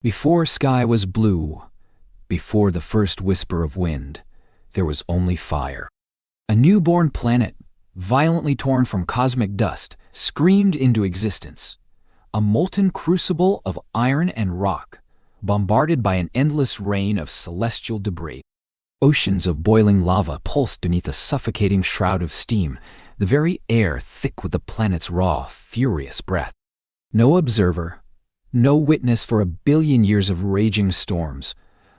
Before sky was blue, before the first whisper of wind, there was only fire. A newborn planet, violently torn from cosmic dust, screamed into existence. A molten crucible of iron and rock, bombarded by an endless rain of celestial debris. Oceans of boiling lava pulsed beneath a suffocating shroud of steam, the very air thick with the planet's raw, furious breath. No observer, no witness for 1 billion years of raging storms,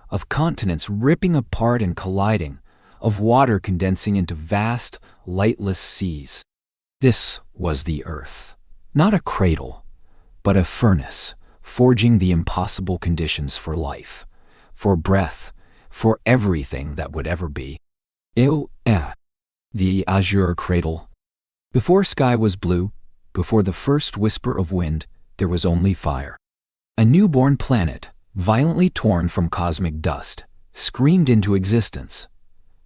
of continents ripping apart and colliding, of water condensing into vast, lightless seas. This was the Earth, not a cradle, but a furnace, forging the impossible conditions for life, for breath, for everything that would ever be. The azure cradle. Before sky was blue, before the first whisper of wind, there was only fire. A newborn planet, violently torn from cosmic dust, screamed into existence.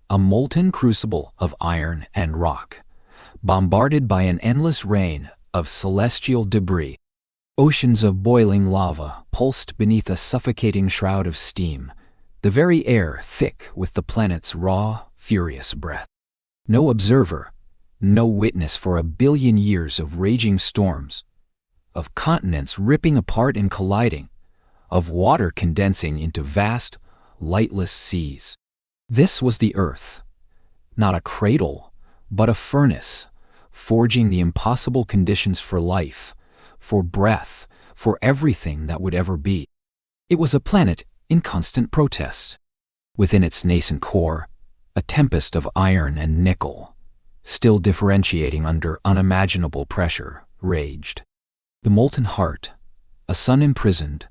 A molten crucible of iron and rock, bombarded by an endless rain of celestial debris. Oceans of boiling lava pulsed beneath a suffocating shroud of steam, the very air thick with the planet's raw, furious breath. No observer, no witness for 1 billion years of raging storms, of continents ripping apart and colliding, of water condensing into vast, lightless seas. This was the Earth, not a cradle, but a furnace, forging the impossible conditions for life, for breath, for everything that would ever be. It was a planet in constant protest. Within its nascent core, a tempest of iron and nickel, still differentiating under unimaginable pressure, raged. The molten heart, a sun imprisoned,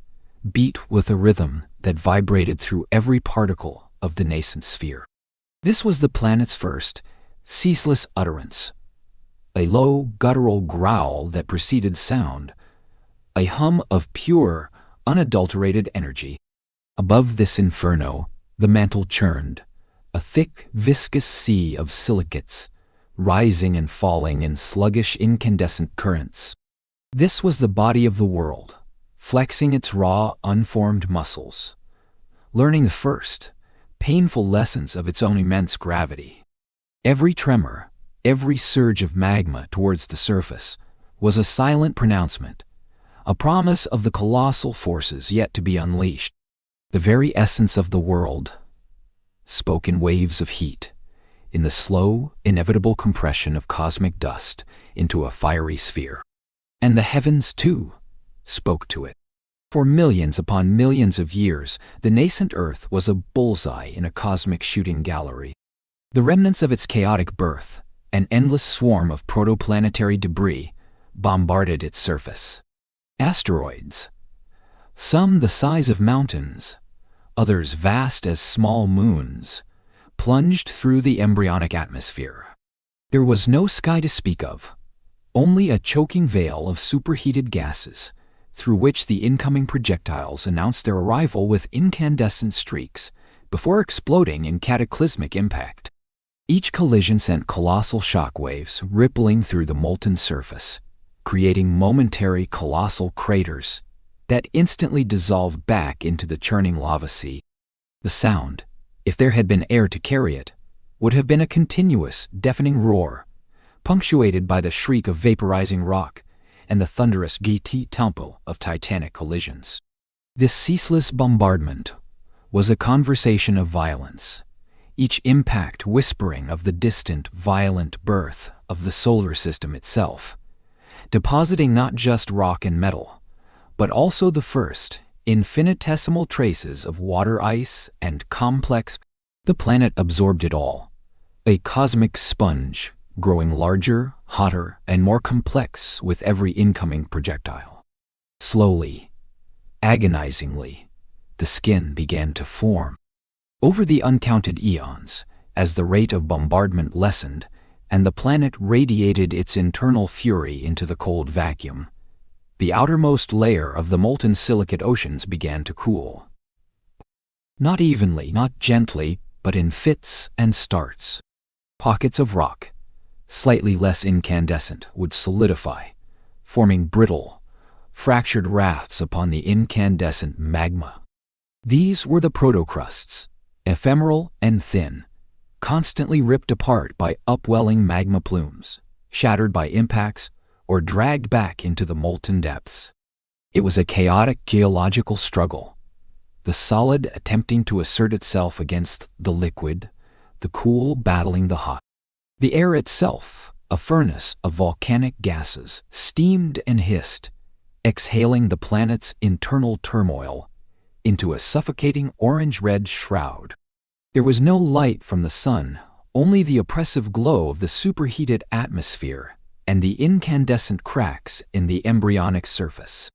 beat with a rhythm that vibrated through every particle of the nascent sphere. This was the planet's first, ceaseless utterance, a low, guttural growl that preceded sound, a hum of pure, unadulterated energy. Above this inferno, the mantle churned, a thick, viscous sea of silicates, rising and falling in sluggish, incandescent currents. This was the body of the world, flexing its raw, unformed muscles, learning the first, painful lessons of its own immense gravity. Every tremor, every surge of magma towards the surface, was a silent pronouncement, a promise of the colossal forces yet to be unleashed. The very essence of the world spoke in waves of heat, in the slow, inevitable compression of cosmic dust into a fiery sphere. And the heavens, too, spoke to it. For millions upon millions of years, the nascent Earth was a bullseye in a cosmic shooting gallery. The remnants of its chaotic birth, an endless swarm of protoplanetary debris, bombarded its surface. Asteroids, some the size of mountains, others vast as small moons, plunged through the embryonic atmosphere. There was no sky to speak of, only a choking veil of superheated gases, through which the incoming projectiles announced their arrival with incandescent streaks, before exploding in cataclysmic impact. Each collision sent colossal shock waves rippling through the molten surface, creating momentary colossal craters that instantly dissolved back into the churning lava sea. The sound, if there had been air to carry it, would have been a continuous, deafening roar, punctuated by the shriek of vaporizing rock and the thunderous tempo of titanic collisions. This ceaseless bombardment was a conversation of violence, each impact whispering of the distant, violent birth of the solar system itself, depositing not just rock and metal, but also the first, infinitesimal traces of water ice and complex. The planet absorbed it all, a cosmic sponge, growing larger, hotter, and more complex with every incoming projectile. Slowly, agonizingly, the skin began to form. Over the uncounted eons, as the rate of bombardment lessened and the planet radiated its internal fury into the cold vacuum, the outermost layer of the molten silicate oceans began to cool. Not evenly, not gently, but in fits and starts. Pockets of rock, slightly less incandescent, would solidify, forming brittle, fractured rafts upon the incandescent magma. These were the protocrusts, ephemeral and thin, constantly ripped apart by upwelling magma plumes, shattered by impacts, or dragged back into the molten depths. It was a chaotic geological struggle, the solid attempting to assert itself against the liquid, the cool battling the hot. The air itself, a furnace of volcanic gases, steamed and hissed, exhaling the planet's internal turmoil into a suffocating orange-red shroud. There was no light from the sun, only the oppressive glow of the superheated atmosphere and the incandescent cracks in the embryonic surface.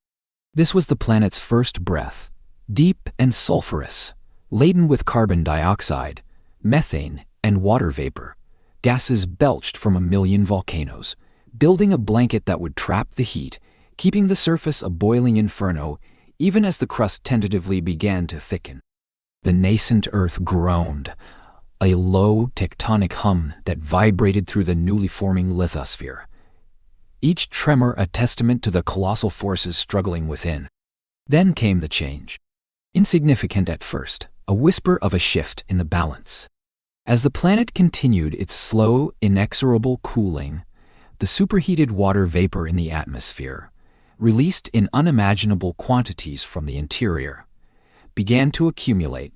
This was the planet's first breath, deep and sulfurous, laden with carbon dioxide, methane, and water vapor, gases belched from a million volcanoes, building a blanket that would trap the heat, keeping the surface a boiling inferno even as the crust tentatively began to thicken. The nascent Earth groaned, a low tectonic hum that vibrated through the newly forming lithosphere, each tremor a testament to the colossal forces struggling within. Then came the change. Insignificant at first, a whisper of a shift in the balance. As the planet continued its slow, inexorable cooling, the superheated water vapor in the atmosphere, released in unimaginable quantities from the interior, began to accumulate,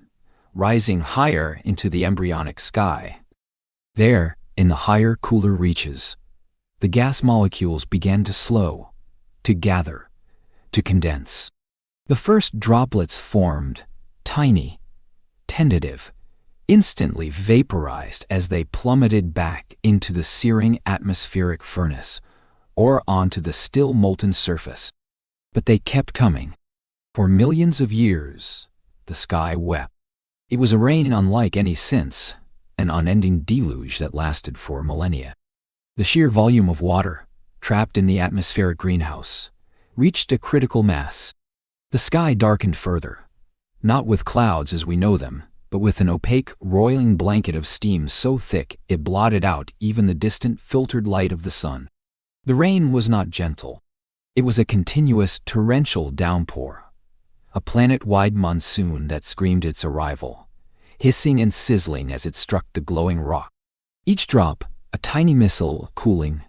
rising higher into the embryonic sky. There, in the higher, cooler reaches, the gas molecules began to slow, to gather, to condense. The first droplets formed, tiny, tentative, instantly vaporized as they plummeted back into the searing atmospheric furnace or onto the still molten surface. But they kept coming. For millions of years, the sky wept. It was a rain unlike any since, an unending deluge that lasted for millennia. The sheer volume of water, trapped in the atmospheric greenhouse, reached a critical mass. The sky darkened further, not with clouds as we know them, but with an opaque, roiling blanket of steam so thick it blotted out even the distant filtered light of the sun. The rain was not gentle. It was a continuous, torrential downpour, a planet-wide monsoon that screamed its arrival, hissing and sizzling as it struck the glowing rock. Each drop, a tiny missile cooling,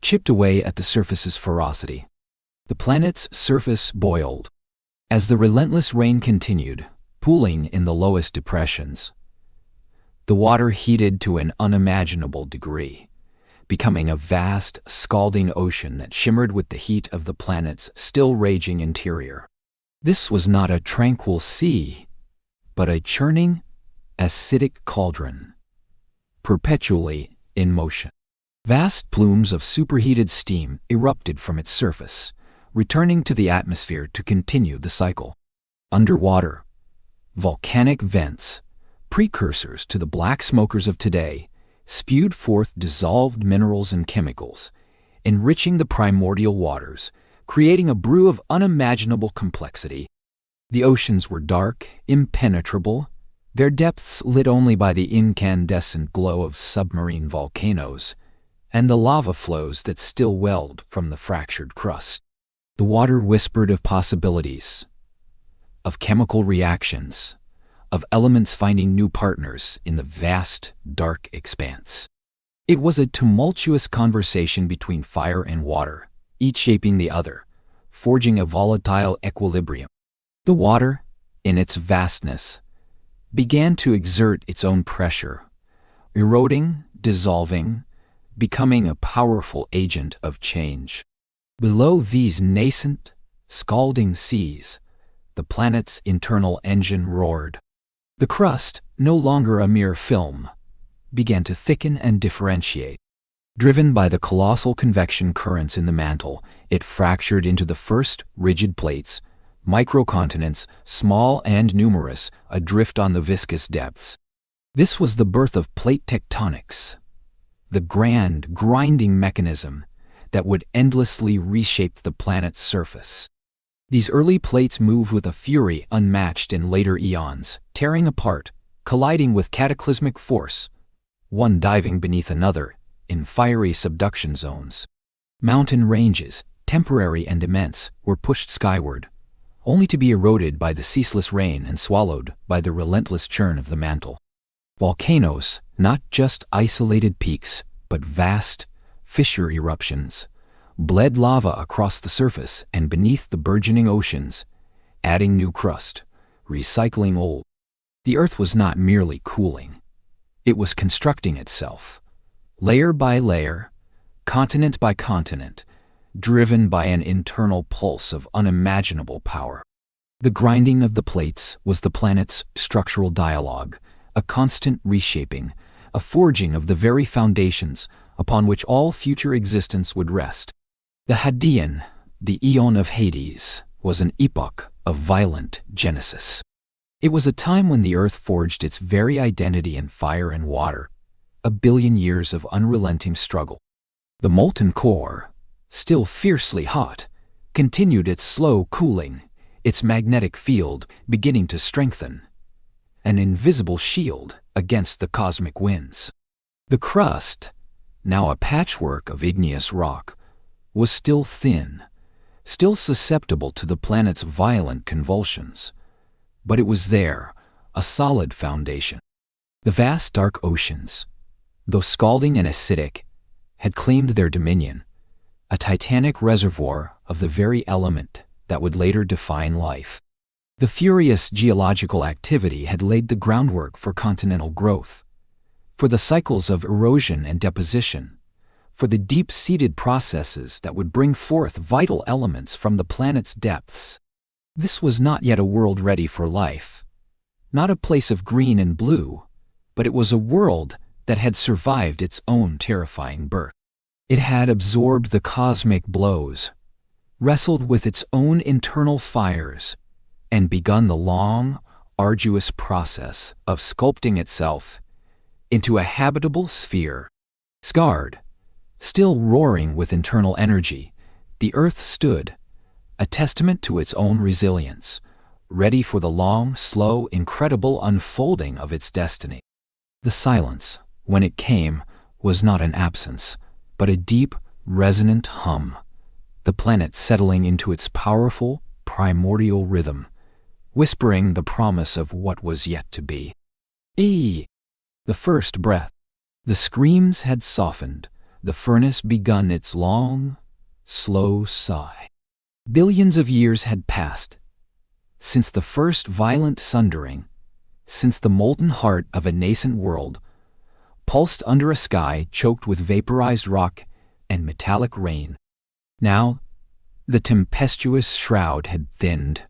chipped away at the surface's ferocity. The planet's surface boiled. As the relentless rain continued, pooling in the lowest depressions, the water heated to an unimaginable degree, becoming a vast, scalding ocean that shimmered with the heat of the planet's still raging interior. This was not a tranquil sea, but a churning, acidic cauldron, perpetually in motion. Vast plumes of superheated steam erupted from its surface, returning to the atmosphere to continue the cycle. Underwater, volcanic vents, precursors to the black smokers of today, spewed forth dissolved minerals and chemicals, enriching the primordial waters, creating a brew of unimaginable complexity. The oceans were dark, impenetrable, their depths lit only by the incandescent glow of submarine volcanoes and the lava flows that still welled from the fractured crust. The water whispered of possibilities, of chemical reactions, of elements finding new partners in the vast, dark expanse. It was a tumultuous conversation between fire and water, each shaping the other, forging a volatile equilibrium. The water, in its vastness, began to exert its own pressure, eroding, dissolving, becoming a powerful agent of change. Below these nascent, scalding seas, the planet's internal engine roared. The crust, no longer a mere film, began to thicken and differentiate. Driven by the colossal convection currents in the mantle, it fractured into the first rigid plates, microcontinents, small and numerous, adrift on the viscous depths. This was the birth of plate tectonics, the grand, grinding mechanism that would endlessly reshape the planet's surface. These early plates moved with a fury unmatched in later eons, tearing apart, colliding with cataclysmic force, one diving beneath another in fiery subduction zones. Mountain ranges, temporary and immense, were pushed skyward, only to be eroded by the ceaseless rain and swallowed by the relentless churn of the mantle. Volcanoes, not just isolated peaks, but vast, fissure eruptions, bled lava across the surface and beneath the burgeoning oceans, adding new crust, recycling old. The Earth was not merely cooling. It was constructing itself, layer by layer, continent by continent, driven by an internal pulse of unimaginable power. The grinding of the plates was the planet's structural dialogue, a constant reshaping, a forging of the very foundations upon which all future existence would rest. The Hadean, the Aeon of Hades, was an epoch of violent genesis. It was a time when the Earth forged its very identity in fire and water, a billion years of unrelenting struggle. The molten core, still fiercely hot, continued its slow cooling, its magnetic field beginning to strengthen, an invisible shield against the cosmic winds. The crust, now a patchwork of igneous rock, was still thin, still susceptible to the planet's violent convulsions. But it was there, a solid foundation. The vast dark oceans, though scalding and acidic, had claimed their dominion, a titanic reservoir of the very element that would later define life. The furious geological activity had laid the groundwork for continental growth, for the cycles of erosion and deposition, for the deep-seated processes that would bring forth vital elements from the planet's depths. This was not yet a world ready for life, not a place of green and blue, but it was a world that had survived its own terrifying birth. It had absorbed the cosmic blows, wrestled with its own internal fires, and begun the long, arduous process of sculpting itself into a habitable sphere. Scarred, still roaring with internal energy, the Earth stood, a testament to its own resilience, ready for the long, slow, incredible unfolding of its destiny. The silence, when it came, was not an absence, but a deep, resonant hum, the planet settling into its powerful, primordial rhythm, whispering the promise of what was yet to be. The first breath. The screams had softened, the furnace begun its long, slow sigh. Billions of years had passed since the first violent sundering, since the molten heart of a nascent world pulsed under a sky choked with vaporized rock and metallic rain. Now, the tempestuous shroud had thinned,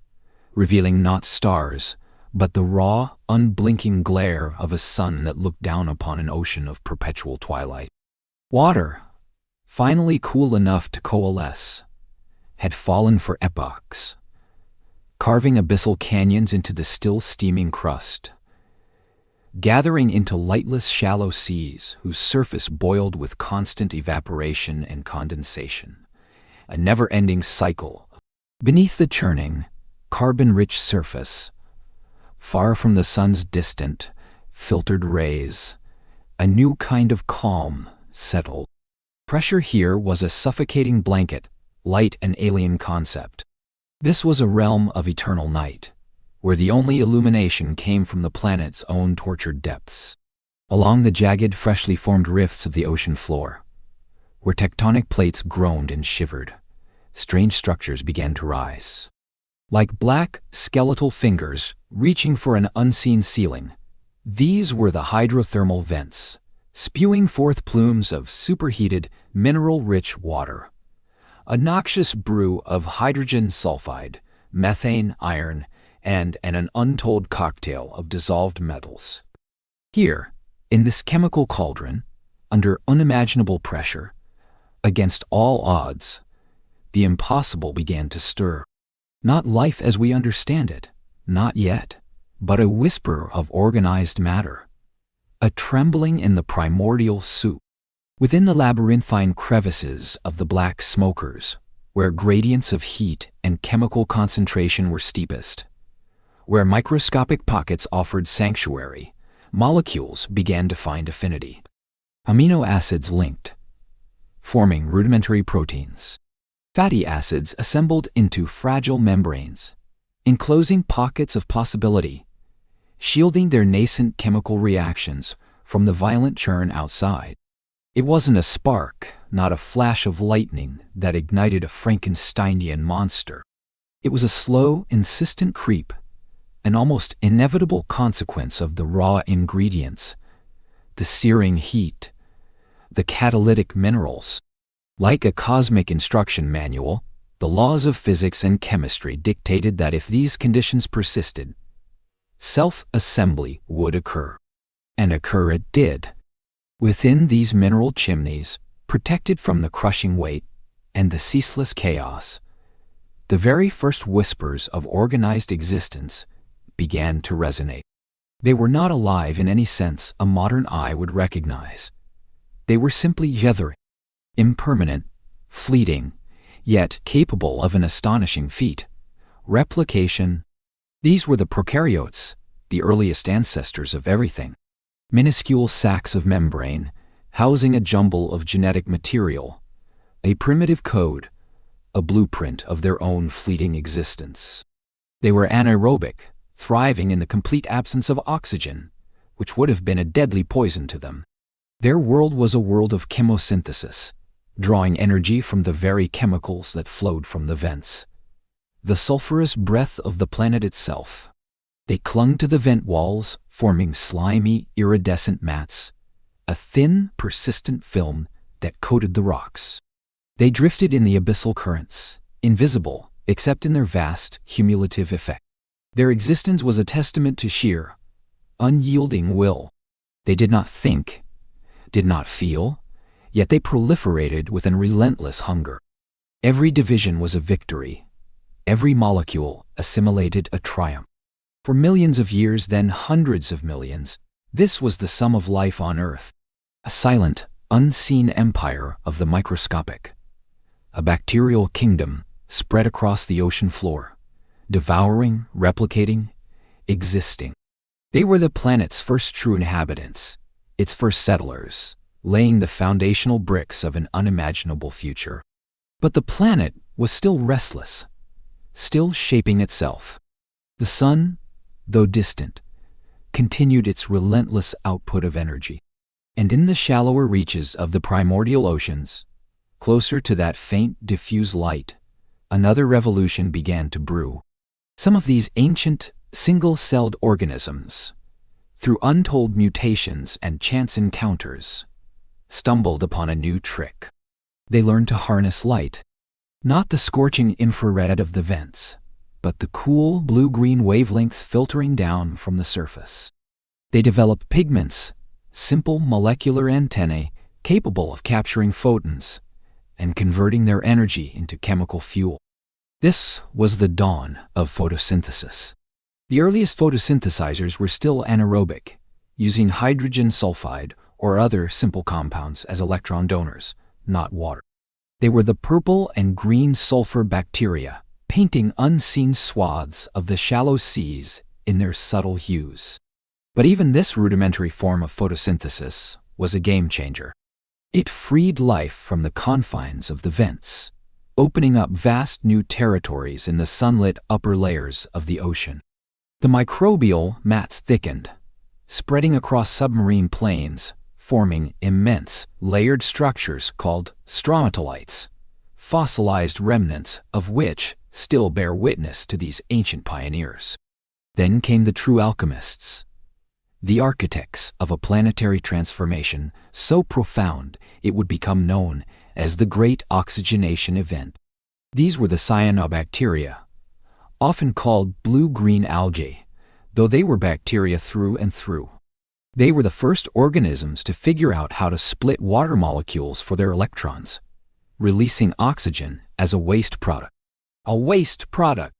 revealing not stars, but the raw, unblinking glare of a sun that looked down upon an ocean of perpetual twilight. Water, finally cool enough to coalesce, had fallen for epochs, carving abyssal canyons into the still steaming crust, gathering into lightless shallow seas whose surface boiled with constant evaporation and condensation, a never-ending cycle. Beneath the churning, carbon-rich surface, far from the sun's distant, filtered rays, a new kind of calm settled. Pressure here was a suffocating blanket, light an alien concept. This was a realm of eternal night, where the only illumination came from the planet's own tortured depths. Along the jagged, freshly formed rifts of the ocean floor, where tectonic plates groaned and shivered, strange structures began to rise. Like black, skeletal fingers reaching for an unseen ceiling, these were the hydrothermal vents, spewing forth plumes of superheated, mineral-rich water, a noxious brew of hydrogen sulfide, methane, iron, and an untold cocktail of dissolved metals. Here, in this chemical cauldron, under unimaginable pressure, against all odds, the impossible began to stir. Not life as we understand it, not yet, but a whisper of organized matter, a trembling in the primordial soup. Within the labyrinthine crevices of the black smokers, where gradients of heat and chemical concentration were steepest, where microscopic pockets offered sanctuary, molecules began to find affinity. Amino acids linked, forming rudimentary proteins. Fatty acids assembled into fragile membranes, enclosing pockets of possibility, shielding their nascent chemical reactions from the violent churn outside. It wasn't a spark, not a flash of lightning that ignited a Frankensteinian monster. It was a slow, insistent creep, an almost inevitable consequence of the raw ingredients, the searing heat, the catalytic minerals. Like a cosmic instruction manual, the laws of physics and chemistry dictated that if these conditions persisted, self-assembly would occur. And occur it did. Within these mineral chimneys, protected from the crushing weight and the ceaseless chaos, the very first whispers of organized existence began to resonate. They were not alive in any sense a modern eye would recognize. They were simply gathering, impermanent, fleeting, yet capable of an astonishing feat: replication. These were the prokaryotes, the earliest ancestors of everything. Minuscule sacs of membrane, housing a jumble of genetic material, a primitive code, a blueprint of their own fleeting existence. They were anaerobic, thriving in the complete absence of oxygen, which would have been a deadly poison to them. Their world was a world of chemosynthesis, drawing energy from the very chemicals that flowed from the vents, the sulfurous breath of the planet itself. They clung to the vent walls, forming slimy, iridescent mats, a thin, persistent film that coated the rocks. They drifted in the abyssal currents, invisible except in their vast, cumulative effect. Their existence was a testament to sheer, unyielding will. They did not think, did not feel, yet they proliferated with an relentless hunger. Every division was a victory. Every molecule assimilated a triumph. For millions of years, then hundreds of millions, this was the sum of life on Earth. A silent, unseen empire of the microscopic. A bacterial kingdom spread across the ocean floor, devouring, replicating, existing. They were the planet's first true inhabitants, its first settlers, laying the foundational bricks of an unimaginable future. But the planet was still restless, still shaping itself. The sun, though distant, continued its relentless output of energy. And in the shallower reaches of the primordial oceans, closer to that faint, diffuse light, another revolution began to brew. Some of these ancient, single-celled organisms, through untold mutations and chance encounters, stumbled upon a new trick. They learned to harness light, not the scorching infrared of the vents, but the cool blue-green wavelengths filtering down from the surface. They developed pigments, simple molecular antennae capable of capturing photons and converting their energy into chemical fuel. This was the dawn of photosynthesis. The earliest photosynthesizers were still anaerobic, using hydrogen sulfide or other simple compounds as electron donors, not water. They were the purple and green sulfur bacteria, painting unseen swaths of the shallow seas in their subtle hues. But even this rudimentary form of photosynthesis was a game-changer. It freed life from the confines of the vents, opening up vast new territories in the sunlit upper layers of the ocean. The microbial mats thickened, spreading across submarine plains, forming immense, layered structures called stromatolites, fossilized remnants of which still bear witness to these ancient pioneers. Then came the true alchemists, the architects of a planetary transformation so profound it would become known as the Great Oxygenation Event. These were the cyanobacteria, often called blue-green algae, though they were bacteria through and through. They were the first organisms to figure out how to split water molecules for their electrons, releasing oxygen as a waste product. A waste product!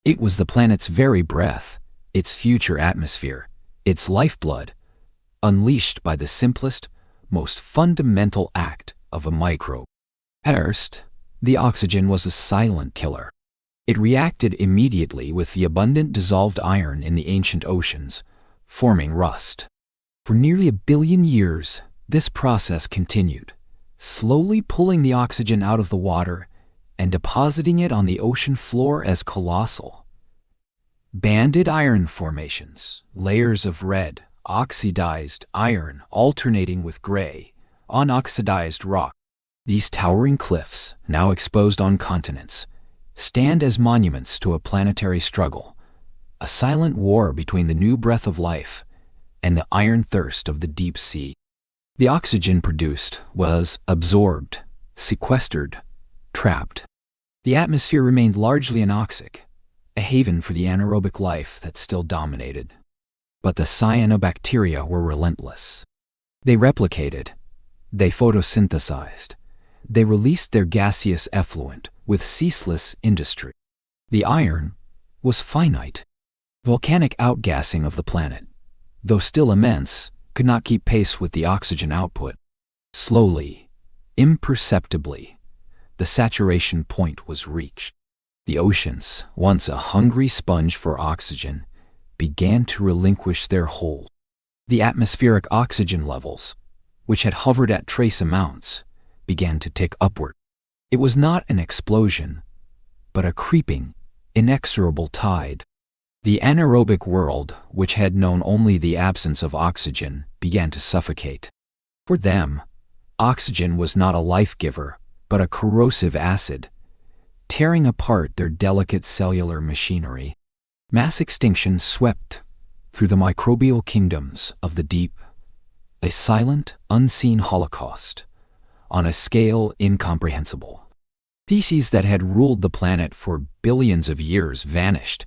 It was the planet's very breath, its future atmosphere, its lifeblood, unleashed by the simplest, most fundamental act of a microbe. At first, the oxygen was a silent killer. It reacted immediately with the abundant dissolved iron in the ancient oceans, forming rust. For nearly 1 billion years, this process continued, slowly pulling the oxygen out of the water and depositing it on the ocean floor as colossal, banded iron formations, layers of red, oxidized iron alternating with gray, unoxidized rock. These towering cliffs, now exposed on continents, stand as monuments to a planetary struggle, a silent war between the new breath of life and the iron thirst of the deep sea. The oxygen produced was absorbed, sequestered, trapped. The atmosphere remained largely anoxic, a haven for the anaerobic life that still dominated. But the cyanobacteria were relentless. They replicated, they photosynthesized, they released their gaseous effluent with ceaseless industry. The iron was finite. Volcanic outgassing of the planet, though still immense, could not keep pace with the oxygen output. Slowly, imperceptibly, the saturation point was reached. The oceans, once a hungry sponge for oxygen, began to relinquish their hold. The atmospheric oxygen levels, which had hovered at trace amounts, began to tick upward. It was not an explosion, but a creeping, inexorable tide. The anaerobic world, which had known only the absence of oxygen, began to suffocate. For them, oxygen was not a life-giver, but a corrosive acid, tearing apart their delicate cellular machinery. Mass extinction swept through the microbial kingdoms of the deep, a silent, unseen holocaust, on a scale incomprehensible. Species that had ruled the planet for billions of years vanished,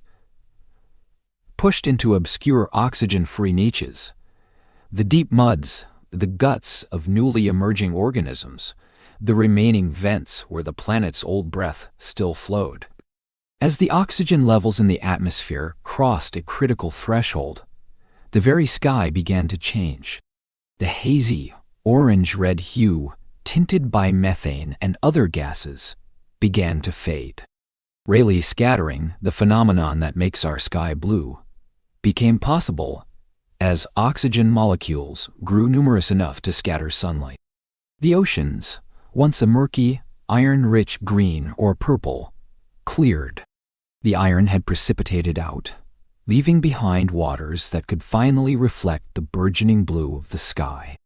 pushed into obscure oxygen-free niches. The deep muds, the guts of newly emerging organisms, the remaining vents where the planet's old breath still flowed. As the oxygen levels in the atmosphere crossed a critical threshold, the very sky began to change. The hazy, orange-red hue, tinted by methane and other gases, began to fade. Rayleigh scattering, the phenomenon that makes our sky blue, became possible as oxygen molecules grew numerous enough to scatter sunlight. The oceans, once a murky, iron-rich green or purple, cleared. The iron had precipitated out, leaving behind waters that could finally reflect the burgeoning blue of the sky.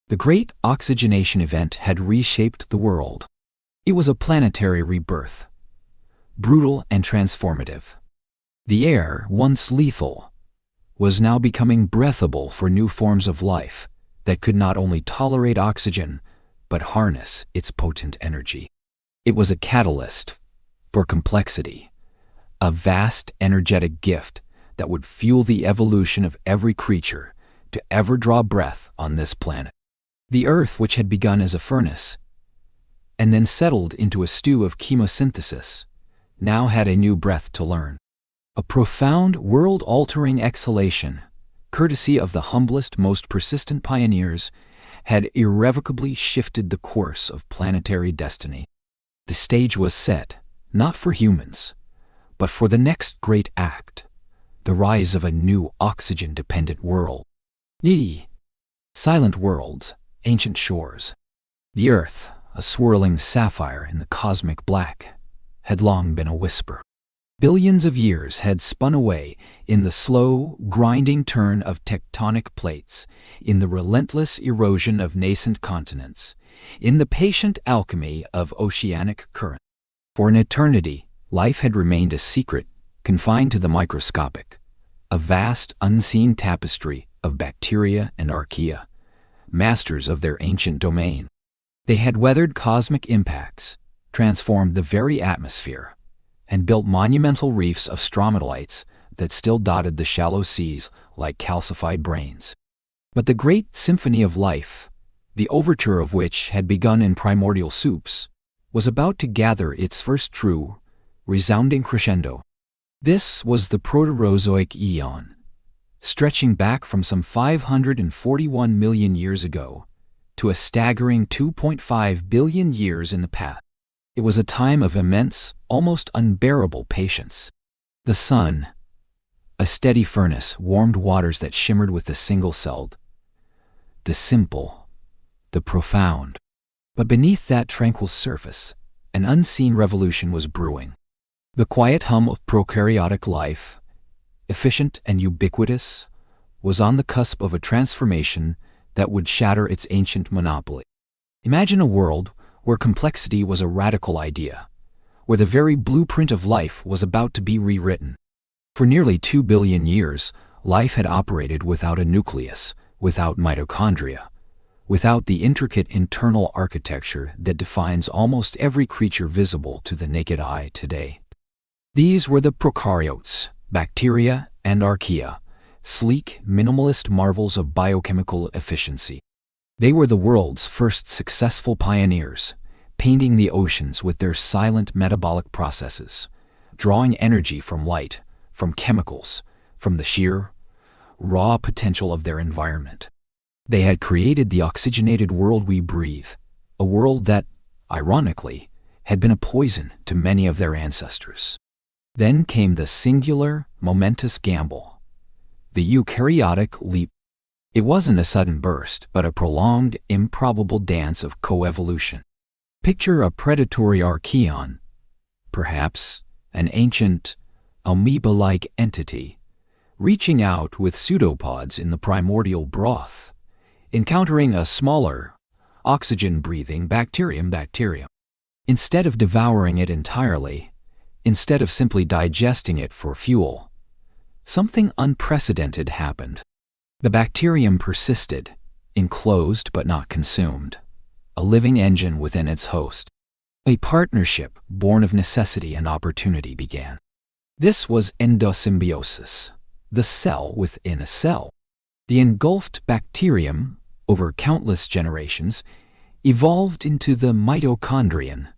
The great oxygenation event had reshaped the world. It was a planetary rebirth, brutal and transformative. The air, once lethal, was now becoming breathable for new forms of life that could not only tolerate oxygen, but harness its potent energy. It was a catalyst for complexity, a vast energetic gift that would fuel the evolution of every creature to ever draw breath on this planet. The Earth, which had begun as a furnace, and then settled into a stew of chemosynthesis, now had a new breath to learn. A profound, world-altering exhalation, courtesy of the humblest, most persistent pioneers, had irrevocably shifted the course of planetary destiny. The stage was set, not for humans, but for the next great act, the rise of a new oxygen-dependent world. Silent worlds, ancient shores. The Earth, a swirling sapphire in the cosmic black, had long been a whisper. Billions of years had spun away in the slow, grinding turn of tectonic plates, in the relentless erosion of nascent continents, in the patient alchemy of oceanic currents. For an eternity, life had remained a secret, confined to the microscopic, a vast, unseen tapestry of bacteria and archaea, masters of their ancient domain. They had weathered cosmic impacts, transformed the very atmosphere, and built monumental reefs of stromatolites that still dotted the shallow seas like calcified brains. But the great symphony of life, the overture of which had begun in primordial soups, was about to gather its first true, resounding crescendo. This was the Proterozoic eon, stretching back from some 541 million years ago to a staggering 2.5 billion years in the past. It was a time of immense, almost unbearable patience. The sun, a steady furnace, warmed waters that shimmered with the single-celled, the simple, the profound. But beneath that tranquil surface, An unseen revolution was brewing. The quiet hum of prokaryotic life, efficient and ubiquitous, was on the cusp of a transformation that would shatter its ancient monopoly. Imagine a world where complexity was a radical idea, where the very blueprint of life was about to be rewritten. For nearly 2 billion years, life had operated without a nucleus, without mitochondria, without the intricate internal architecture that defines almost every creature visible to the naked eye today. These were the prokaryotes, bacteria and archaea, sleek, minimalist marvels of biochemical efficiency. They were the world's first successful pioneers, painting the oceans with their silent metabolic processes, drawing energy from light, from chemicals, from the sheer, raw potential of their environment. They had created the oxygenated world we breathe, a world that, ironically, had been a poison to many of their ancestors. Then came the singular, momentous gamble, the eukaryotic leap. It wasn't a sudden burst, but a prolonged, improbable dance of coevolution. Picture a predatory archaeon, perhaps an ancient, amoeba-like entity, reaching out with pseudopods in the primordial broth, encountering a smaller, oxygen-breathing bacterium. Instead of devouring it entirely, instead of simply digesting it for fuel, something unprecedented happened. The bacterium persisted, enclosed but not consumed, a living engine within its host. A partnership born of necessity and opportunity began. This was endosymbiosis, the cell within a cell. The engulfed bacterium, over countless generations, evolved into the mitochondrion,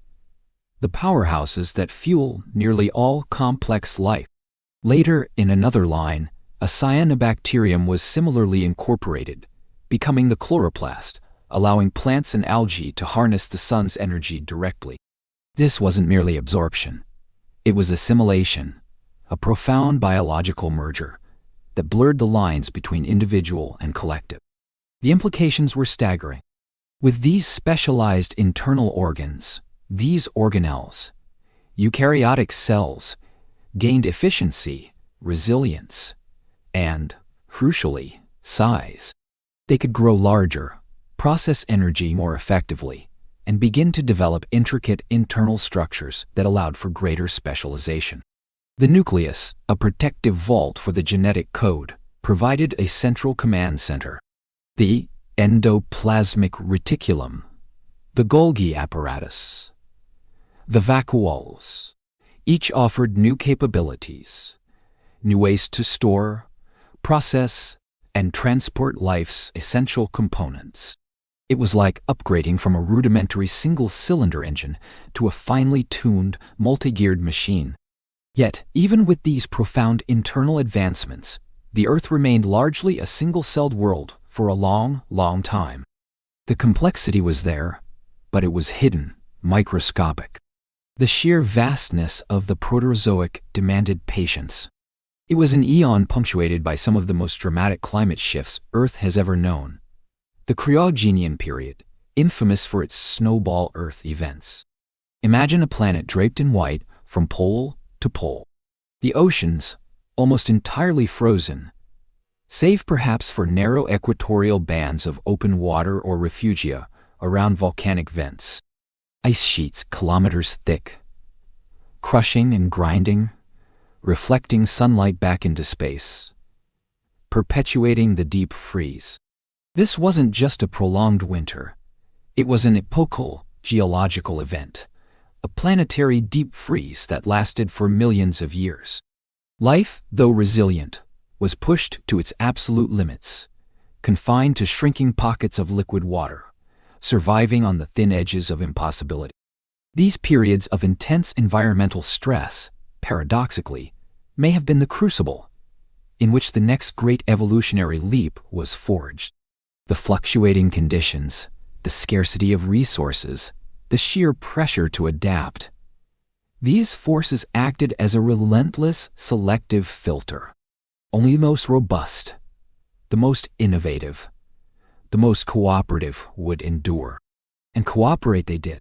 the powerhouses that fuel nearly all complex life. Later, in another line, a cyanobacterium was similarly incorporated, becoming the chloroplast, allowing plants and algae to harness the sun's energy directly. This wasn't merely absorption. It was assimilation, a profound biological merger that blurred the lines between individual and collective. The implications were staggering. With these specialized internal organs, these organelles, eukaryotic cells, gained efficiency, resilience, and, crucially, size. They could grow larger, process energy more effectively, and begin to develop intricate internal structures that allowed for greater specialization. The nucleus, a protective vault for the genetic code, provided a central command center. The endoplasmic reticulum, the Golgi apparatus, the vacuoles, each offered new capabilities, new ways to store, process, and transport life's essential components. It was like upgrading from a rudimentary single-cylinder engine to a finely tuned, multi-geared machine. Yet, even with these profound internal advancements, the Earth remained largely a single-celled world for a long, long time. The complexity was there, but it was hidden, microscopic. The sheer vastness of the Proterozoic demanded patience. It was an eon punctuated by some of the most dramatic climate shifts Earth has ever known. The Cryogenian period, infamous for its snowball Earth events. Imagine a planet draped in white from pole to pole. The oceans, almost entirely frozen, save perhaps for narrow equatorial bands of open water or refugia around volcanic vents. Ice sheets kilometers thick, crushing and grinding, reflecting sunlight back into space, perpetuating the deep freeze. This wasn't just a prolonged winter. It was an epochal, geological event, a planetary deep freeze that lasted for millions of years. Life, though resilient, was pushed to its absolute limits, confined to shrinking pockets of liquid water, surviving on the thin edges of impossibility. These periods of intense environmental stress, paradoxically, may have been the crucible in which the next great evolutionary leap was forged. The fluctuating conditions, the scarcity of resources, the sheer pressure to adapt. These forces acted as a relentless selective filter. Only the most robust, the most innovative, the most cooperative would endure. And cooperate they did.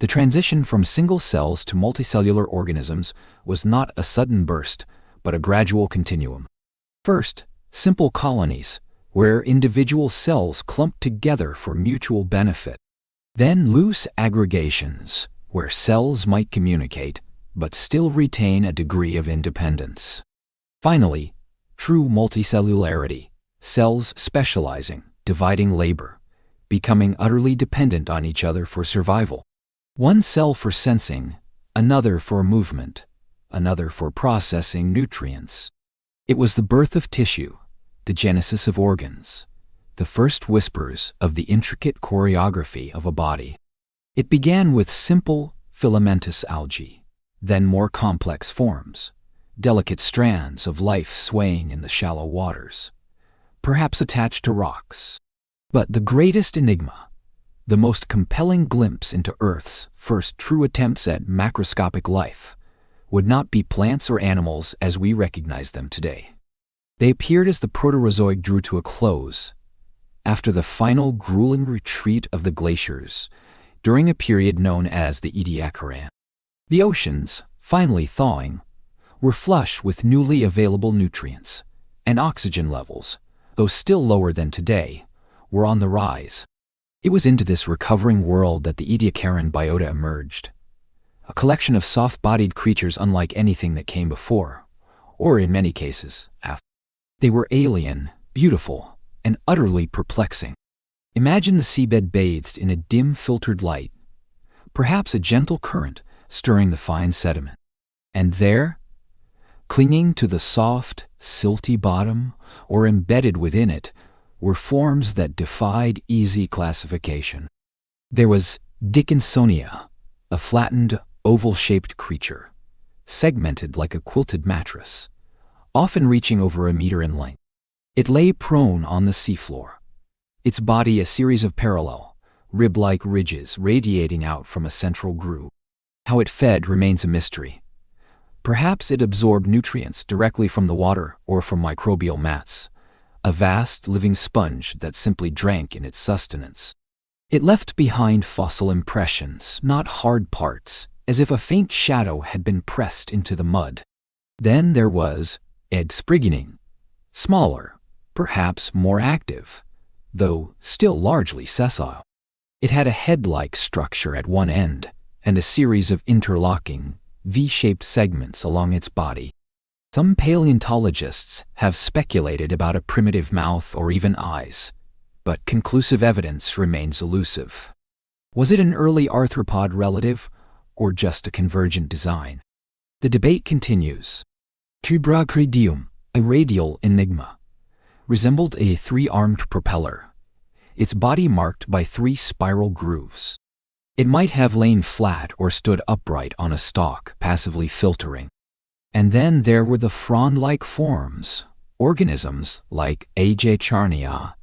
The transition from single cells to multicellular organisms was not a sudden burst, but a gradual continuum. First, simple colonies, where individual cells clumped together for mutual benefit. Then loose aggregations, where cells might communicate, but still retain a degree of independence. Finally, true multicellularity, cells specializing, dividing labor, becoming utterly dependent on each other for survival. One cell for sensing, another for movement, another for processing nutrients. It was the birth of tissue, the genesis of organs, the first whispers of the intricate choreography of a body. It began with simple, filamentous algae, then more complex forms, delicate strands of life swaying in the shallow waters, perhaps attached to rocks. But the greatest enigma, the most compelling glimpse into Earth's first true attempts at macroscopic life, would not be plants or animals as we recognize them today. They appeared as the Proterozoic drew to a close, after the final grueling retreat of the glaciers, during a period known as the Ediacaran. The oceans, finally thawing, were flush with newly available nutrients, and oxygen levels, though still lower than today, were on the rise. It was into this recovering world that the Ediacaran biota emerged, a collection of soft-bodied creatures unlike anything that came before, or in many cases, after. They were alien, beautiful, and utterly perplexing. Imagine the seabed bathed in a dim filtered light, perhaps a gentle current stirring the fine sediment. And there, clinging to the soft, silty bottom, or embedded within it, were forms that defied easy classification. There was Dickinsonia, a flattened, oval-shaped creature, segmented like a quilted mattress, often reaching over a meter in length. It lay prone on the seafloor, its body a series of parallel, rib-like ridges radiating out from a central groove. How it fed remains a mystery. Perhaps it absorbed nutrients directly from the water or from microbial mats, a vast living sponge that simply drank in its sustenance. It left behind fossil impressions, not hard parts, as if a faint shadow had been pressed into the mud. Then there was Ed Spriggening, smaller, perhaps more active, though still largely sessile. It had a head-like structure at one end, and a series of interlocking, V-shaped segments along its body. Some paleontologists have speculated about a primitive mouth or even eyes, but conclusive evidence remains elusive. Was it an early arthropod relative, or just a convergent design? The debate continues. Tribrachidium, a radial enigma, resembled a three-armed propeller, its body marked by three spiral grooves. It might have lain flat or stood upright on a stalk, passively filtering. And then there were the frond-like forms, organisms like Ajacharnia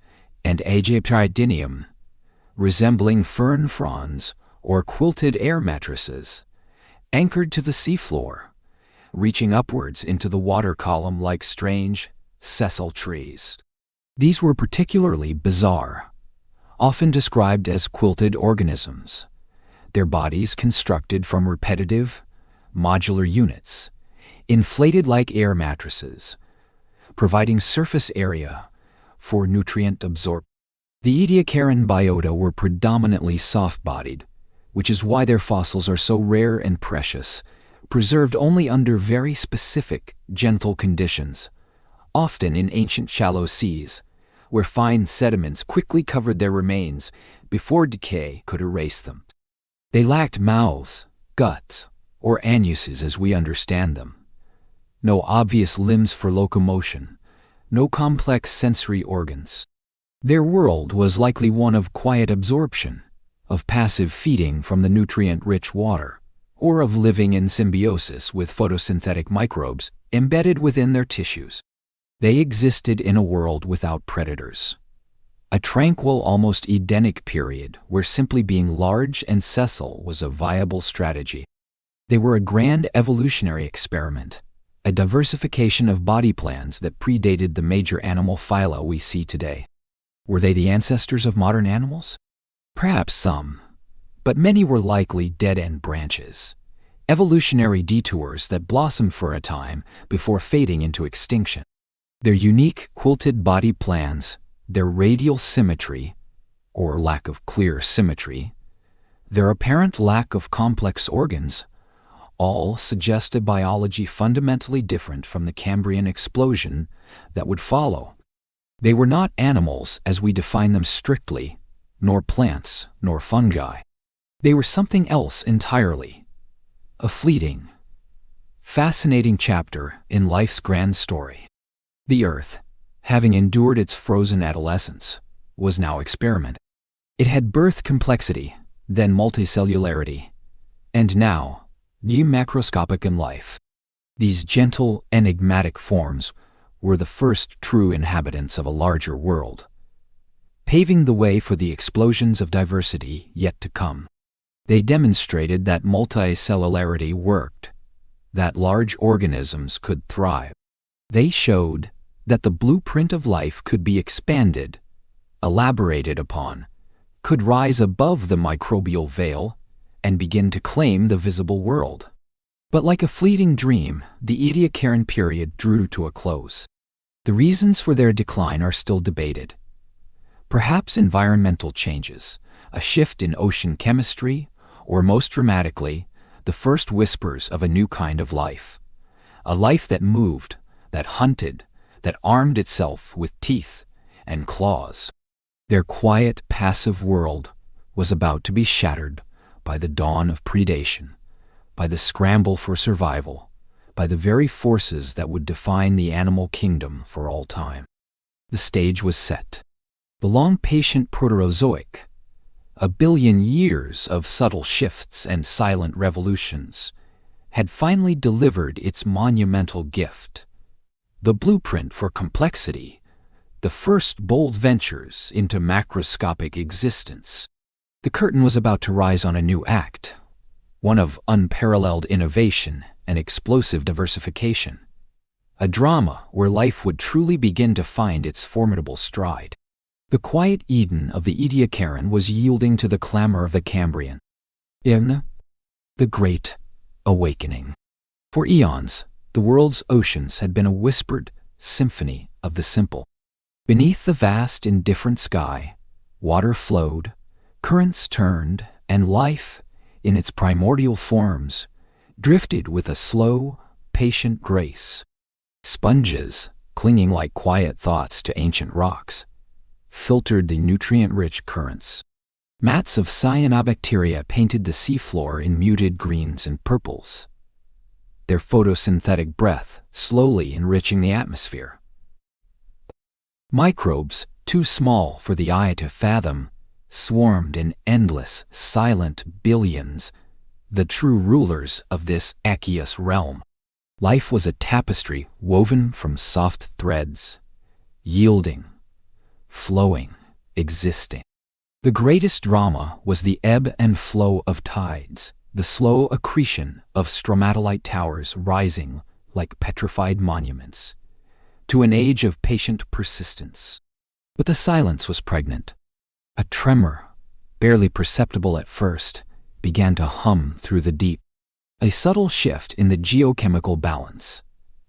and Ajaptridinium, resembling fern fronds or quilted air mattresses, anchored to the seafloor, reaching upwards into the water column like strange, sessile trees. These were particularly bizarre, often described as quilted organisms, their bodies constructed from repetitive, modular units, inflated like air mattresses, providing surface area for nutrient absorption. The Ediacaran biota were predominantly soft-bodied, which is why their fossils are so rare and precious, preserved only under very specific, gentle conditions, often in ancient shallow seas, where fine sediments quickly covered their remains before decay could erase them. They lacked mouths, guts, or anuses as we understand them. No obvious limbs for locomotion, no complex sensory organs. Their world was likely one of quiet absorption, of passive feeding from the nutrient-rich water, or of living in symbiosis with photosynthetic microbes embedded within their tissues. They existed in a world without predators, a tranquil, almost Edenic period where simply being large and sessile was a viable strategy. They were a grand evolutionary experiment, a diversification of body plans that predated the major animal phyla we see today. Were they the ancestors of modern animals? Perhaps some, but many were likely dead-end branches, evolutionary detours that blossomed for a time before fading into extinction. Their unique quilted body plans, their radial symmetry, or lack of clear symmetry, their apparent lack of complex organs, all suggest a biology fundamentally different from the Cambrian explosion that would follow. They were not animals as we define them strictly, nor plants, nor fungi. They were something else entirely. A fleeting, fascinating chapter in life's grand story. The Earth, having endured its frozen adolescence, was now experimenting. It had birthed complexity, then multicellularity, and now, new macroscopic in life. These gentle, enigmatic forms were the first true inhabitants of a larger world, paving the way for the explosions of diversity yet to come. They demonstrated that multicellularity worked, that large organisms could thrive. They showed that the blueprint of life could be expanded, elaborated upon, could rise above the microbial veil, and begin to claim the visible world. But like a fleeting dream, the Ediacaran period drew to a close. The reasons for their decline are still debated. Perhaps environmental changes, a shift in ocean chemistry, or most dramatically, the first whispers of a new kind of life. A life that moved, that hunted, that armed itself with teeth and claws. Their quiet, passive world was about to be shattered by the dawn of predation, by the scramble for survival, by the very forces that would define the animal kingdom for all time. The stage was set. The long-patient Proterozoic, a billion years of subtle shifts and silent revolutions, had finally delivered its monumental gift. The blueprint for complexity, the first bold ventures into macroscopic existence. The curtain was about to rise on a new act, one of unparalleled innovation and explosive diversification. A drama where life would truly begin to find its formidable stride. The quiet Eden of the Ediacaran was yielding to the clamor of the Cambrian. In the Great Awakening. For eons, the world's oceans had been a whispered symphony of the simple. Beneath the vast, indifferent sky, water flowed, currents turned, and life, in its primordial forms, drifted with a slow, patient grace. Sponges, clinging like quiet thoughts to ancient rocks, filtered the nutrient-rich currents. Mats of cyanobacteria painted the seafloor in muted greens and purples, their photosynthetic breath slowly enriching the atmosphere. Microbes, too small for the eye to fathom, swarmed in endless, silent billions, the true rulers of this aqueous realm. Life was a tapestry woven from soft threads, yielding, flowing, existing. The greatest drama was the ebb and flow of tides, the slow accretion of stromatolite towers rising like petrified monuments, to an age of patient persistence. But the silence was pregnant. A tremor, barely perceptible at first, began to hum through the deep. A subtle shift in the geochemical balance,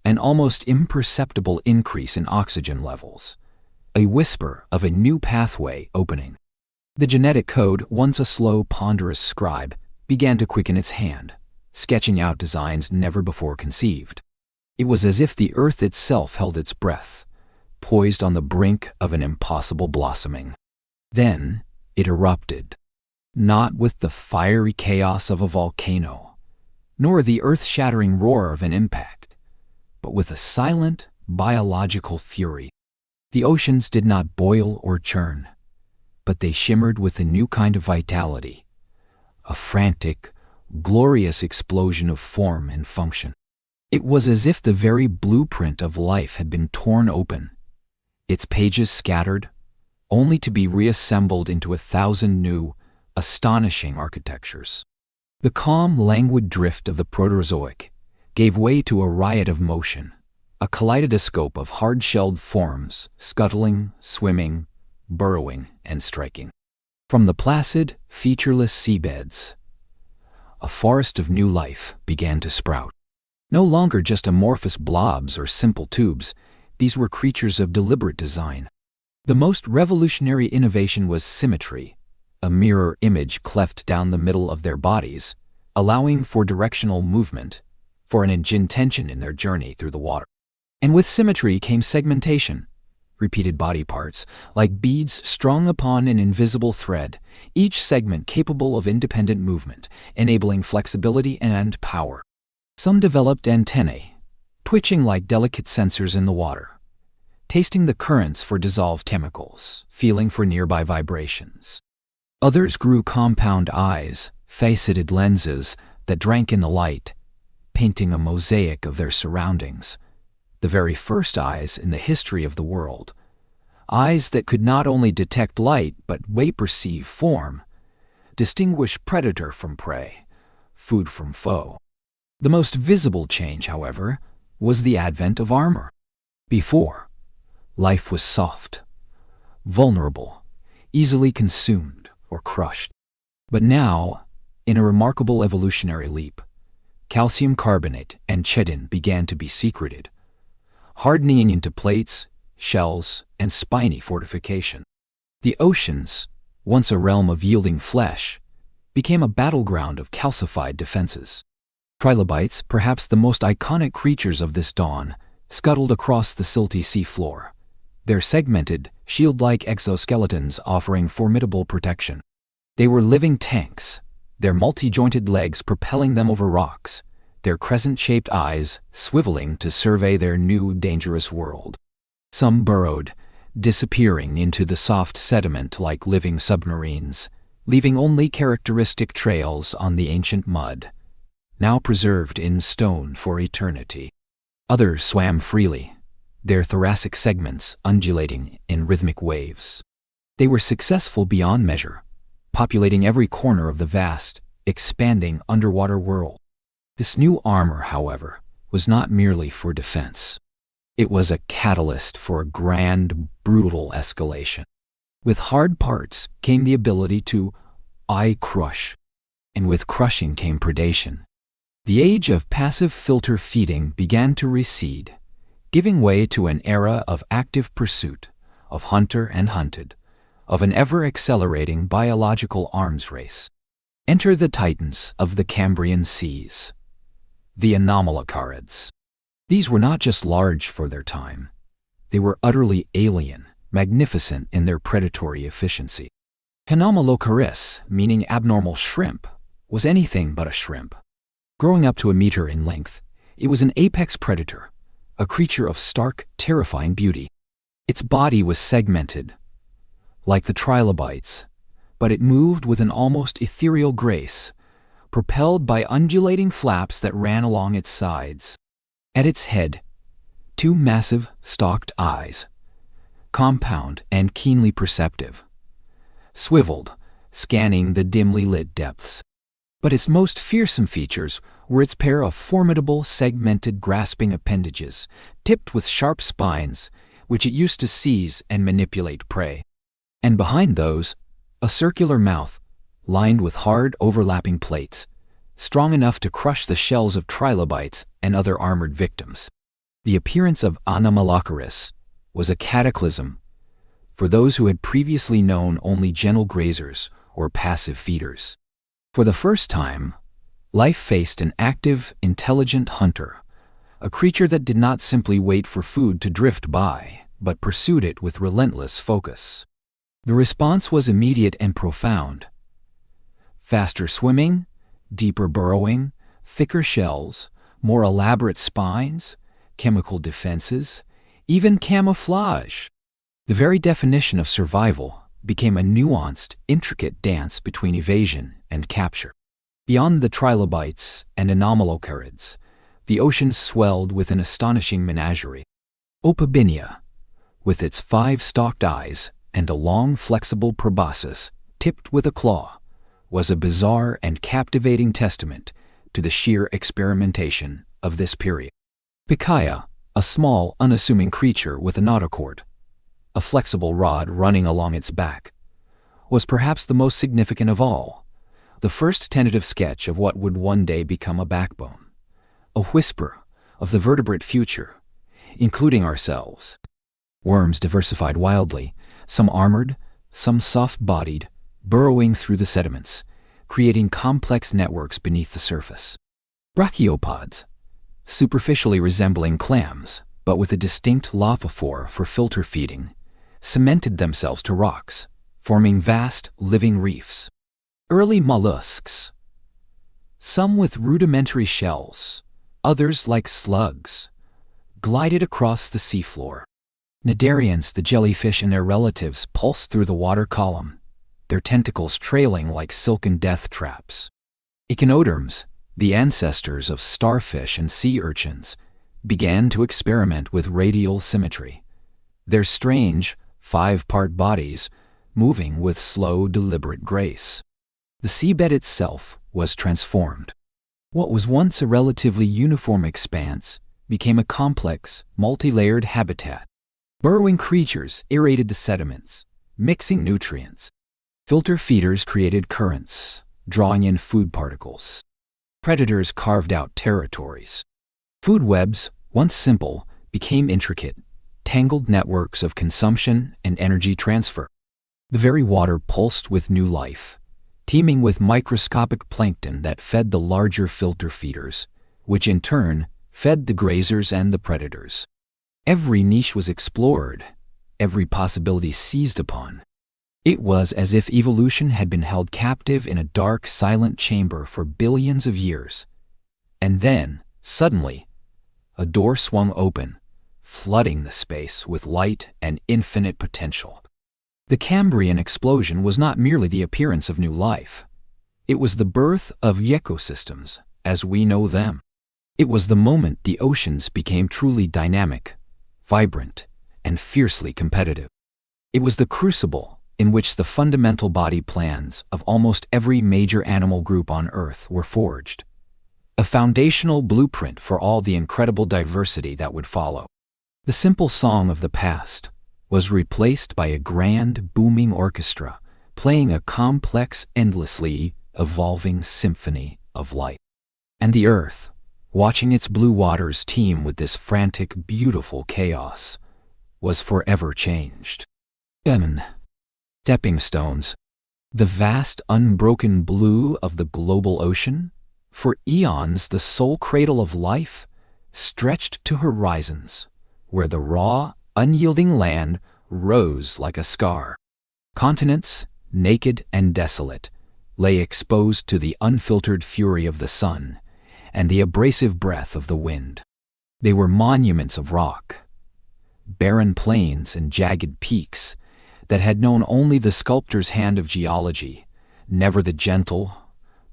an almost imperceptible increase in oxygen levels, a whisper of a new pathway opening. The genetic code, once a slow, ponderous scribe, began to quicken its hand, sketching out designs never before conceived. It was as if the earth itself held its breath, poised on the brink of an impossible blossoming. Then it erupted, not with the fiery chaos of a volcano, nor the earth-shattering roar of an impact, but with a silent, biological fury. The oceans did not boil or churn, but they shimmered with a new kind of vitality, a frantic, glorious explosion of form and function. It was as if the very blueprint of life had been torn open, its pages scattered, only to be reassembled into 1,000 new, astonishing architectures. The calm, languid drift of the Proterozoic gave way to a riot of motion, a kaleidoscope of hard-shelled forms scuttling, swimming, burrowing, and striking. From the placid, featureless seabeds, a forest of new life began to sprout. No longer just amorphous blobs or simple tubes, these were creatures of deliberate design. The most revolutionary innovation was symmetry, a mirror image cleft down the middle of their bodies, allowing for directional movement, for an intention in their journey through the water. And with symmetry came segmentation, repeated body parts, like beads strung upon an invisible thread, each segment capable of independent movement, enabling flexibility and power. Some developed antennae, twitching like delicate sensors in the water, tasting the currents for dissolved chemicals, feeling for nearby vibrations. Others grew compound eyes, faceted lenses that drank in the light, painting a mosaic of their surroundings. The very first eyes in the history of the world. Eyes that could not only detect light but perceive form, distinguish predator from prey, food from foe. The most visible change, however, was the advent of armor. Before, life was soft, vulnerable, easily consumed or crushed. But now, in a remarkable evolutionary leap, calcium carbonate and chitin began to be secreted, hardening into plates, shells, and spiny fortification. The oceans, once a realm of yielding flesh, became a battleground of calcified defenses. Trilobites, perhaps the most iconic creatures of this dawn, scuttled across the silty seafloor, their segmented, shield-like exoskeletons offering formidable protection. They were living tanks, their multi-jointed legs propelling them over rocks, their crescent-shaped eyes swiveling to survey their new dangerous world. Some burrowed, disappearing into the soft sediment like living submarines, leaving only characteristic trails on the ancient mud, now preserved in stone for eternity. Others swam freely, their thoracic segments undulating in rhythmic waves. They were successful beyond measure, populating every corner of the vast, expanding underwater world. This new armor, however, was not merely for defense. It was a catalyst for a grand, brutal escalation. With hard parts came the ability to crush, and with crushing came predation. The age of passive filter feeding began to recede, giving way to an era of active pursuit, of hunter and hunted, of an ever-accelerating biological arms race. Enter the titans of the Cambrian seas, the anomalocarids. These were not just large for their time. They were utterly alien, magnificent in their predatory efficiency. Anomalocaris, meaning abnormal shrimp, was anything but a shrimp. Growing up to a meter in length, it was an apex predator, a creature of stark, terrifying beauty. Its body was segmented, like the trilobites, but it moved with an almost ethereal grace, propelled by undulating flaps that ran along its sides. At its head, two massive, stalked eyes, compound and keenly perceptive, swiveled, scanning the dimly lit depths. But its most fearsome features were its pair of formidable, segmented, grasping appendages, tipped with sharp spines, which it used to seize and manipulate prey. And behind those, a circular mouth, lined with hard, overlapping plates, strong enough to crush the shells of trilobites and other armored victims. The appearance of Anomalocaris was a cataclysm for those who had previously known only gentle grazers or passive feeders. For the first time, life faced an active, intelligent hunter, a creature that did not simply wait for food to drift by, but pursued it with relentless focus. The response was immediate and profound. Faster swimming, deeper burrowing, thicker shells, more elaborate spines, chemical defenses, even camouflage. The very definition of survival became a nuanced, intricate dance between evasion and capture. Beyond the trilobites and anomalocarids, the ocean swelled with an astonishing menagerie. Opabinia, with its 5 stalked eyes and a long, flexible proboscis tipped with a claw, was a bizarre and captivating testament to the sheer experimentation of this period. Pikaia, a small, unassuming creature with a notochord, a flexible rod running along its back, was perhaps the most significant of all, the first tentative sketch of what would one day become a backbone, a whisper of the vertebrate future, including ourselves. Worms diversified wildly, some armored, some soft-bodied, burrowing through the sediments, creating complex networks beneath the surface. Brachiopods, superficially resembling clams, but with a distinct lophophore for filter feeding, cemented themselves to rocks, forming vast, living reefs. Early mollusks, some with rudimentary shells, others like slugs, glided across the seafloor. Cnidarians, the jellyfish and their relatives, pulsed through the water column, their tentacles trailing like silken death traps. Echinoderms, the ancestors of starfish and sea urchins, began to experiment with radial symmetry, their strange, five-part bodies moving with slow, deliberate grace. The seabed itself was transformed. What was once a relatively uniform expanse became a complex, multi-layered habitat. Burrowing creatures aerated the sediments, mixing nutrients. Filter feeders created currents, drawing in food particles. Predators carved out territories. Food webs, once simple, became intricate, tangled networks of consumption and energy transfer. The very water pulsed with new life, teeming with microscopic plankton that fed the larger filter feeders, which in turn fed the grazers and the predators. Every niche was explored, every possibility seized upon. It was as if evolution had been held captive in a dark, silent chamber for billions of years. And then, suddenly, a door swung open, flooding the space with light and infinite potential. The Cambrian explosion was not merely the appearance of new life. It was the birth of ecosystems as we know them. It was the moment the oceans became truly dynamic, vibrant, and fiercely competitive. It was the crucible in which the fundamental body plans of almost every major animal group on Earth were forged, a foundational blueprint for all the incredible diversity that would follow. The simple song of the past was replaced by a grand, booming orchestra, playing a complex, endlessly evolving symphony of life. And the Earth, watching its blue waters teem with this frantic, beautiful chaos, was forever changed. Stepping stones. The vast, unbroken blue of the global ocean, for eons the sole cradle of life, stretched to horizons, where the raw, unyielding land rose like a scar. Continents, naked and desolate, lay exposed to the unfiltered fury of the sun and the abrasive breath of the wind. They were monuments of rock, barren plains and jagged peaks that had known only the sculptor's hand of geology, never the gentle,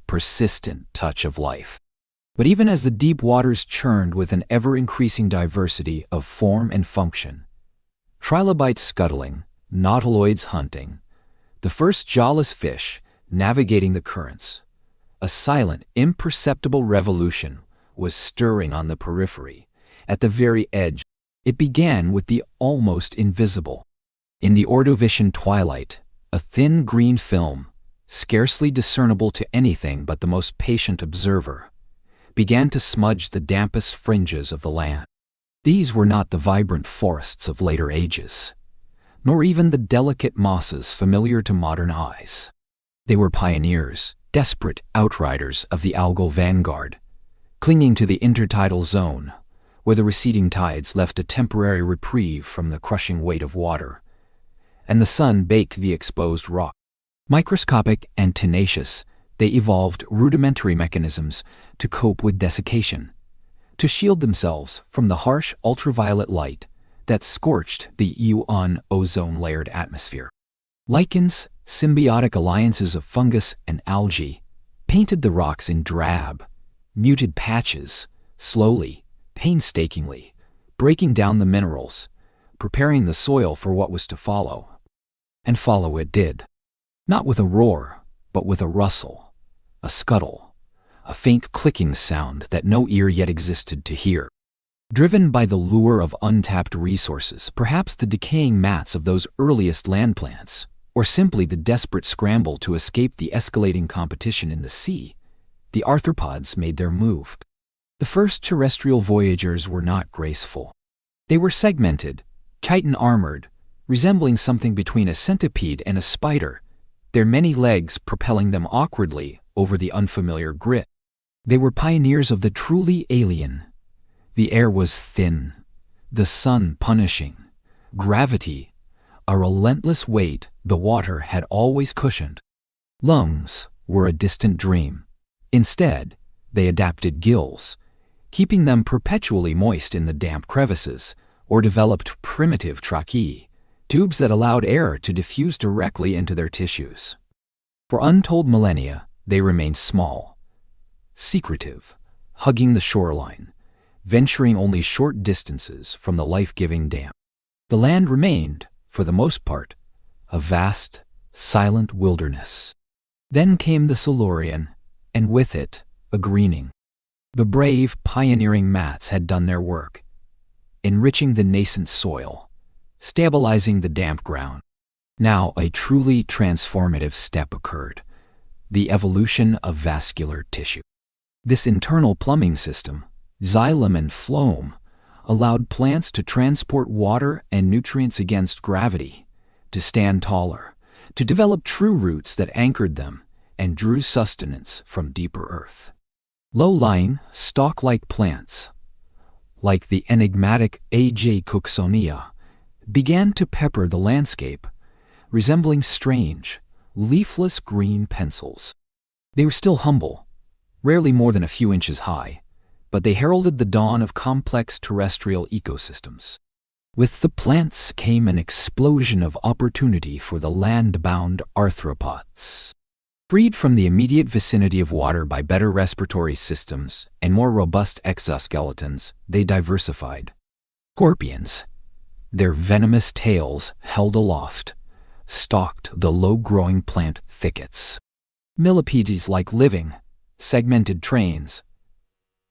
persistent touch of life. But even as the deep waters churned with an ever-increasing diversity of form and function, trilobites scuttling, nautiloids hunting, the first jawless fish navigating the currents, a silent, imperceptible revolution was stirring on the periphery, at the very edge. It began with the almost invisible. In the Ordovician twilight, a thin green film, scarcely discernible to anything but the most patient observer, began to smudge the dampest fringes of the land. These were not the vibrant forests of later ages, nor even the delicate mosses familiar to modern eyes. They were pioneers, desperate outriders of the algal vanguard, clinging to the intertidal zone, where the receding tides left a temporary reprieve from the crushing weight of water, and the sun baked the exposed rock. Microscopic and tenacious, they evolved rudimentary mechanisms to cope with desiccation, to shield themselves from the harsh ultraviolet light that scorched the ozone-layered atmosphere. Lichens, symbiotic alliances of fungus and algae, painted the rocks in drab, muted patches, slowly, painstakingly, breaking down the minerals, preparing the soil for what was to follow. And follow it did. Not with a roar, but with a rustle, a scuttle, a faint clicking sound that no ear yet existed to hear. Driven by the lure of untapped resources, perhaps the decaying mats of those earliest land plants, or simply the desperate scramble to escape the escalating competition in the sea, the arthropods made their move. The first terrestrial voyagers were not graceful. They were segmented, chitin-armored, resembling something between a centipede and a spider, their many legs propelling them awkwardly over the unfamiliar grit. They were pioneers of the truly alien. The air was thin, the sun punishing, gravity, a relentless weight the water had always cushioned. Lungs were a distant dream. Instead, they adapted gills, keeping them perpetually moist in the damp crevices, or developed primitive tracheae, tubes that allowed air to diffuse directly into their tissues. For untold millennia, they remained small, secretive, hugging the shoreline, venturing only short distances from the life-giving dam. The land remained, for the most part, a vast, silent wilderness. Then came the Silurian, and with it, a greening. The brave, pioneering mats had done their work, enriching the nascent soil, stabilizing the damp ground. Now a truly transformative step occurred: the evolution of vascular tissue. This internal plumbing system, xylem and phloem, allowed plants to transport water and nutrients against gravity, to stand taller, to develop true roots that anchored them and drew sustenance from deeper earth. Low-lying, stalk-like plants, like the enigmatic A.J. cooksonia, began to pepper the landscape, resembling strange, leafless green pencils. They were still humble, rarely more than a few inches high, but they heralded the dawn of complex terrestrial ecosystems. With the plants came an explosion of opportunity for the land-bound arthropods. Freed from the immediate vicinity of water by better respiratory systems and more robust exoskeletons, they diversified. Scorpions, their venomous tails held aloft, stalked the low-growing plant thickets. Millipedes like living, segmented trains,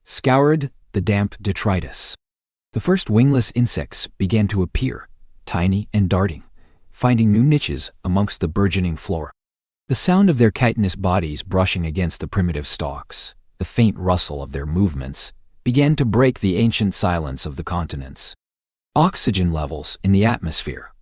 scoured the damp detritus. The first wingless insects began to appear, tiny and darting, finding new niches amongst the burgeoning flora. The sound of their chitinous bodies brushing against the primitive stalks, the faint rustle of their movements, began to break the ancient silence of the continents. Oxygen levels in the atmosphere,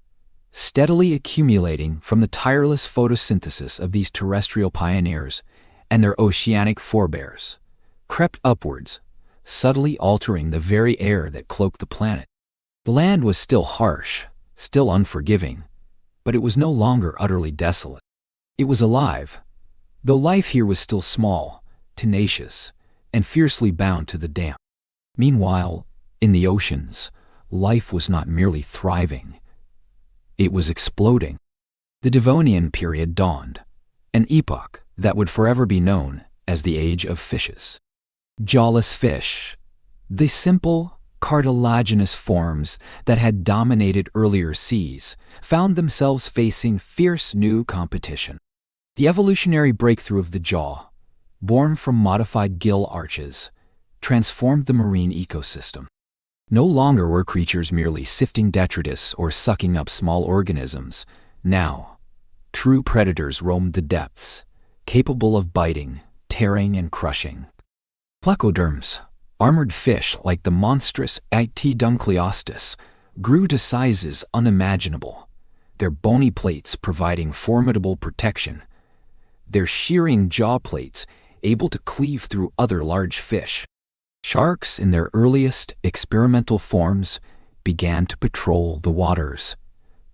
steadily accumulating from the tireless photosynthesis of these terrestrial pioneers and their oceanic forebears, crept upwards, subtly altering the very air that cloaked the planet. The land was still harsh, still unforgiving, but it was no longer utterly desolate. It was alive, though life here was still small, tenacious, and fiercely bound to the damp. Meanwhile, in the oceans, life was not merely thriving, it was exploding. The Devonian period dawned, an epoch that would forever be known as the Age of Fishes. Jawless fish, the simple, cartilaginous forms that had dominated earlier seas, found themselves facing fierce new competition. The evolutionary breakthrough of the jaw, born from modified gill arches, transformed the marine ecosystem. No longer were creatures merely sifting detritus or sucking up small organisms. Now, true predators roamed the depths, capable of biting, tearing, and crushing. Plecoderms, armored fish like the monstrous Ictioduncleostis, grew to sizes unimaginable, their bony plates providing formidable protection, their shearing jaw plates able to cleave through other large fish. Sharks, in their earliest experimental forms, began to patrol the waters,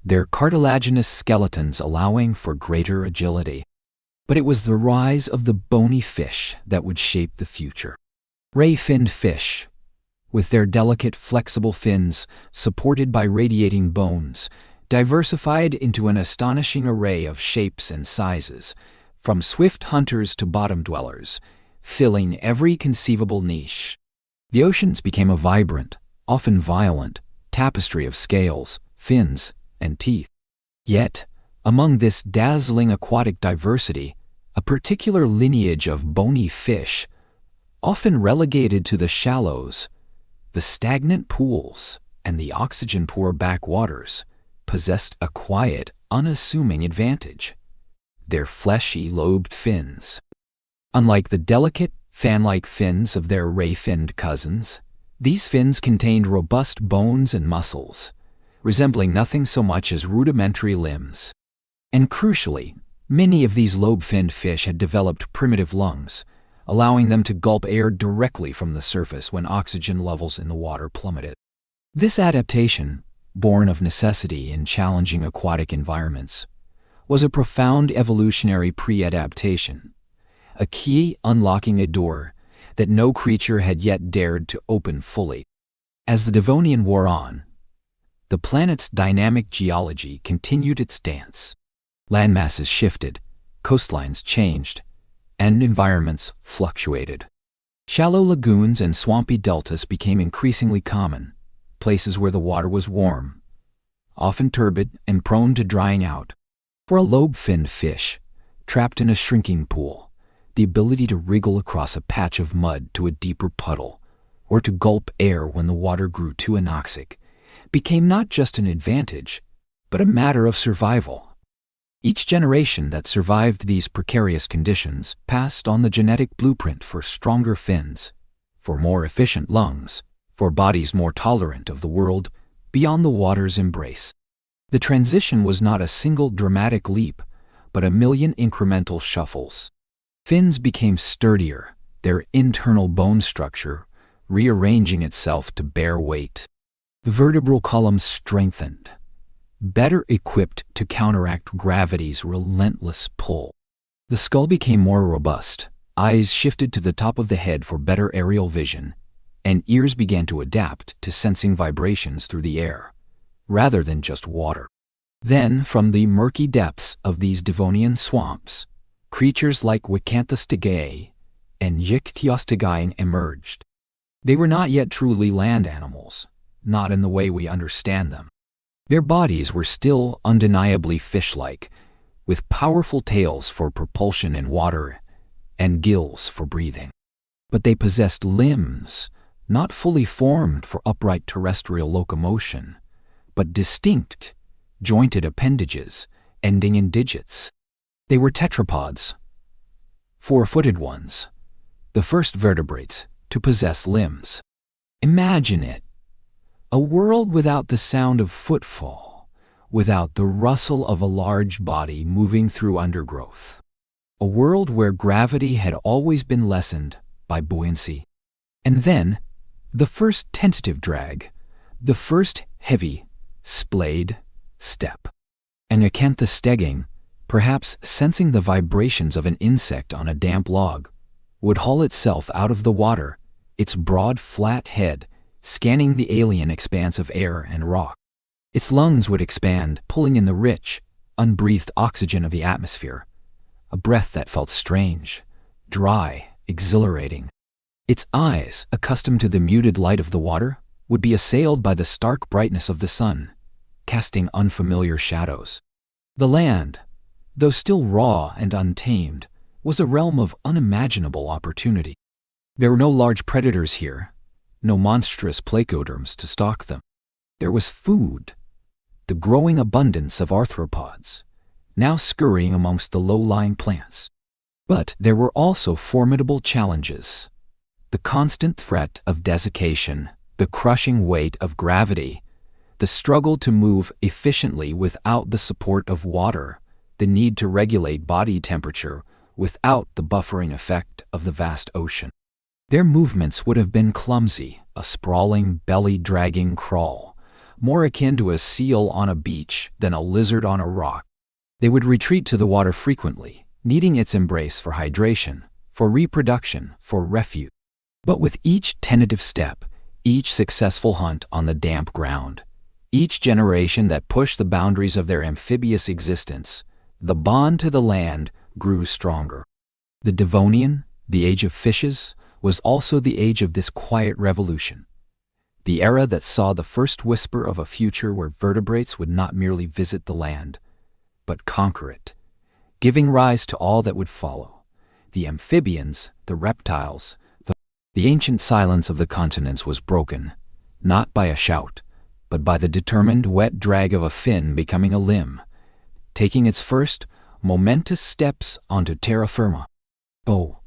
their cartilaginous skeletons allowing for greater agility. But it was the rise of the bony fish that would shape the future. Ray-finned fish, with their delicate, flexible fins supported by radiating bones, diversified into an astonishing array of shapes and sizes, from swift hunters to bottom dwellers, filling every conceivable niche. The oceans became a vibrant, often violent, tapestry of scales, fins, and teeth. Yet, among this dazzling aquatic diversity, a particular lineage of bony fish, often relegated to the shallows, the stagnant pools, and the oxygen-poor backwaters, possessed a quiet, unassuming advantage: their fleshy, lobed fins. Unlike the delicate, fan-like fins of their ray-finned cousins, these fins contained robust bones and muscles, resembling nothing so much as rudimentary limbs. And crucially, many of these lobe-finned fish had developed primitive lungs, allowing them to gulp air directly from the surface when oxygen levels in the water plummeted. This adaptation, born of necessity in challenging aquatic environments, was a profound evolutionary pre-adaptation, a key unlocking a door that no creature had yet dared to open fully. As the Devonian wore on, the planet's dynamic geology continued its dance. Landmasses shifted, coastlines changed, and environments fluctuated. Shallow lagoons and swampy deltas became increasingly common, places where the water was warm, often turbid and prone to drying out. For a lobe-finned fish, trapped in a shrinking pool, the ability to wriggle across a patch of mud to a deeper puddle, or to gulp air when the water grew too anoxic, became not just an advantage, but a matter of survival. Each generation that survived these precarious conditions passed on the genetic blueprint for stronger fins, for more efficient lungs, for bodies more tolerant of the world beyond the water's embrace. The transition was not a single dramatic leap, but a million incremental shuffles. Fins became sturdier, their internal bone structure rearranging itself to bear weight. The vertebral columns strengthened, better equipped to counteract gravity's relentless pull. The skull became more robust, eyes shifted to the top of the head for better aerial vision, and ears began to adapt to sensing vibrations through the air, rather than just water. Then, from the murky depths of these Devonian swamps, creatures like Wicanthostegae and Ichthyostegae emerged. They were not yet truly land animals, not in the way we understand them. Their bodies were still undeniably fish-like, with powerful tails for propulsion in water and gills for breathing. But they possessed limbs, not fully formed for upright terrestrial locomotion, but distinct, jointed appendages ending in digits. They were tetrapods, four-footed ones, the first vertebrates to possess limbs. Imagine it. A world without the sound of footfall, without the rustle of a large body moving through undergrowth. A world where gravity had always been lessened by buoyancy. And then, the first tentative drag, the first heavy, splayed step. An Acanthostegae, perhaps sensing the vibrations of an insect on a damp log, would haul itself out of the water, its broad, flat head scanning the alien expanse of air and rock. Its lungs would expand, pulling in the rich, unbreathed oxygen of the atmosphere, a breath that felt strange, dry, exhilarating. Its eyes, accustomed to the muted light of the water, would be assailed by the stark brightness of the sun, casting unfamiliar shadows. The land, though still raw and untamed, was a realm of unimaginable opportunity. There were no large predators here, no monstrous placoderms to stalk them. There was food, the growing abundance of arthropods, now scurrying amongst the low-lying plants. But there were also formidable challenges. The constant threat of desiccation, the crushing weight of gravity, the struggle to move efficiently without the support of water, the need to regulate body temperature without the buffering effect of the vast ocean. Their movements would have been clumsy, a sprawling, belly-dragging crawl, more akin to a seal on a beach than a lizard on a rock. They would retreat to the water frequently, needing its embrace for hydration, for reproduction, for refuge. But with each tentative step, each successful hunt on the damp ground, each generation that pushed the boundaries of their amphibious existence, the bond to the land grew stronger. The Devonian, the age of fishes, was also the age of this quiet revolution, the era that saw the first whisper of a future where vertebrates would not merely visit the land, but conquer it, giving rise to all that would follow: the amphibians, the reptiles. The ancient silence of the continents was broken, not by a shout, but by the determined wet drag of a fin becoming a limb, taking its first, momentous steps onto terra firma. Oh,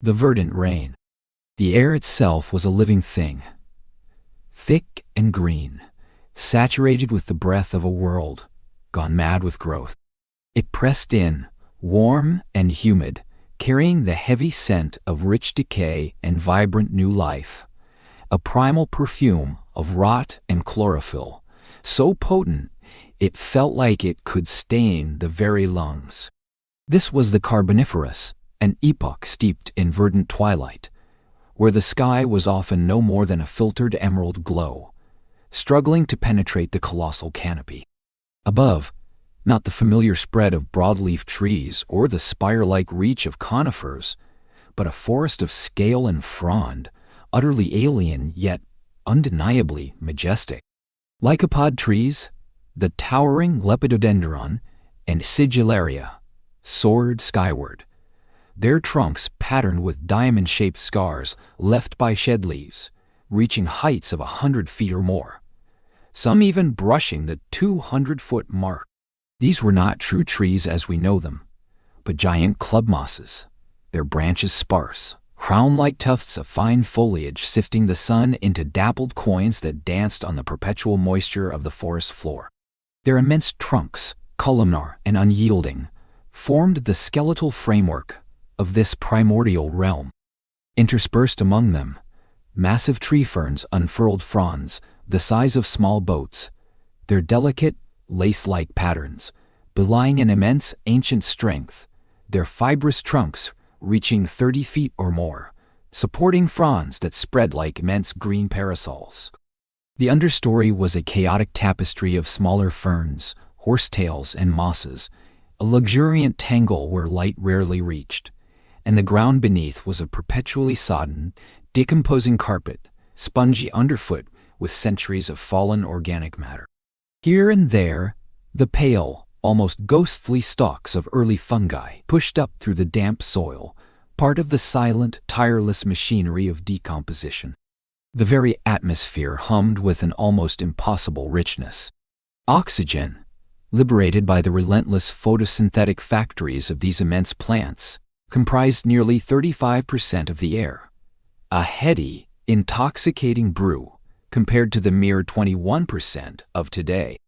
the verdant rain. The air itself was a living thing, thick and green, saturated with the breath of a world gone mad with growth. It pressed in, warm and humid, carrying the heavy scent of rich decay and vibrant new life, a primal perfume of rot and chlorophyll, so potent it felt like it could stain the very lungs. This was the Carboniferous, an epoch steeped in verdant twilight, where the sky was often no more than a filtered emerald glow, struggling to penetrate the colossal canopy. Above, not the familiar spread of broadleaf trees or the spire-like reach of conifers, but a forest of scale and frond, utterly alien yet undeniably majestic. Lycopod trees, the towering lepidodendron and sigillaria, soared skyward, their trunks patterned with diamond-shaped scars left by shed leaves, reaching heights of 100 feet or more, some even brushing the 200-foot mark. These were not true trees as we know them, but giant club mosses, their branches sparse, crown-like tufts of fine foliage sifting the sun into dappled coins that danced on the perpetual moisture of the forest floor. Their immense trunks, columnar and unyielding, formed the skeletal framework of this primordial realm. Interspersed among them, massive tree ferns unfurled fronds the size of small boats, their delicate, lace-like patterns belying an immense ancient strength, their fibrous trunks reaching 30 feet or more, supporting fronds that spread like immense green parasols. The understory was a chaotic tapestry of smaller ferns, horsetails, and mosses, a luxuriant tangle where light rarely reached, and the ground beneath was a perpetually sodden, decomposing carpet, spongy underfoot with centuries of fallen organic matter. Here and there, the pale, almost ghostly stalks of early fungi pushed up through the damp soil, part of the silent, tireless machinery of decomposition. The very atmosphere hummed with an almost impossible richness. Oxygen, liberated by the relentless photosynthetic factories of these immense plants, comprised nearly 35% of the air, a heady, intoxicating brew compared to the mere 21% of today.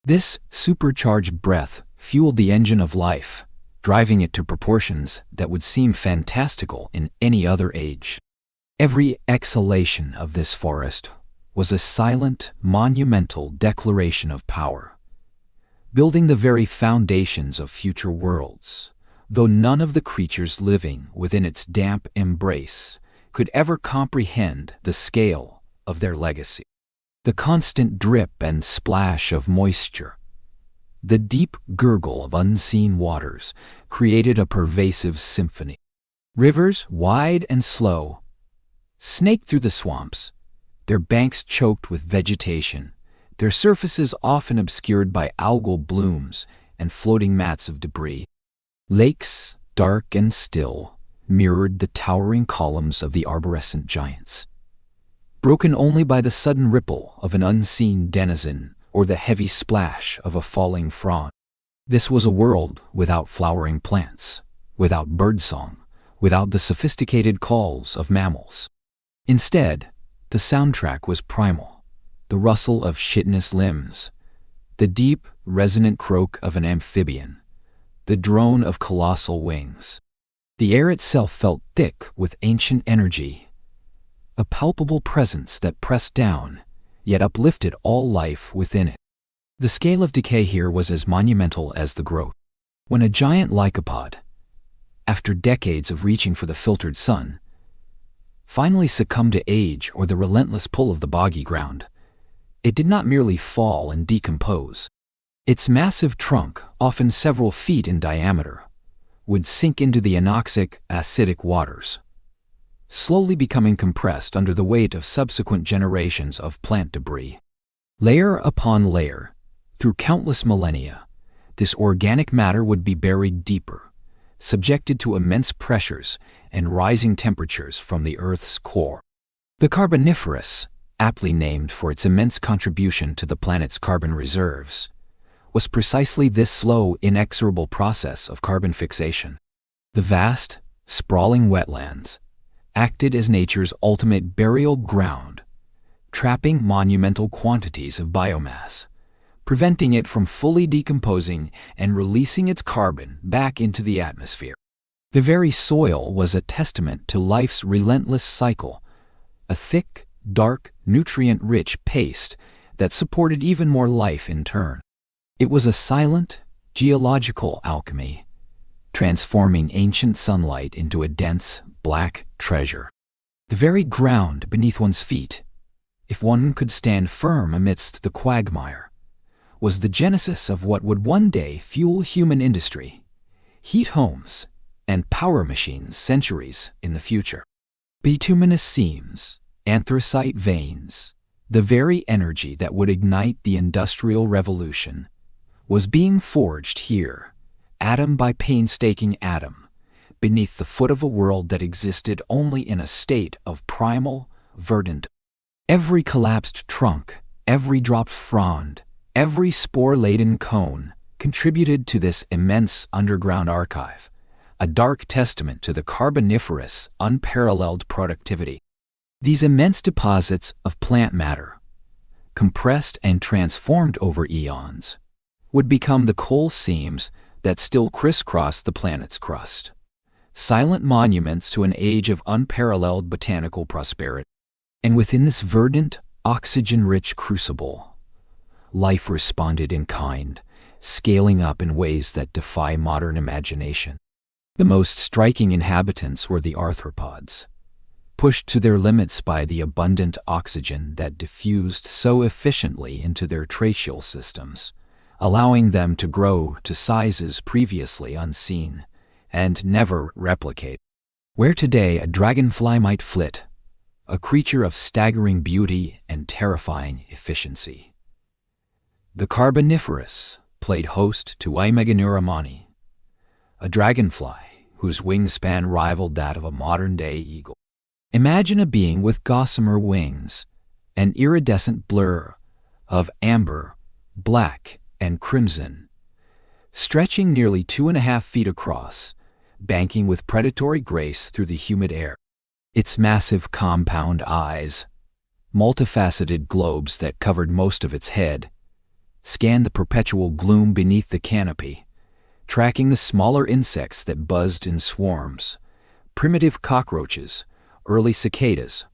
This supercharged breath fueled the engine of life, driving it to proportions that would seem fantastical in any other age. Every exhalation of this forest was a silent, monumental declaration of power, building the very foundations of future worlds, though none of the creatures living within its damp embrace could ever comprehend the scale of their legacy. The constant drip and splash of moisture, the deep gurgle of unseen waters, created a pervasive symphony. Rivers, wide and slow, snaked through the swamps, their banks choked with vegetation, their surfaces often obscured by algal blooms and floating mats of debris. Lakes, dark and still, mirrored the towering columns of the arborescent giants, broken only by the sudden ripple of an unseen denizen or the heavy splash of a falling frond. This was a world without flowering plants, without birdsong, without the sophisticated calls of mammals. Instead, the soundtrack was primal, the rustle of chitinous limbs, the deep, resonant croak of an amphibian, the drone of colossal wings. The air itself felt thick with ancient energy, a palpable presence that pressed down, yet uplifted all life within it. The scale of decay here was as monumental as the growth. When a giant lycopod, after decades of reaching for the filtered sun, finally succumbed to age or the relentless pull of the boggy ground, it did not merely fall and decompose. Its massive trunk, often several feet in diameter, would sink into the anoxic, acidic waters, slowly becoming compressed under the weight of subsequent generations of plant debris. Layer upon layer, through countless millennia, this organic matter would be buried deeper, subjected to immense pressures and rising temperatures from the Earth's core. The Carboniferous, aptly named for its immense contribution to the planet's carbon reserves, was precisely this slow, inexorable process of carbon fixation. The vast, sprawling wetlands acted as nature's ultimate burial ground, trapping monumental quantities of biomass, preventing it from fully decomposing and releasing its carbon back into the atmosphere. The very soil was a testament to life's relentless cycle, a thick, dark, nutrient-rich paste that supported even more life in turn. It was a silent, geological alchemy, transforming ancient sunlight into a dense, black treasure. The very ground beneath one's feet, if one could stand firm amidst the quagmire, was the genesis of what would one day fuel human industry, heat homes, and power machines centuries in the future. Bituminous seams, anthracite veins, the very energy that would ignite the Industrial Revolution, was being forged here, atom by painstaking atom, beneath the foot of a world that existed only in a state of primal, verdant. Every collapsed trunk, every dropped frond, every spore-laden cone contributed to this immense underground archive, a dark testament to the Carboniferous, unparalleled productivity. These immense deposits of plant matter, compressed and transformed over eons, would become the coal seams that still crisscross the planet's crust, silent monuments to an age of unparalleled botanical prosperity. And within this verdant, oxygen-rich crucible, life responded in kind, scaling up in ways that defy modern imagination. The most striking inhabitants were the arthropods, pushed to their limits by the abundant oxygen that diffused so efficiently into their tracheal systems, allowing them to grow to sizes previously unseen and never replicate. Where today a dragonfly might flit, a creature of staggering beauty and terrifying efficiency, the Carboniferous played host to Imeganura, a dragonfly whose wingspan rivaled that of a modern-day eagle. Imagine a being with gossamer wings, an iridescent blur of amber, black, and crimson, stretching nearly 2.5 feet across, banking with predatory grace through the humid air. Its massive compound eyes, multifaceted globes that covered most of its head, scanned the perpetual gloom beneath the canopy, tracking the smaller insects that buzzed in swarms, primitive cockroaches, early cicadas,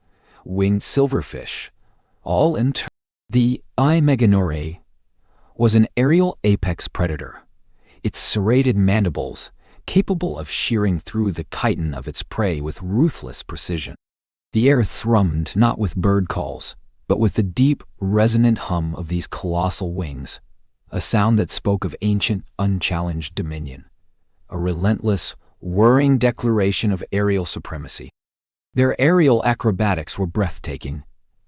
winged silverfish, all in turn. The Imeganura was an aerial apex predator, its serrated mandibles capable of shearing through the chitin of its prey with ruthless precision. The air thrummed not with bird calls, but with the deep, resonant hum of these colossal wings, a sound that spoke of ancient, unchallenged dominion, a relentless, whirring declaration of aerial supremacy. Their aerial acrobatics were breathtaking,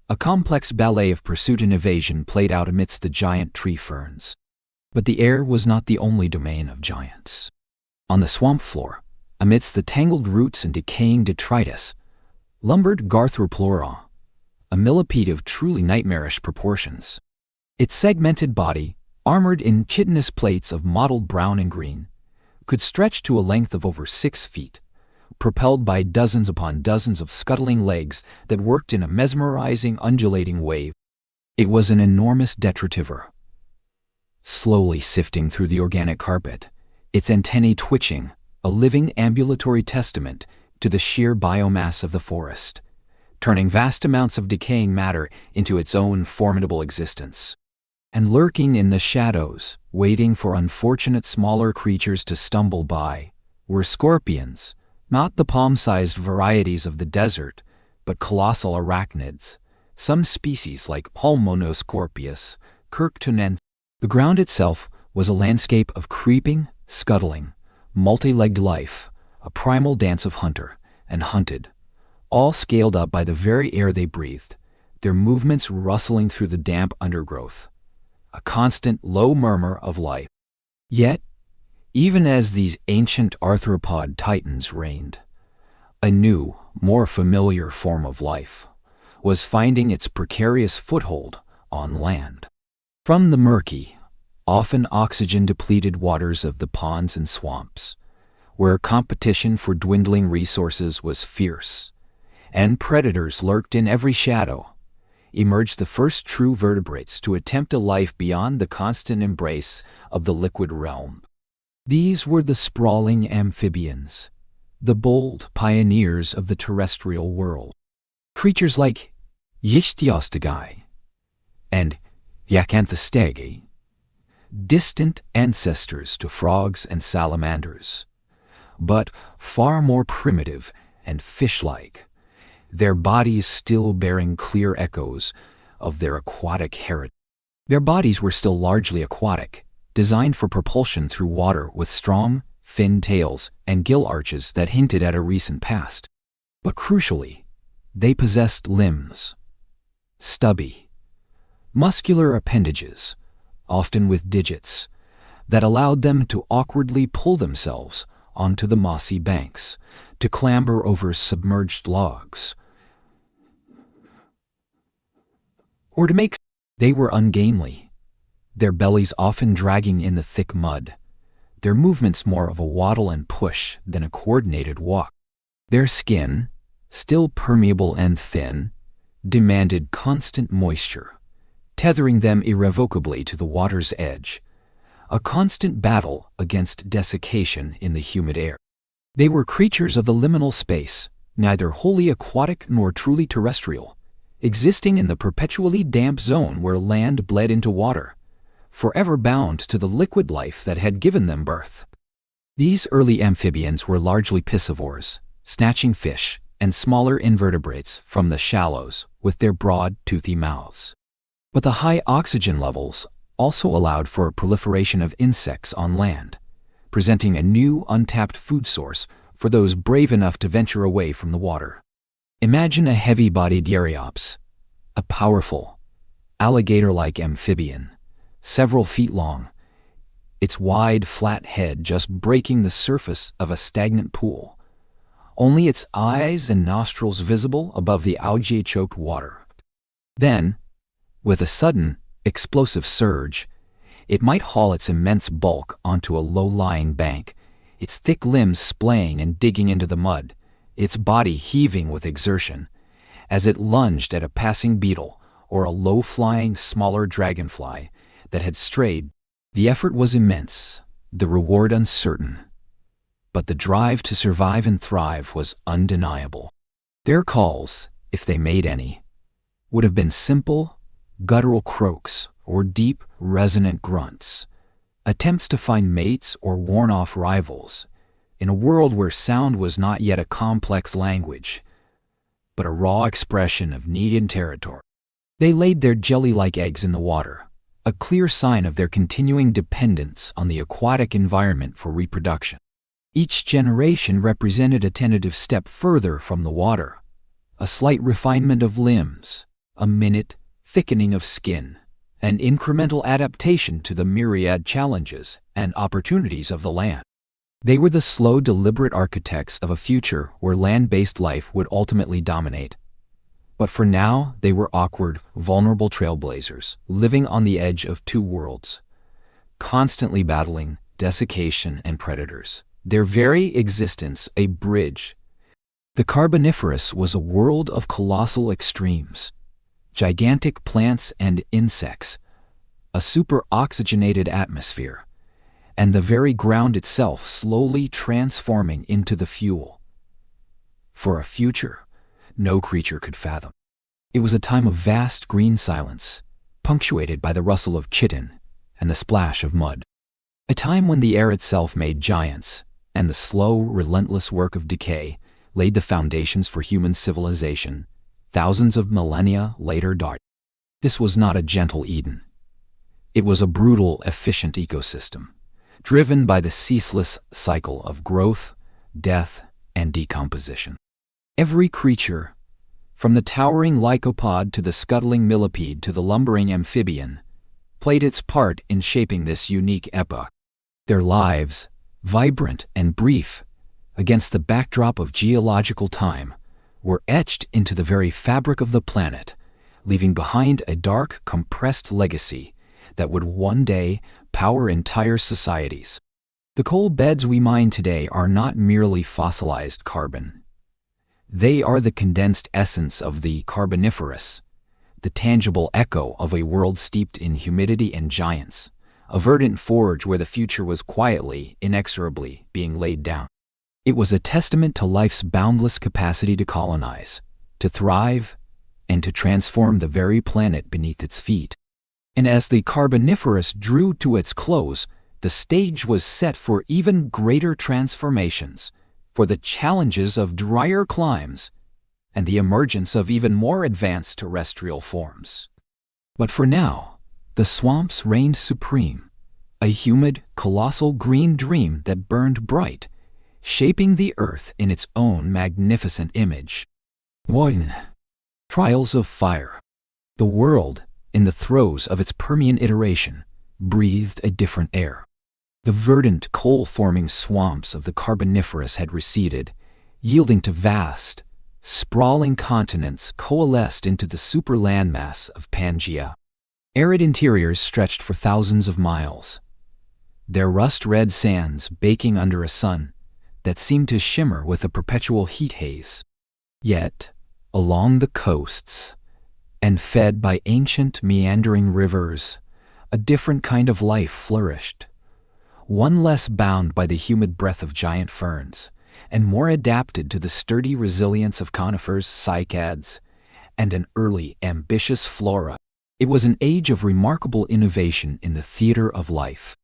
a complex ballet of pursuit and evasion played out amidst the giant tree ferns. But the air was not the only domain of giants. On the swamp floor, amidst the tangled roots and decaying detritus, lumbered Garthropleuron, a millipede of truly nightmarish proportions. Its segmented body, armored in chitinous plates of mottled brown and green, could stretch to a length of over 6 feet, propelled by dozens upon dozens of scuttling legs that worked in a mesmerizing, undulating wave. It was an enormous detritivore, slowly sifting through the organic carpet, its antennae twitching, a living ambulatory testament to the sheer biomass of the forest, turning vast amounts of decaying matter into its own formidable existence. And lurking in the shadows, waiting for unfortunate smaller creatures to stumble by, were scorpions, not the palm-sized varieties of the desert, but colossal arachnids, some species like Pulmonoscorpius kirktonensis. The ground itself was a landscape of creeping, scuttling, multi-legged life, a primal dance of hunter and hunted, all scaled up by the very air they breathed, their movements rustling through the damp undergrowth, a constant low murmur of life. Yet, even as these ancient arthropod titans reigned, a new, more familiar form of life was finding its precarious foothold on land. From the murky, often oxygen-depleted waters of the ponds and swamps, where competition for dwindling resources was fierce, and predators lurked in every shadow, emerged the first true vertebrates to attempt a life beyond the constant embrace of the liquid realm. These were the sprawling amphibians, the bold pioneers of the terrestrial world. Creatures like Ichthyostegi and Yakanthostegi, distant ancestors to frogs and salamanders, but far more primitive and fish-like, their bodies still bearing clear echoes of their aquatic heritage. Their bodies were still largely aquatic, designed for propulsion through water with strong, fin tails and gill arches that hinted at a recent past. But crucially, they possessed limbs, stubby, muscular appendages, often with digits, that allowed them to awkwardly pull themselves onto the mossy banks, to clamber over submerged logs, or to make. They were ungainly, their bellies often dragging in the thick mud, their movements more of a waddle and push than a coordinated walk. Their skin, still permeable and thin, demanded constant moisture, tethering them irrevocably to the water's edge, a constant battle against desiccation in the humid air. They were creatures of the liminal space, neither wholly aquatic nor truly terrestrial, existing in the perpetually damp zone where land bled into water, forever bound to the liquid life that had given them birth. These early amphibians were largely piscivores, snatching fish and smaller invertebrates from the shallows with their broad, toothy mouths. But the high oxygen levels also allowed for a proliferation of insects on land, presenting a new, untapped food source for those brave enough to venture away from the water. Imagine a heavy-bodied Euryalps, a powerful, alligator-like amphibian, several feet long, its wide, flat head just breaking the surface of a stagnant pool, only its eyes and nostrils visible above the algae-choked water. Then, with a sudden, explosive surge, it might haul its immense bulk onto a low-lying bank, its thick limbs splaying and digging into the mud, its body heaving with exertion, as it lunged at a passing beetle or a low-flying, smaller dragonfly that had strayed. The effort was immense, the reward uncertain, but the drive to survive and thrive was undeniable. Their calls, if they made any, would have been simple, guttural croaks or deep, resonant grunts, attempts to find mates or warn off rivals, in a world where sound was not yet a complex language, but a raw expression of need and territory. They laid their jelly-like eggs in the water, a clear sign of their continuing dependence on the aquatic environment for reproduction. Each generation represented a tentative step further from the water, a slight refinement of limbs, a minute thickening of skin, an incremental adaptation to the myriad challenges and opportunities of the land. They were the slow, deliberate architects of a future where land-based life would ultimately dominate. But for now, they were awkward, vulnerable trailblazers, living on the edge of two worlds, constantly battling desiccation and predators, their very existence a bridge. The Carboniferous was a world of colossal extremes, gigantic plants and insects, a super-oxygenated atmosphere, and the very ground itself slowly transforming into the fuel for a future no creature could fathom. It was a time of vast green silence, punctuated by the rustle of chitin and the splash of mud. A time when the air itself made giants, and the slow, relentless work of decay laid the foundations for human civilization, thousands of millennia later. This was not a gentle Eden. It was a brutal, efficient ecosystem, driven by the ceaseless cycle of growth, death, and decomposition. Every creature, from the towering lycopod to the scuttling millipede to the lumbering amphibian, played its part in shaping this unique epoch. Their lives, vibrant and brief, against the backdrop of geological time, were etched into the very fabric of the planet, leaving behind a dark, compressed legacy that would one day power entire societies. The coal beds we mine today are not merely fossilized carbon. They are the condensed essence of the Carboniferous, the tangible echo of a world steeped in humidity and giants, a verdant forge where the future was quietly, inexorably being laid down. It was a testament to life's boundless capacity to colonize, to thrive, and to transform the very planet beneath its feet. And as the Carboniferous drew to its close, the stage was set for even greater transformations, for the challenges of drier climes, and the emergence of even more advanced terrestrial forms. But for now, the swamps reigned supreme, a humid, colossal green dream that burned bright, shaping the earth in its own magnificent image. 1. Trials of fire. The world, in the throes of its Permian iteration, breathed a different air. The verdant, coal-forming swamps of the Carboniferous had receded, yielding to vast, sprawling continents coalesced into the super landmass of Pangaea. Arid interiors stretched for thousands of miles, their rust-red sands baking under a sun that seemed to shimmer with a perpetual heat haze. Yet, along the coasts, and fed by ancient meandering rivers, a different kind of life flourished, one less bound by the humid breath of giant ferns, and more adapted to the sturdy resilience of conifers, cycads, and an early, ambitious flora. It was an age of remarkable innovation in the theater of life.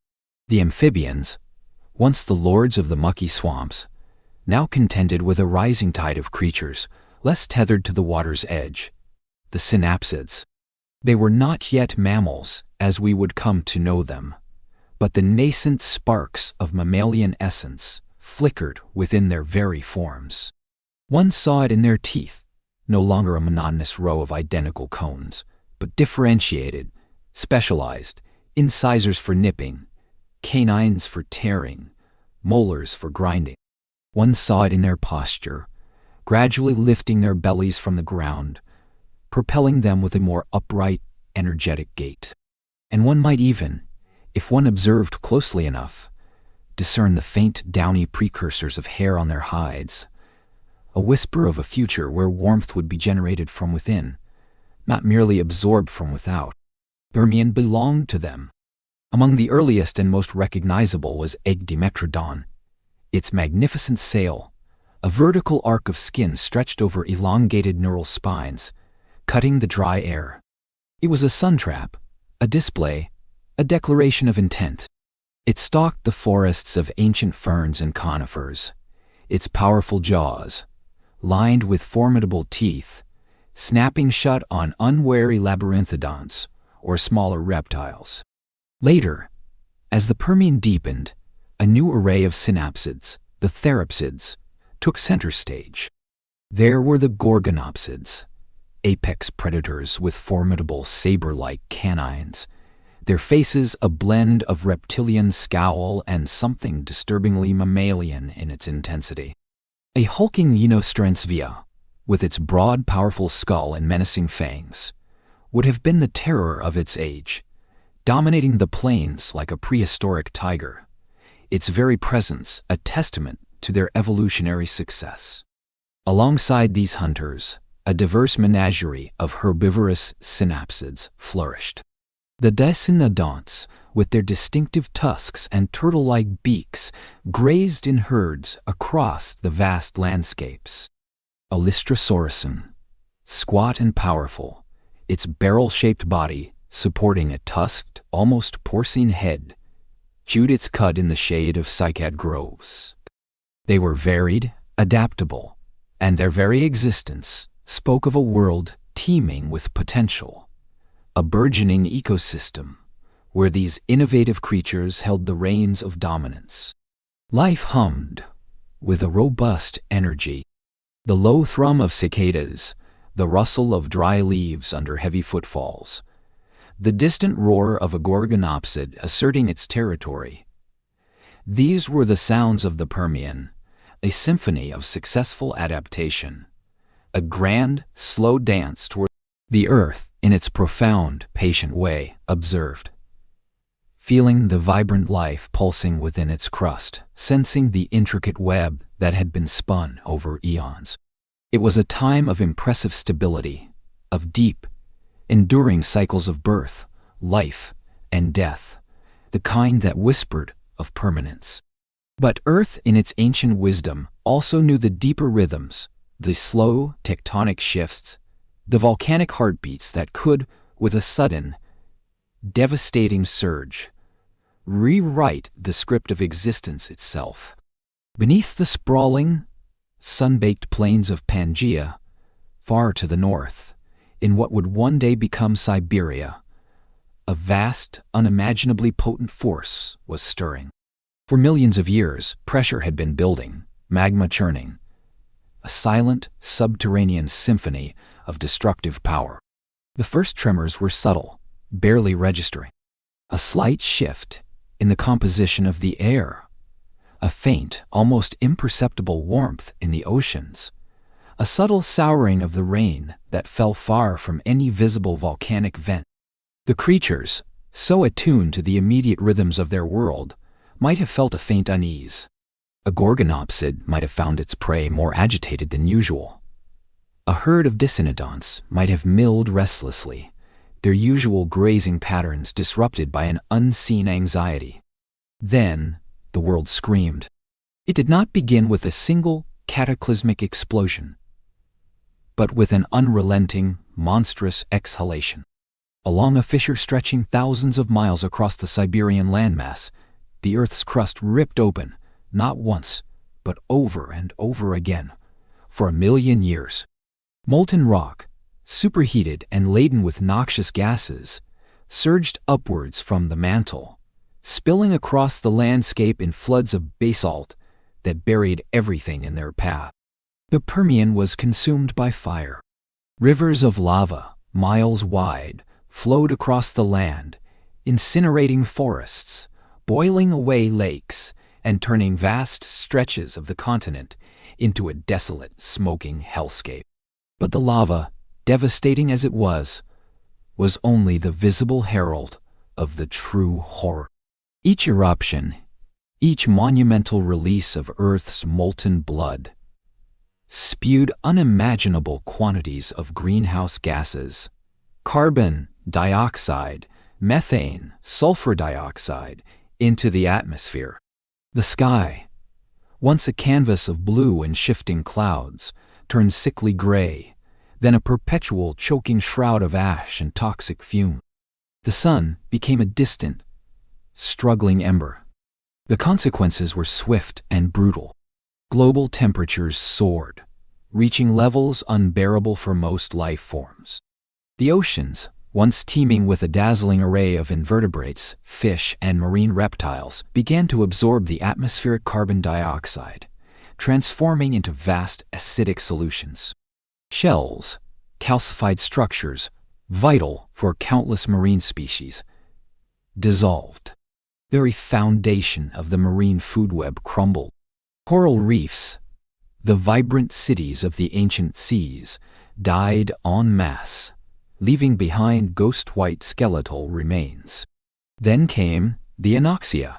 The amphibians, once the lords of the mucky swamps, now contended with a rising tide of creatures less tethered to the water's edge, the synapsids. They were not yet mammals as we would come to know them, but the nascent sparks of mammalian essence flickered within their very forms. One saw it in their teeth, no longer a monotonous row of identical cones, but differentiated, specialized, incisors for nipping, canines for tearing, molars for grinding. One saw it in their posture, gradually lifting their bellies from the ground, propelling them with a more upright, energetic gait. And one might even, if one observed closely enough, discern the faint downy precursors of hair on their hides, a whisper of a future where warmth would be generated from within, not merely absorbed from without. Permian belonged to them. Among the earliest and most recognizable was Dimetrodon. Its magnificent sail, a vertical arc of skin stretched over elongated neural spines, cutting the dry air. It was a sun trap, a display, a declaration of intent. It stalked the forests of ancient ferns and conifers, its powerful jaws, lined with formidable teeth, snapping shut on unwary labyrinthodonts or smaller reptiles. Later, as the Permian deepened, a new array of synapsids, the therapsids, took center stage. There were the gorgonopsids, apex predators with formidable saber-like canines, their faces a blend of reptilian scowl and something disturbingly mammalian in its intensity. A hulking Ionostrensvia, with its broad, powerful skull and menacing fangs, would have been the terror of its age, dominating the plains like a prehistoric tiger, its very presence a testament to their evolutionary success. Alongside these hunters, a diverse menagerie of herbivorous synapsids flourished. The Dicynodonts, with their distinctive tusks and turtle-like beaks, grazed in herds across the vast landscapes. A Lystrosaurusson, squat and powerful, its barrel-shaped body supporting a tusked, almost porcine head, chewed its cud in the shade of cycad groves. They were varied, adaptable, and their very existence spoke of a world teeming with potential, a burgeoning ecosystem where these innovative creatures held the reins of dominance. Life hummed with a robust energy. The low thrum of cicadas, the rustle of dry leaves under heavy footfalls, the distant roar of a gorgonopsid asserting its territory. These were the sounds of the Permian, a symphony of successful adaptation, a grand, slow dance toward the earth in its profound, patient way, observed. feeling the vibrant life pulsing within its crust, sensing the intricate web that had been spun over eons. It was a time of impressive stability, of deep, enduring cycles of birth, life, and death, the kind that whispered of permanence. But Earth, in its ancient wisdom, also knew the deeper rhythms, the slow tectonic shifts, the volcanic heartbeats that could, with a sudden, devastating surge, rewrite the script of existence itself. Beneath the sprawling, sun-baked plains of Pangaea, far to the north, in what would one day become Siberia, a vast, unimaginably potent force was stirring. For millions of years, pressure had been building, magma churning, a silent, subterranean symphony of destructive power. The first tremors were subtle, barely registering. A slight shift in the composition of the air, a faint, almost imperceptible warmth in the oceans, a subtle souring of the rain that fell far from any visible volcanic vent. The creatures, so attuned to the immediate rhythms of their world, might have felt a faint unease. A gorgonopsid might have found its prey more agitated than usual. A herd of dissonodonts might have milled restlessly, their usual grazing patterns disrupted by an unseen anxiety. Then, the world screamed. It did not begin with a single cataclysmic explosion, but with an unrelenting, monstrous exhalation. Along a fissure stretching thousands of miles across the Siberian landmass, the Earth's crust ripped open, not once, but over and over again, for 1,000,000 years. Molten rock, superheated and laden with noxious gases, surged upwards from the mantle, spilling across the landscape in floods of basalt that buried everything in their path. The Permian was consumed by fire. Rivers of lava, miles wide, flowed across the land, incinerating forests, boiling away lakes, and turning vast stretches of the continent into a desolate, smoking hellscape. But the lava, devastating as it was only the visible herald of the true horror. Each eruption, each monumental release of Earth's molten blood, spewed unimaginable quantities of greenhouse gases, carbon dioxide, methane, sulfur dioxide, into the atmosphere. The sky, once a canvas of blue and shifting clouds, turned sickly gray, then a perpetual choking shroud of ash and toxic fume. The sun became a distant, struggling ember. The consequences were swift and brutal. Global temperatures soared, reaching levels unbearable for most life forms. The oceans, once teeming with a dazzling array of invertebrates, fish, and marine reptiles, began to absorb the atmospheric carbon dioxide, transforming into vast acidic solutions. Shells, calcified structures, vital for countless marine species, dissolved. The very foundation of the marine food web crumbled. Coral reefs, the vibrant cities of the ancient seas, died en masse, leaving behind ghost-white skeletal remains. Then came the anoxia.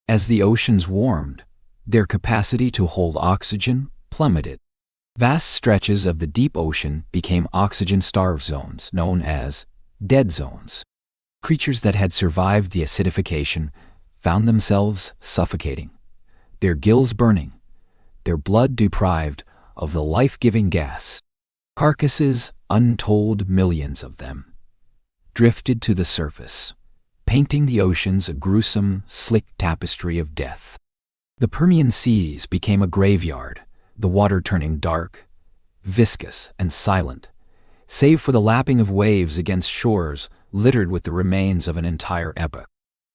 As the oceans warmed, their capacity to hold oxygen plummeted. Vast stretches of the deep ocean became oxygen-starved zones known as dead zones. Creatures that had survived the acidification found themselves suffocating, their gills burning, their blood deprived of the life-giving gas. Carcasses, untold millions of them, drifted to the surface, painting the oceans a gruesome, slick tapestry of death. The Permian seas became a graveyard, the water turning dark, viscous, and silent, save for the lapping of waves against shores littered with the remains of an entire epoch.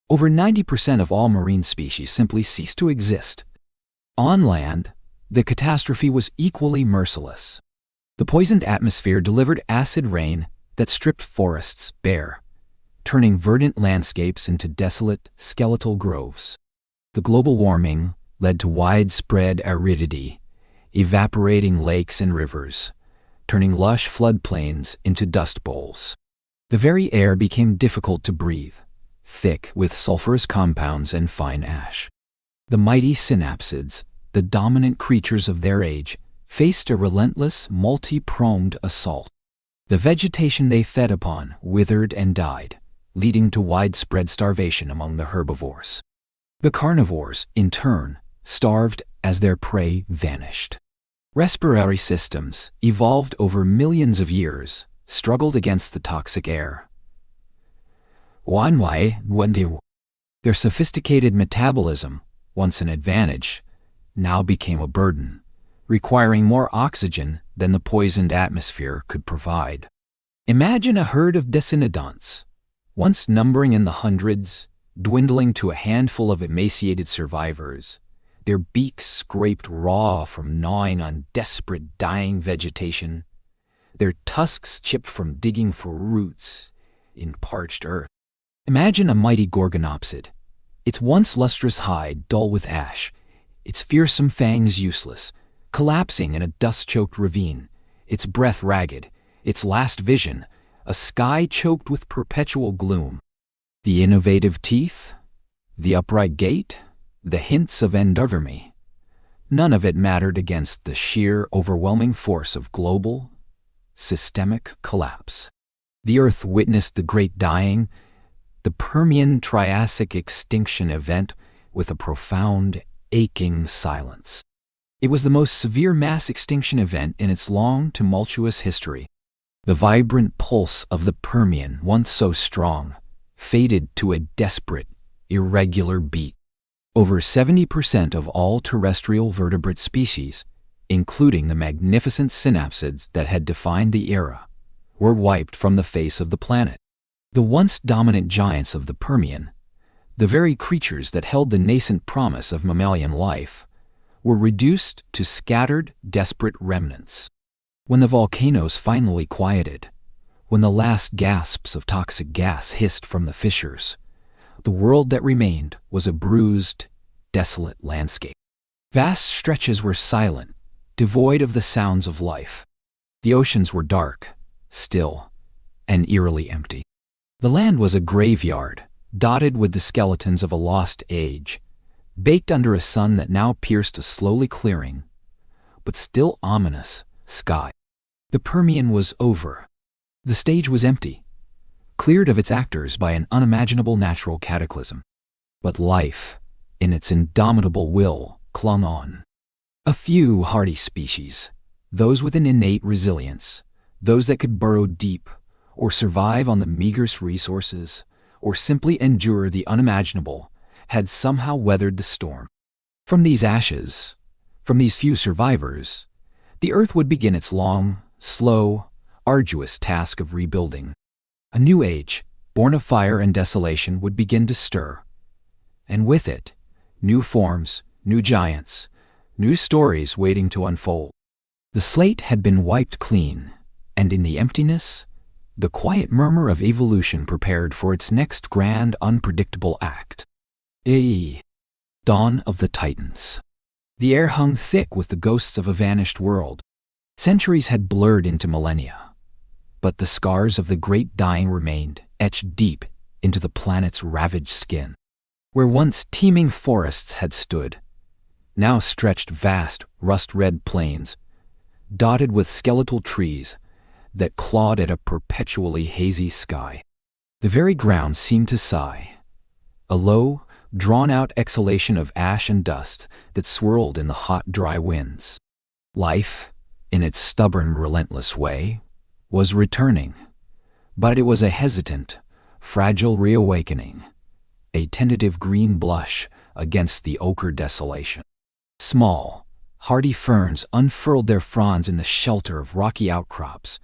Over 90% of all marine species simply ceased to exist. On land, the catastrophe was equally merciless. The poisoned atmosphere delivered acid rain that stripped forests bare, turning verdant landscapes into desolate, skeletal groves. The global warming led to widespread aridity, evaporating lakes and rivers, turning lush floodplains into dust bowls. The very air became difficult to breathe, thick with sulfurous compounds and fine ash. The mighty synapsids, the dominant creatures of their age, faced a relentless, multi-pronged assault. The vegetation they fed upon withered and died, leading to widespread starvation among the herbivores. The carnivores, in turn, starved as their prey vanished. Respiratory systems, evolved over millions of years, struggled against the toxic air. Their sophisticated metabolism, once an advantage, now became a burden, requiring more oxygen than the poisoned atmosphere could provide. Imagine a herd of decinodonts, once numbering in the hundreds, dwindling to a handful of emaciated survivors, their beaks scraped raw from gnawing on desperate dying vegetation, their tusks chipped from digging for roots in parched earth. Imagine a mighty gorgonopsid, its once lustrous hide dull with ash, its fearsome fangs useless, collapsing in a dust-choked ravine, its breath ragged, its last vision, a sky choked with perpetual gloom. The innovative teeth, the upright gait, the hints of endodermy, none of it mattered against the sheer, overwhelming force of global, systemic collapse. The Earth witnessed the Great Dying, the Permian-Triassic extinction event, with a profound, aching silence. It was the most severe mass extinction event in its long, tumultuous history. The vibrant pulse of the Permian, once so strong, faded to a desperate, irregular beat. Over 70% of all terrestrial vertebrate species, including the magnificent synapsids that had defined the era, were wiped from the face of the planet. The once dominant giants of the Permian, the very creatures that held the nascent promise of mammalian life, were reduced to scattered, desperate remnants. When the volcanoes finally quieted, when the last gasps of toxic gas hissed from the fissures, the world that remained was a bruised, desolate landscape. Vast stretches were silent, devoid of the sounds of life. The oceans were dark, still, and eerily empty. The land was a graveyard, dotted with the skeletons of a lost age, baked under a sun that now pierced a slowly clearing, but still ominous, sky. The Permian was over. The stage was empty, cleared of its actors by an unimaginable natural cataclysm. But life, in its indomitable will, clung on. A few hardy species, those with an innate resilience, those that could burrow deep, or survive on the meagerest resources, or simply endure the unimaginable, had somehow weathered the storm. From these ashes, from these few survivors, the Earth would begin its long, slow, arduous task of rebuilding. A new age, born of fire and desolation, would begin to stir. And with it, new forms, new giants, new stories waiting to unfold. The slate had been wiped clean, and in the emptiness, the quiet murmur of evolution prepared for its next grand, unpredictable act. Dawn of the Titans. The air hung thick with the ghosts of a vanished world. Centuries had blurred into millennia, but the scars of the Great Dying remained, etched deep into the planet's ravaged skin. Where once teeming forests had stood, now stretched vast, rust-red plains, dotted with skeletal trees that clawed at a perpetually hazy sky. The very ground seemed to sigh, a low, drawn-out exhalation of ash and dust that swirled in the hot, dry winds. Life, in its stubborn, relentless way, was returning, but it was a hesitant, fragile reawakening, a tentative green blush against the ochre desolation. Small, hardy ferns unfurled their fronds in the shelter of rocky outcrops,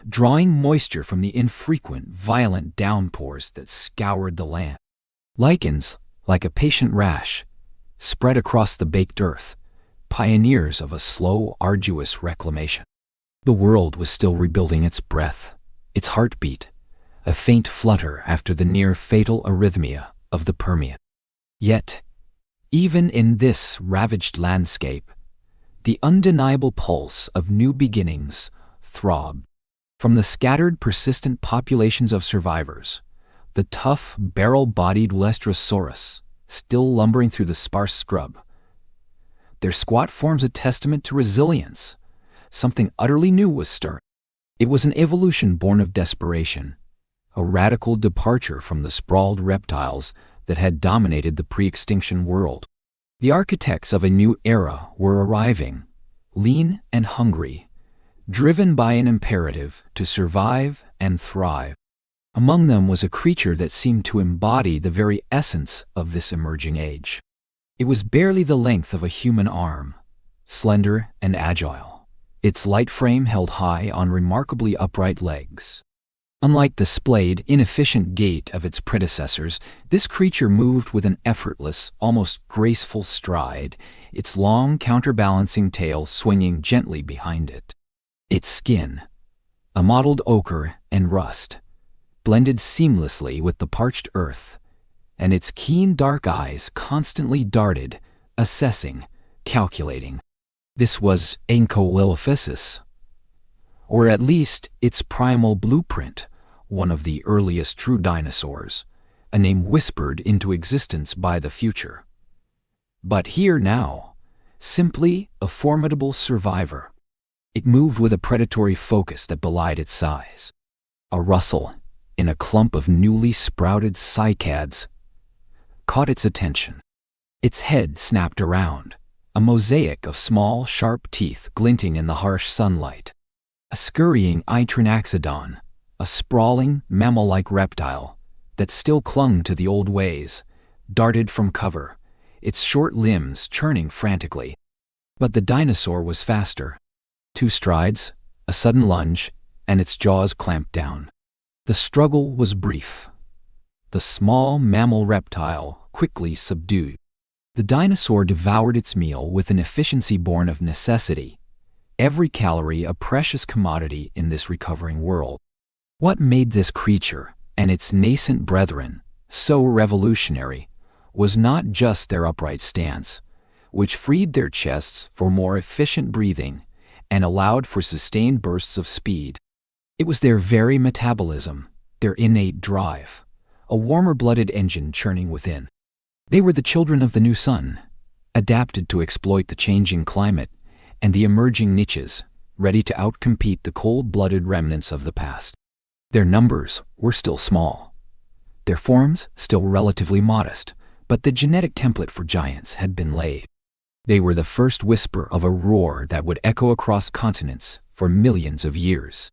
drawing moisture from the infrequent, violent downpours that scoured the land. Lichens, like a patient rash, spread across the baked earth, pioneers of a slow, arduous reclamation. The world was still rebuilding its breath, its heartbeat, a faint flutter after the near-fatal arrhythmia of the Permian. Yet, even in this ravaged landscape, the undeniable pulse of new beginnings throbbed. From the scattered, persistent populations of survivors, the tough, barrel-bodied Lestrosaurus, still lumbering through the sparse scrub. Their squat forms a testament to resilience. Something utterly new was stirring. It was an evolution born of desperation, a radical departure from the sprawled reptiles that had dominated the pre-extinction world. The architects of a new era were arriving, lean and hungry, driven by an imperative to survive and thrive. Among them was a creature that seemed to embody the very essence of this emerging age. It was barely the length of a human arm, slender and agile, its light frame held high on remarkably upright legs. Unlike the splayed, inefficient gait of its predecessors, this creature moved with an effortless, almost graceful stride, its long counterbalancing tail swinging gently behind it. Its skin, a mottled ochre and rust, blended seamlessly with the parched earth, and its keen dark eyes constantly darted, assessing, calculating. This was Ankylolephysis, or at least its primal blueprint, one of the earliest true dinosaurs, a name whispered into existence by the future. But here now, simply a formidable survivor. It moved with a predatory focus that belied its size. A rustle in a clump of newly sprouted cycads caught its attention. Its head snapped around, a mosaic of small, sharp teeth glinting in the harsh sunlight. A scurrying Itranaxodon, a sprawling, mammal-like reptile that still clung to the old ways, darted from cover, its short limbs churning frantically. But the dinosaur was faster. 2 strides, a sudden lunge, and its jaws clamped down. The struggle was brief. The small mammal reptile quickly subdued. The dinosaur devoured its meal with an efficiency born of necessity, every calorie a precious commodity in this recovering world. What made this creature, and its nascent brethren, so revolutionary, was not just their upright stance, which freed their chests for more efficient breathing and allowed for sustained bursts of speed. It was their very metabolism, their innate drive, a warmer-blooded engine churning within. They were the children of the new sun, adapted to exploit the changing climate and the emerging niches, ready to outcompete the cold-blooded remnants of the past. Their numbers were still small, their forms still relatively modest, but the genetic template for giants had been laid. They were the first whisper of a roar that would echo across continents for millions of years.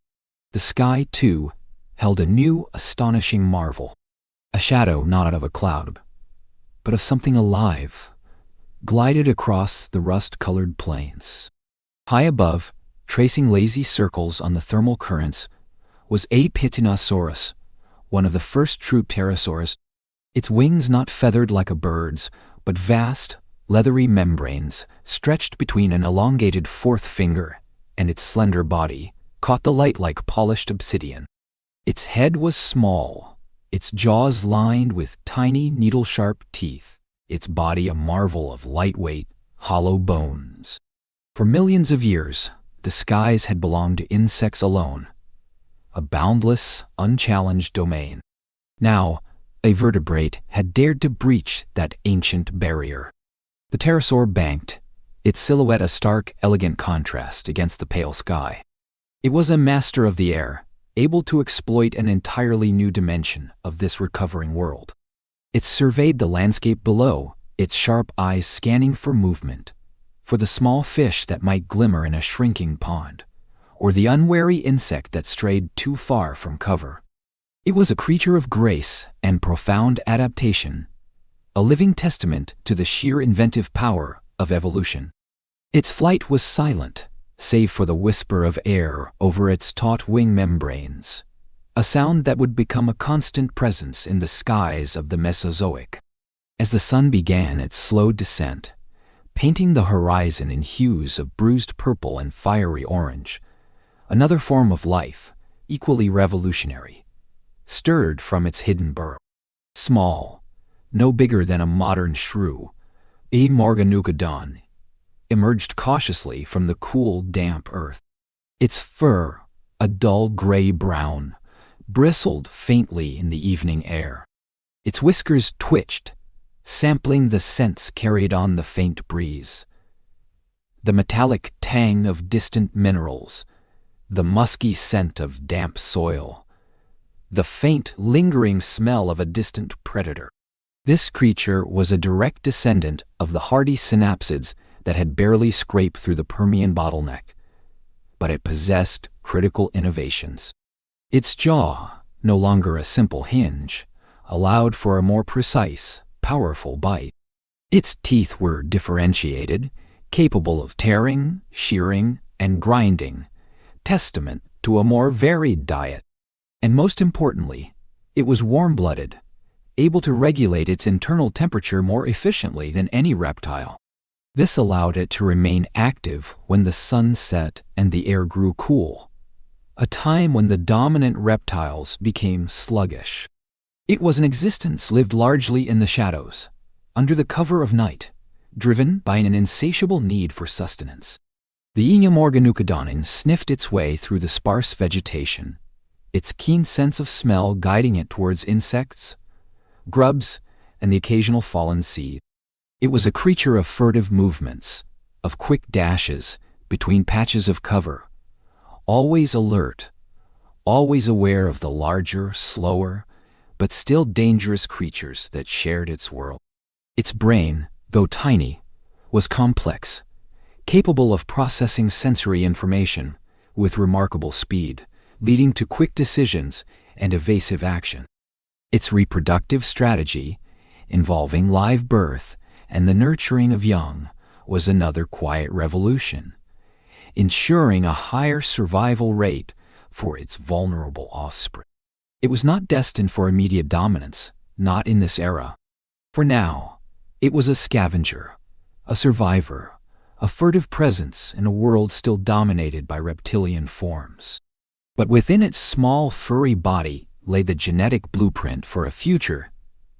The sky, too, held a new, astonishing marvel. A shadow not of a cloud, but of something alive, glided across the rust-colored plains. High above, tracing lazy circles on the thermal currents, was Apatinosaurus, one of the first true pterosaurs, its wings not feathered like a bird's, but vast, leathery membranes, stretched between an elongated fourth finger and its slender body, caught the light like polished obsidian. Its head was small, its jaws lined with tiny needle-sharp teeth, its body a marvel of lightweight, hollow bones. For millions of years, the skies had belonged to insects alone, a boundless, unchallenged domain. Now, a vertebrate had dared to breach that ancient barrier. The pterosaur banked, its silhouette a stark, elegant contrast against the pale sky. It was a master of the air, able to exploit an entirely new dimension of this recovering world. It surveyed the landscape below, its sharp eyes scanning for movement, for the small fish that might glimmer in a shrinking pond, or the unwary insect that strayed too far from cover. It was a creature of grace and profound adaptation, a living testament to the sheer inventive power of evolution. Its flight was silent, save for the whisper of air over its taut wing membranes, a sound that would become a constant presence in the skies of the Mesozoic. As the sun began its slow descent, painting the horizon in hues of bruised purple and fiery orange, another form of life, equally revolutionary, stirred from its hidden burrow. Small, no bigger than a modern shrew, a Morganeucodon, emerged cautiously from the cool, damp earth. Its fur, a dull gray-brown, bristled faintly in the evening air. Its whiskers twitched, sampling the scents carried on the faint breeze. The metallic tang of distant minerals, the musky scent of damp soil, the faint, lingering smell of a distant predator. This creature was a direct descendant of the hardy synapsids that had barely scraped through the Permian bottleneck, but it possessed critical innovations. Its jaw, no longer a simple hinge, allowed for a more precise, powerful bite. Its teeth were differentiated, capable of tearing, shearing, and grinding, testament to a more varied diet. And most importantly, it was warm-blooded, able to regulate its internal temperature more efficiently than any reptile. This allowed it to remain active when the sun set and the air grew cool, a time when the dominant reptiles became sluggish. It was an existence lived largely in the shadows, under the cover of night, driven by an insatiable need for sustenance. The Enyamorganucodon sniffed its way through the sparse vegetation, its keen sense of smell guiding it towards insects, grubs, and the occasional fallen seed. It was a creature of furtive movements, of quick dashes between patches of cover, always alert, always aware of the larger, slower, but still dangerous creatures that shared its world. Its brain, though tiny, was complex, capable of processing sensory information with remarkable speed, leading to quick decisions and evasive action. Its reproductive strategy, involving live birth and the nurturing of young, was another quiet revolution, ensuring a higher survival rate for its vulnerable offspring. It was not destined for immediate dominance, not in this era. For now, it was a scavenger, a survivor, a furtive presence in a world still dominated by reptilian forms. But within its small, furry body lay the genetic blueprint for a future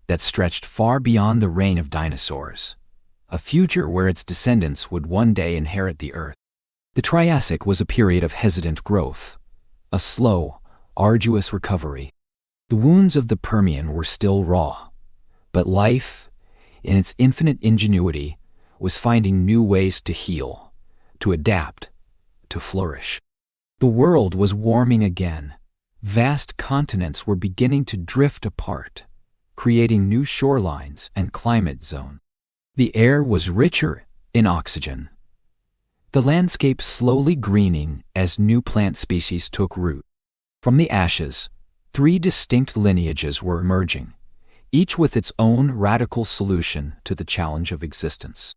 that stretched far beyond the reign of dinosaurs, a future where its descendants would one day inherit the Earth. The Triassic was a period of hesitant growth, a slow, arduous recovery. The wounds of the Permian were still raw, but life, in its infinite ingenuity, was finding new ways to heal, to adapt, to flourish. The world was warming again. Vast continents were beginning to drift apart, creating new shorelines and climate zones. The air was richer in oxygen, the landscape slowly greening as new plant species took root. From the ashes, 3 distinct lineages were emerging, each with its own radical solution to the challenge of existence.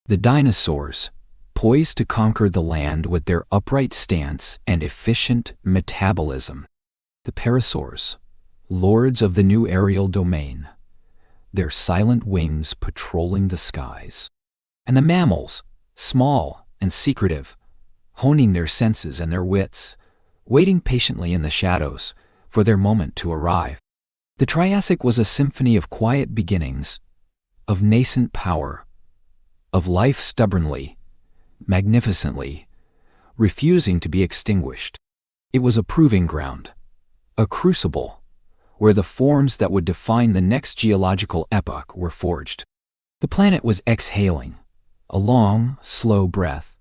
The dinosaurs, poised to conquer the land with their upright stance and efficient metabolism. The parasaurs, lords of the new aerial domain, their silent wings patrolling the skies. And the mammals, small and secretive, honing their senses and their wits, waiting patiently in the shadows for their moment to arrive. The Triassic was a symphony of quiet beginnings, of nascent power, of life stubbornly, magnificently, refusing to be extinguished. It was a proving ground, a crucible, where the forms that would define the next geological epoch were forged. The planet was exhaling, a long, slow breath,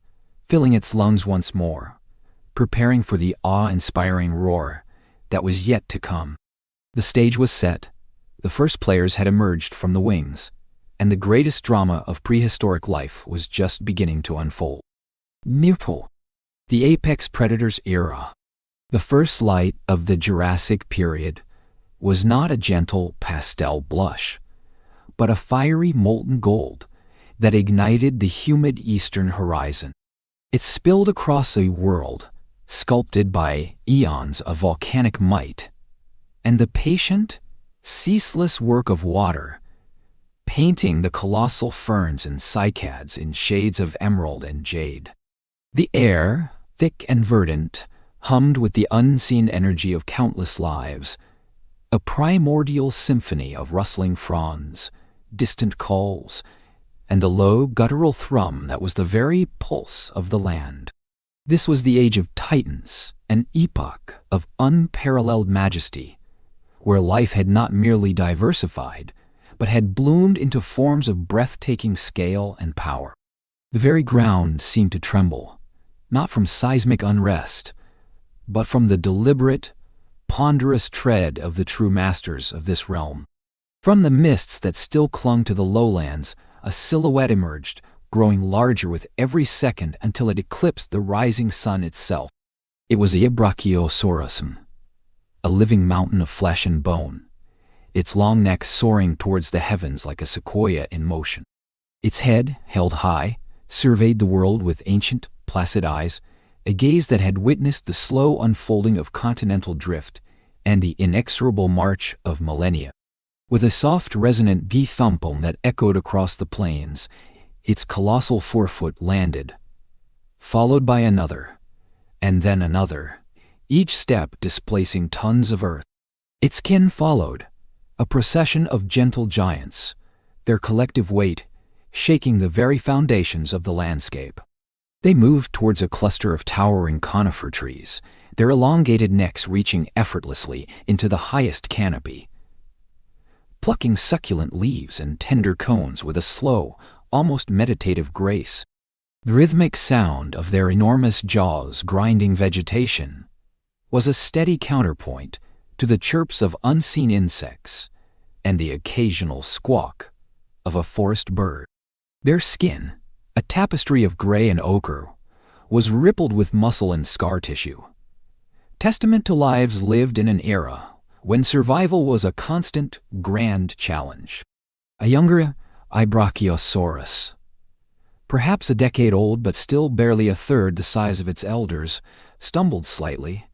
filling its lungs once more, preparing for the awe-inspiring roar that was yet to come. The stage was set, the first players had emerged from the wings, and the greatest drama of prehistoric life was just beginning to unfold. Nipple, the apex predator's era. The first light of the Jurassic period was not a gentle pastel blush, but a fiery molten gold that ignited the humid eastern horizon. It spilled across a world sculpted by eons of volcanic might, and the patient, ceaseless work of water, painting the colossal ferns and cycads in shades of emerald and jade. The air, thick and verdant, hummed with the unseen energy of countless lives, a primordial symphony of rustling fronds, distant calls, and the low guttural thrum that was the very pulse of the land. This was the age of titans, an epoch of unparalleled majesty, where life had not merely diversified, but had bloomed into forms of breathtaking scale and power. The very ground seemed to tremble, not from seismic unrest, but from the deliberate, ponderous tread of the true masters of this realm. From the mists that still clung to the lowlands, a silhouette emerged, growing larger with every second until it eclipsed the rising sun itself. It was a brachiosaurus, a living mountain of flesh and bone, its long neck soaring towards the heavens like a sequoia in motion. Its head, held high, surveyed the world with ancient, placid eyes, a gaze that had witnessed the slow unfolding of continental drift and the inexorable march of millennia. With a soft, resonant thumpum that echoed across the plains, its colossal forefoot landed, followed by another, and then another, each step displacing tons of earth. Its kin followed, a procession of gentle giants, their collective weight shaking the very foundations of the landscape. They moved towards a cluster of towering conifer trees, their elongated necks reaching effortlessly into the highest canopy, plucking succulent leaves and tender cones with a slow, almost meditative grace. The rhythmic sound of their enormous jaws grinding vegetation was a steady counterpoint to the chirps of unseen insects and the occasional squawk of a forest bird. Their skin, a tapestry of gray and ochre, was rippled with muscle and scar tissue, testament to lives lived in an era when survival was a constant, grand challenge. A younger brachiosaurus, perhaps a decade old but still barely a third the size of its elders, stumbled slightly,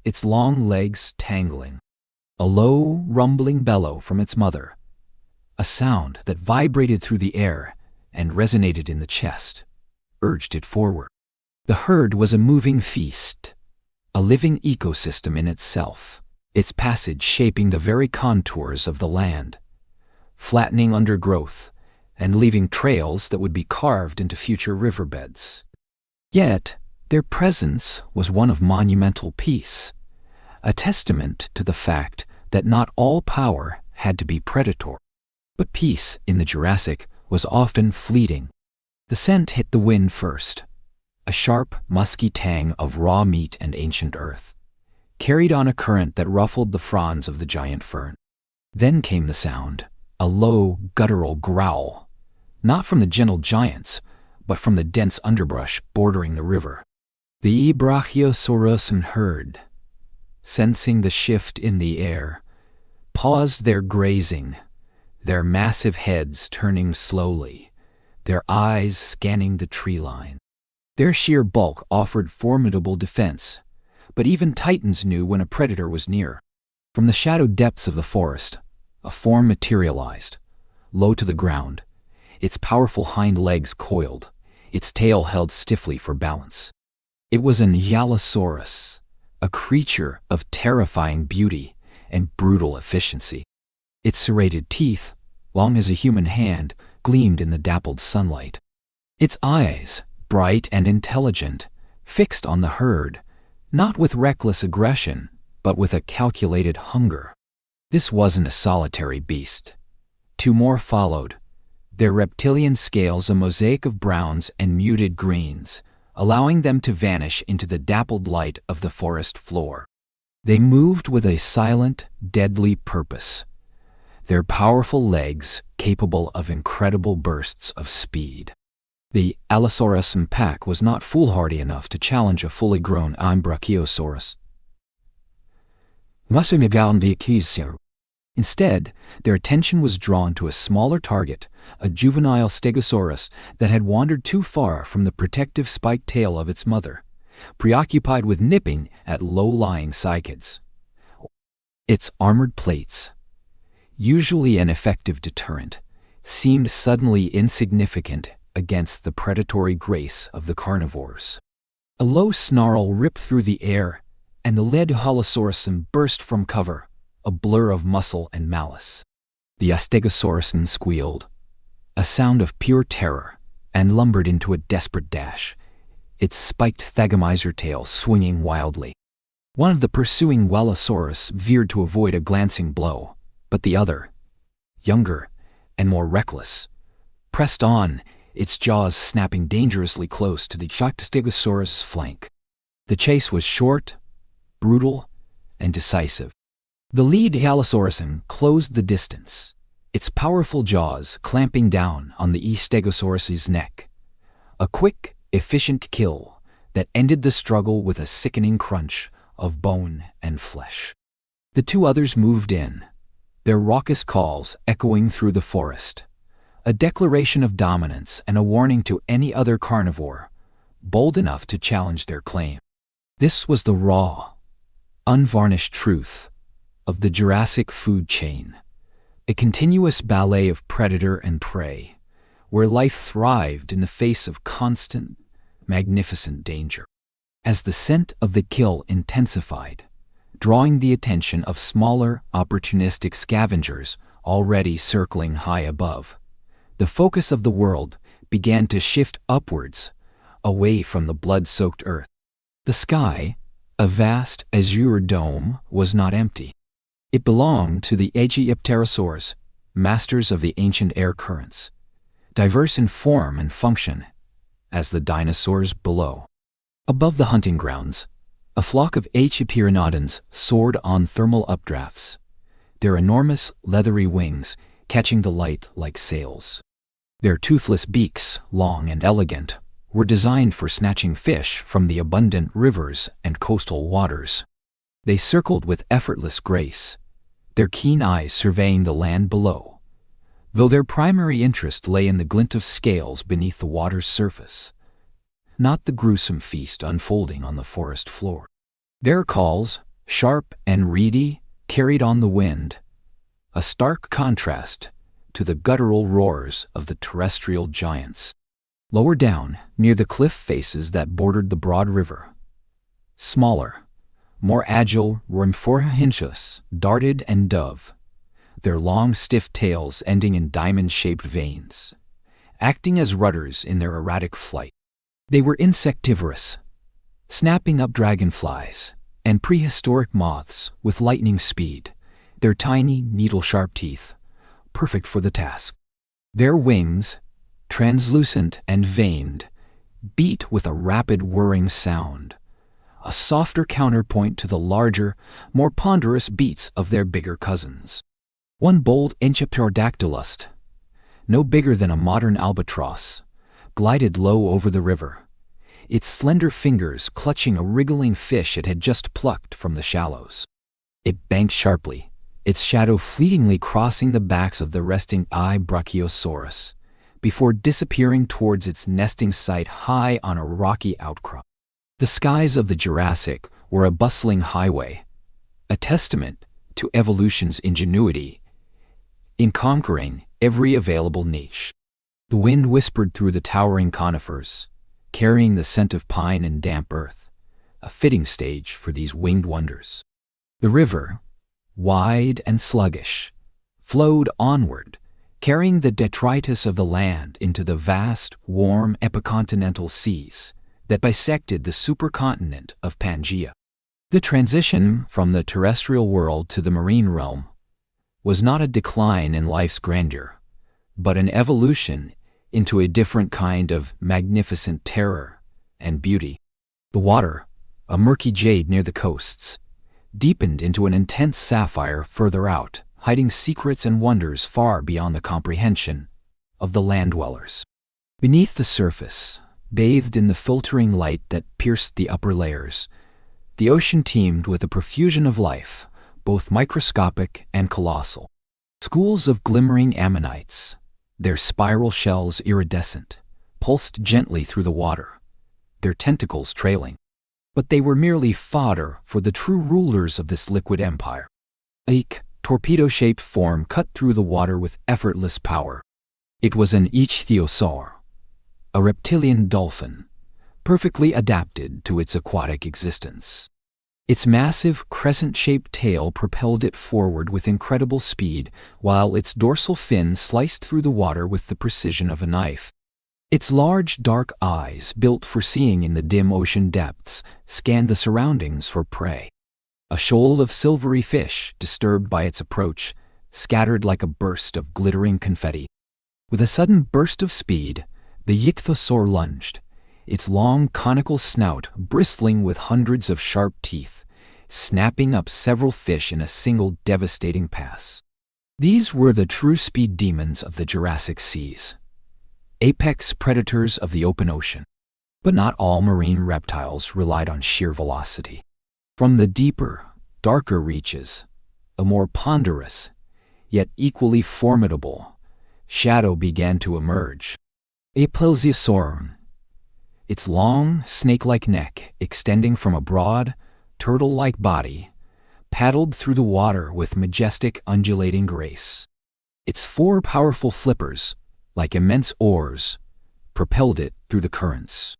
its long legs tangling. A low, rumbling bellow from its mother, a sound that vibrated through the air and resonated in the chest, urged it forward. The herd was a moving feast, a living ecosystem in itself, its passage shaping the very contours of the land, flattening undergrowth and leaving trails that would be carved into future riverbeds. Yet, their presence was one of monumental peace, a testament to the fact that not all power had to be predatory. But peace in the Jurassic was often fleeting. The scent hit the wind first, a sharp, musky tang of raw meat and ancient earth, carried on a current that ruffled the fronds of the giant fern. Then came the sound, a low, guttural growl, not from the gentle giants, but from the dense underbrush bordering the river. The brachiosaurus herd, sensing the shift in the air, paused their grazing, their massive heads turning slowly, their eyes scanning the tree line. Their sheer bulk offered formidable defense, but even titans knew when a predator was near. From the shadowed depths of the forest, a form materialized, low to the ground, its powerful hind legs coiled, its tail held stiffly for balance. It was an Allosaurus, a creature of terrifying beauty and brutal efficiency. Its serrated teeth, long as a human hand, gleamed in the dappled sunlight. Its eyes, bright and intelligent, fixed on the herd, not with reckless aggression, but with a calculated hunger. This wasn't a solitary beast. Two more followed, their reptilian scales a mosaic of browns and muted greens, allowing them to vanish into the dappled light of the forest floor. They moved with a silent, deadly purpose, their powerful legs capable of incredible bursts of speed. The Allosaurus pack was not foolhardy enough to challenge a fully grown brachiosaurus. Instead, their attention was drawn to a smaller target, a juvenile stegosaurus that had wandered too far from the protective spiked tail of its mother, preoccupied with nipping at low-lying cycads. Its armored plates, usually an effective deterrent, seemed suddenly insignificant against the predatory grace of the carnivores. A low snarl ripped through the air, and the lead Allosaurus burst from cover, a blur of muscle and malice. The Stegosaurus squealed, a sound of pure terror, and lumbered into a desperate dash, its spiked thagomizer tail swinging wildly. One of the pursuing Wellosaurus veered to avoid a glancing blow, but the other, younger and more reckless, pressed on, its jaws snapping dangerously close to the Stegosaurus' flank. The chase was short, brutal, and decisive. The lead Allosaurus closed the distance, its powerful jaws clamping down on the Stegosaurus's neck. A quick, efficient kill that ended the struggle with a sickening crunch of bone and flesh. The two others moved in, their raucous calls echoing through the forest, a declaration of dominance and a warning to any other carnivore bold enough to challenge their claim. This was the raw, unvarnished truth of the Jurassic food chain, a continuous ballet of predator and prey, where life thrived in the face of constant, magnificent danger. As the scent of the kill intensified, drawing the attention of smaller, opportunistic scavengers already circling high above, the focus of the world began to shift upwards, away from the blood-soaked earth. The sky, a vast azure dome, was not empty. It belonged to the Aegypterosaurs, masters of the ancient air currents, diverse in form and function as the dinosaurs below. Above the hunting grounds, a flock of Aegypteranodons soared on thermal updrafts, their enormous leathery wings catching the light like sails. Their toothless beaks, long and elegant, were designed for snatching fish from the abundant rivers and coastal waters. They circled with effortless grace, their keen eyes surveying the land below, though their primary interest lay in the glint of scales beneath the water's surface, not the gruesome feast unfolding on the forest floor. Their calls, sharp and reedy, carried on the wind, a stark contrast to the guttural roars of the terrestrial giants. Lower down, near the cliff faces that bordered the broad river, smaller, more agile Rhymphorhynchus darted and dove, their long stiff tails ending in diamond-shaped veins, acting as rudders in their erratic flight. They were insectivorous, snapping up dragonflies and prehistoric moths with lightning speed, their tiny, needle-sharp teeth perfect for the task. Their wings, translucent and veined, beat with a rapid whirring sound, a softer counterpoint to the larger, more ponderous beats of their bigger cousins. One bold Enchipterodactylus, no bigger than a modern albatross, glided low over the river, its slender fingers clutching a wriggling fish it had just plucked from the shallows. It banked sharply, its shadow fleetingly crossing the backs of the resting Brachiosaurus, before disappearing towards its nesting site high on a rocky outcrop. The skies of the Jurassic were a bustling highway, a testament to evolution's ingenuity in conquering every available niche. The wind whispered through the towering conifers, carrying the scent of pine and damp earth, a fitting stage for these winged wonders. The river, wide and sluggish, flowed onward, carrying the detritus of the land into the vast, warm epicontinental seas that bisected the supercontinent of Pangaea. The transition from the terrestrial world to the marine realm was not a decline in life's grandeur, but an evolution into a different kind of magnificent terror and beauty. The water, a murky jade near the coasts, deepened into an intense sapphire further out, hiding secrets and wonders far beyond the comprehension of the land dwellers. Beneath the surface, bathed in the filtering light that pierced the upper layers, the ocean teemed with a profusion of life, both microscopic and colossal. Schools of glimmering ammonites, their spiral shells iridescent, pulsed gently through the water, their tentacles trailing. But they were merely fodder for the true rulers of this liquid empire. A torpedo-shaped form cut through the water with effortless power. It was an ichthyosaur, a reptilian dolphin, perfectly adapted to its aquatic existence. Its massive, crescent-shaped tail propelled it forward with incredible speed, while its dorsal fin sliced through the water with the precision of a knife. Its large, dark eyes, built for seeing in the dim ocean depths, scanned the surroundings for prey. A shoal of silvery fish, disturbed by its approach, scattered like a burst of glittering confetti. With a sudden burst of speed, the ichthyosaur lunged, its long conical snout bristling with hundreds of sharp teeth, snapping up several fish in a single devastating pass. These were the true speed demons of the Jurassic seas, apex predators of the open ocean. But not all marine reptiles relied on sheer velocity. From the deeper, darker reaches, a more ponderous, yet equally formidable, shadow began to emerge. A plesiosaur, its long, snake-like neck extending from a broad, turtle-like body, paddled through the water with majestic, undulating grace. Its four powerful flippers, like immense oars, propelled it through the currents.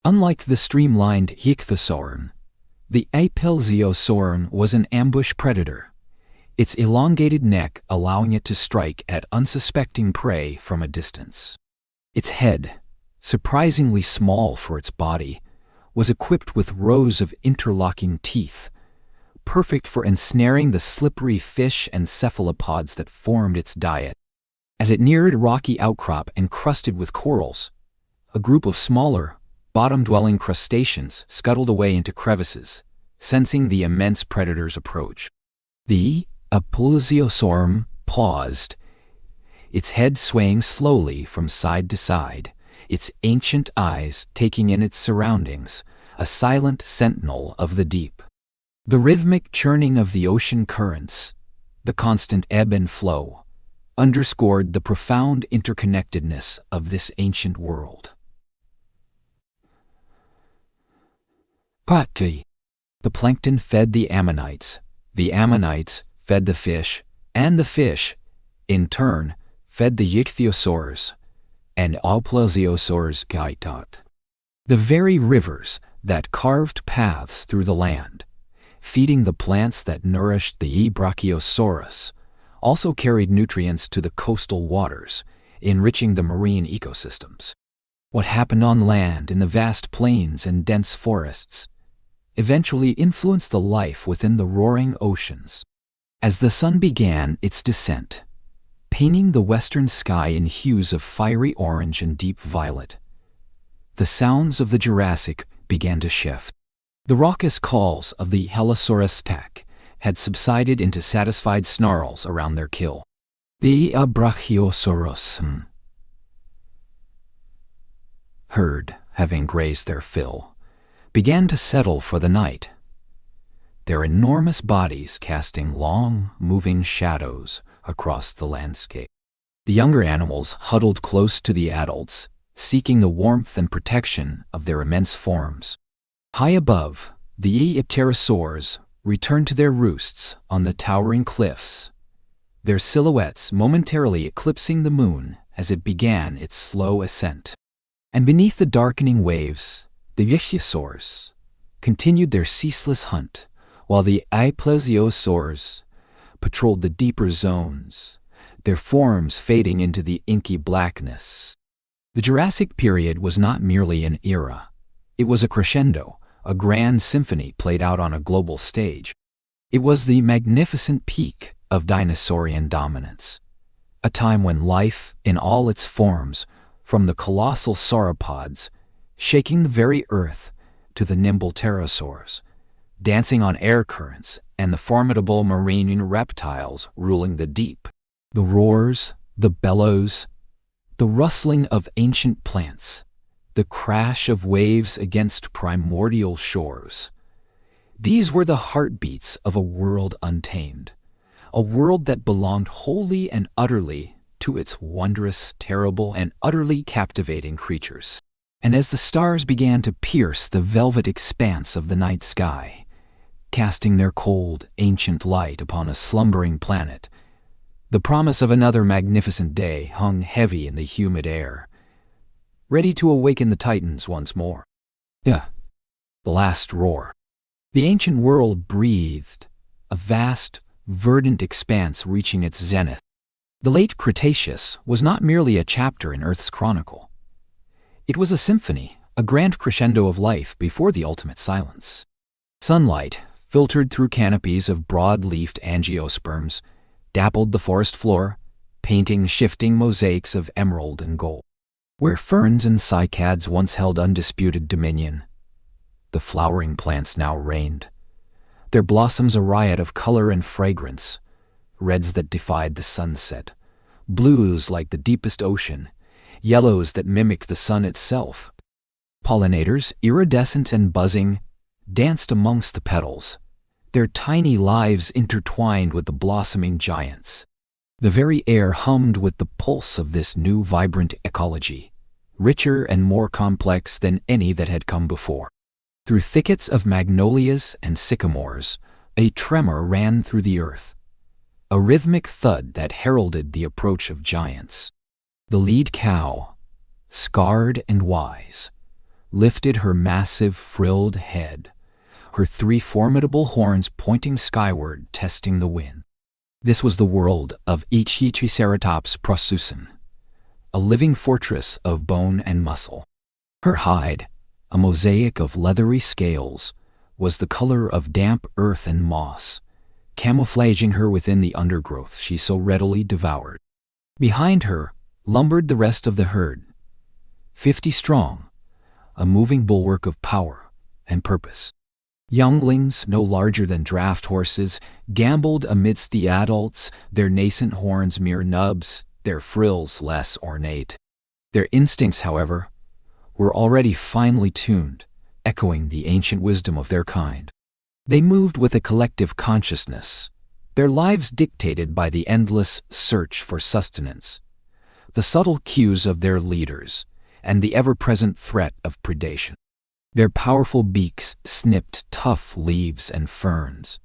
Unlike the streamlined ichthyosaur, the apelsiosaur was an ambush predator, its elongated neck allowing it to strike at unsuspecting prey from a distance. Its head, surprisingly small for its body, was equipped with rows of interlocking teeth, perfect for ensnaring the slippery fish and cephalopods that formed its diet. As it neared a rocky outcrop encrusted with corals, a group of smaller, bottom-dwelling crustaceans scuttled away into crevices, sensing the immense predator's approach. The apelsiosaur paused, its head swaying slowly from side to side, its ancient eyes taking in its surroundings, a silent sentinel of the deep. The rhythmic churning of the ocean currents, the constant ebb and flow, underscored the profound interconnectedness of this ancient world. Patti. The plankton fed the ammonites fed the fish, and the fish, in turn, fed the ichthyosaurs, and apelsiosaurs gaitot. The very rivers that carved paths through the land, feeding the plants that nourished the brachiosaurus, also carried nutrients to the coastal waters, enriching the marine ecosystems. What happened on land in the vast plains and dense forests eventually influenced the life within the roaring oceans. As the sun began its descent, painting the western sky in hues of fiery orange and deep violet, the sounds of the Jurassic began to shift. The raucous calls of the Allosaurus pack had subsided into satisfied snarls around their kill. The Brachiosaurus herd, having grazed their fill, began to settle for the night, their enormous bodies casting long, moving shadows across the landscape. The younger animals huddled close to the adults, seeking the warmth and protection of their immense forms. High above, the pterosaurs returned to their roosts on the towering cliffs, their silhouettes momentarily eclipsing the moon as it began its slow ascent. And beneath the darkening waves, the ichthyosaurs continued their ceaseless hunt, while the apelsiosaurs patrolled the deeper zones, their forms fading into the inky blackness. The Jurassic period was not merely an era. It was a crescendo, a grand symphony played out on a global stage. It was the magnificent peak of dinosaurian dominance, a time when life, in all its forms, from the colossal sauropods, shaking the very earth, to the nimble pterosaurs, dancing on air currents, and the formidable marine reptiles ruling the deep. The roars, the bellows, the rustling of ancient plants, the crash of waves against primordial shores. These were the heartbeats of a world untamed, a world that belonged wholly and utterly to its wondrous, terrible, and utterly captivating creatures. And as the stars began to pierce the velvet expanse of the night sky, casting their cold, ancient light upon a slumbering planet, the promise of another magnificent day hung heavy in the humid air, ready to awaken the titans once more. The last roar. The ancient world breathed, a vast, verdant expanse reaching its zenith. The late Cretaceous was not merely a chapter in Earth's chronicle. It was a symphony, a grand crescendo of life before the ultimate silence. Sunlight, filtered through canopies of broad-leafed angiosperms, dappled the forest floor, painting shifting mosaics of emerald and gold. Where ferns and cycads once held undisputed dominion, the flowering plants now reigned, their blossoms a riot of color and fragrance, reds that defied the sunset, blues like the deepest ocean, yellows that mimicked the sun itself. Pollinators, iridescent and buzzing, danced amongst the petals, their tiny lives intertwined with the blossoming giants. The very air hummed with the pulse of this new vibrant ecology, richer and more complex than any that had come before. Through thickets of magnolias and sycamores, a tremor ran through the earth, a rhythmic thud that heralded the approach of giants. The lead cow, scarred and wise, lifted her massive frilled head, her 3 formidable horns pointing skyward, testing the wind. This was the world of Ichthyoceratops prosusen, a living fortress of bone and muscle. Her hide, a mosaic of leathery scales, was the color of damp earth and moss, camouflaging her within the undergrowth she so readily devoured. Behind her lumbered the rest of the herd, 50 strong, a moving bulwark of power and purpose. Younglings, no larger than draft horses, gamboled amidst the adults, their nascent horns mere nubs, their frills less ornate. Their instincts, however, were already finely tuned, echoing the ancient wisdom of their kind. They moved with a collective consciousness, their lives dictated by the endless search for sustenance, the subtle cues of their leaders, and the ever-present threat of predation. Their powerful beaks snipped tough leaves and ferns,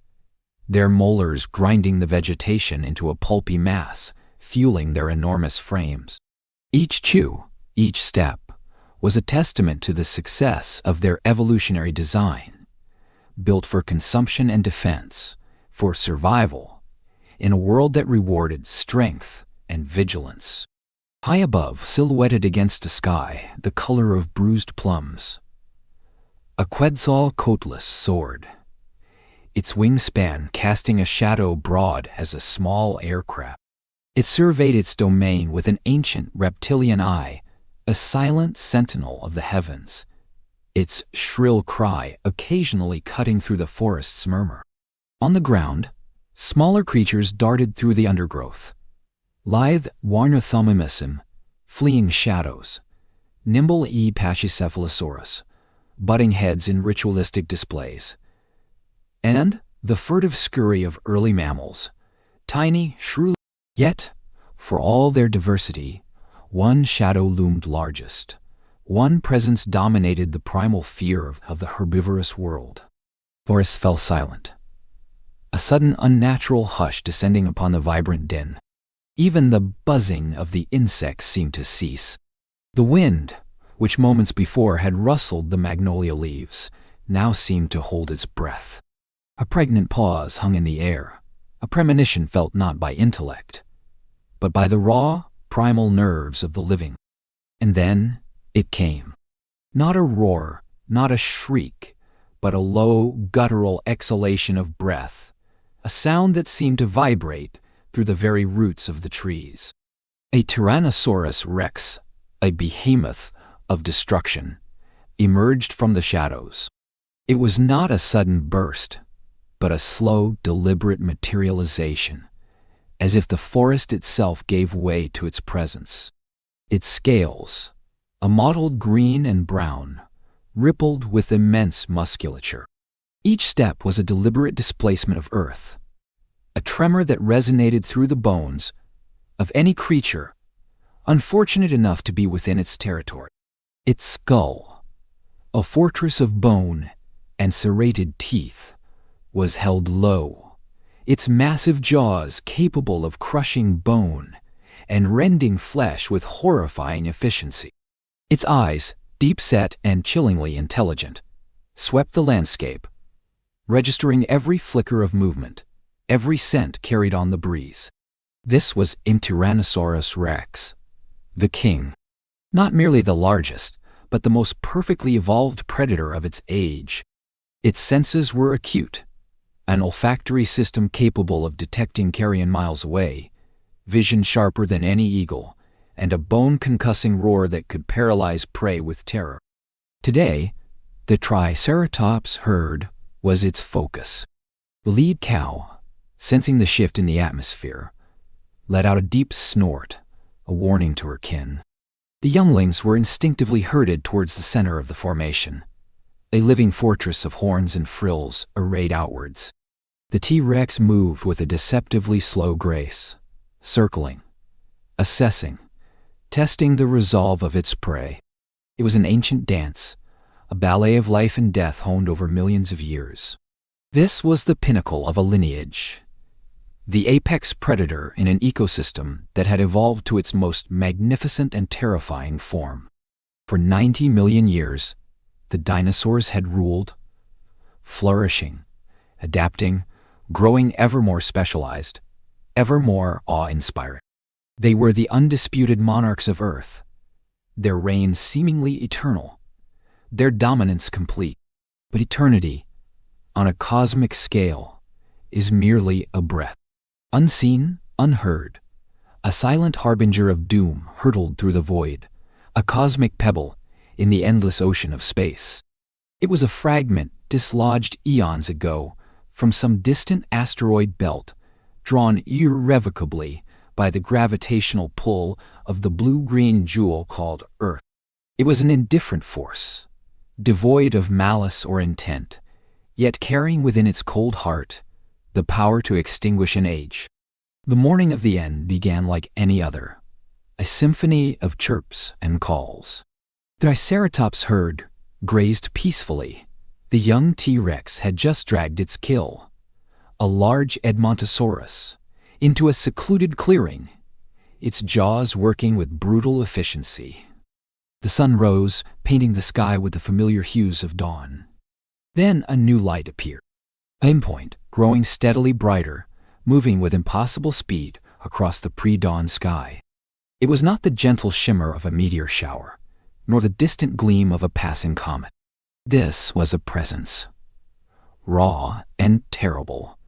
their molars grinding the vegetation into a pulpy mass, fueling their enormous frames. Each chew, each step, was a testament to the success of their evolutionary design, built for consumption and defense, for survival, in a world that rewarded strength and vigilance. High above, silhouetted against a sky the color of bruised plums, a Quetzalcoatlus soared, its wingspan casting a shadow broad as a small aircraft. It surveyed its domain with an ancient reptilian eye, a silent sentinel of the heavens, its shrill cry occasionally cutting through the forest's murmur. On the ground, smaller creatures darted through the undergrowth, lithe Warnothomimism, fleeing shadows, nimble E. Pachycephalosaurus, butting heads in ritualistic displays, and the furtive scurry of early mammals, tiny, shrew. Yet, for all their diversity, one shadow loomed largest. One presence dominated the primal fear of the herbivorous world. Forests fell silent, a sudden unnatural hush descending upon the vibrant din. Even the buzzing of the insects seemed to cease. The wind, which moments before had rustled the magnolia leaves, now seemed to hold its breath. A pregnant pause hung in the air, a premonition felt not by intellect, but by the raw, primal nerves of the living. And then it came. Not a roar, not a shriek, but a low, guttural exhalation of breath, a sound that seemed to vibrate through the very roots of the trees. A Tyrannosaurus rex, a behemoth of destruction, emerged from the shadows. It was not a sudden burst, but a slow, deliberate materialization, as if the forest itself gave way to its presence. Its scales, a mottled green and brown, rippled with immense musculature. Each step was a deliberate displacement of earth, a tremor that resonated through the bones of any creature unfortunate enough to be within its territory. Its skull, a fortress of bone and serrated teeth, was held low, its massive jaws capable of crushing bone and rending flesh with horrifying efficiency. Its eyes, deep-set and chillingly intelligent, swept the landscape, registering every flicker of movement, every scent carried on the breeze. This was Tyrannosaurus rex, the king. Not merely the largest, but the most perfectly evolved predator of its age. Its senses were acute, an olfactory system capable of detecting carrion miles away, vision sharper than any eagle, and a bone-concussing roar that could paralyze prey with terror. Today, the Triceratops herd was its focus. The lead cow, sensing the shift in the atmosphere, let out a deep snort, a warning to her kin. The younglings were instinctively herded towards the center of the formation, a living fortress of horns and frills arrayed outwards. The T-Rex moved with a deceptively slow grace, circling, assessing, testing the resolve of its prey. It was an ancient dance, a ballet of life and death honed over millions of years. This was the pinnacle of a lineage, the apex predator in an ecosystem that had evolved to its most magnificent and terrifying form. For 90 million years, the dinosaurs had ruled, flourishing, adapting, growing ever more specialized, ever more awe-inspiring. They were the undisputed monarchs of Earth, their reign seemingly eternal, their dominance complete. But eternity, on a cosmic scale, is merely a breath. Unseen, unheard, a silent harbinger of doom hurtled through the void, a cosmic pebble in the endless ocean of space. It was a fragment dislodged eons ago from some distant asteroid belt, drawn irrevocably by the gravitational pull of the blue-green jewel called Earth. It was an indifferent force, devoid of malice or intent, yet carrying within its cold heart the power to extinguish an age. The morning of the end began like any other, a symphony of chirps and calls. The Triceratops herd grazed peacefully. The young T-Rex had just dragged its kill, a large Edmontosaurus, into a secluded clearing, its jaws working with brutal efficiency. The sun rose, painting the sky with the familiar hues of dawn. Then a new light appeared. A pinpoint, growing steadily brighter, moving with impossible speed across the pre-dawn sky. It was not the gentle shimmer of a meteor shower, nor the distant gleam of a passing comet. This was a presence, raw and terrible,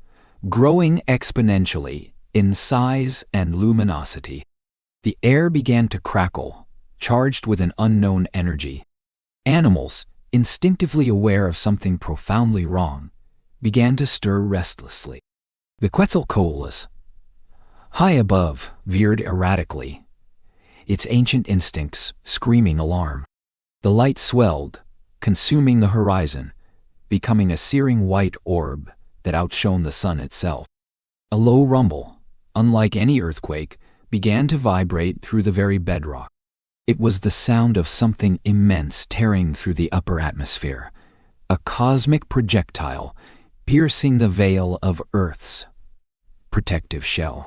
growing exponentially in size and luminosity. The air began to crackle, charged with an unknown energy. Animals, instinctively aware of something profoundly wrong, began to stir restlessly. The Quetzalcoatlus, high above, veered erratically, its ancient instincts screaming alarm. The light swelled, consuming the horizon, becoming a searing white orb that outshone the sun itself. A low rumble, unlike any earthquake, began to vibrate through the very bedrock. It was the sound of something immense tearing through the upper atmosphere, a cosmic projectile piercing the veil of Earth's protective shell.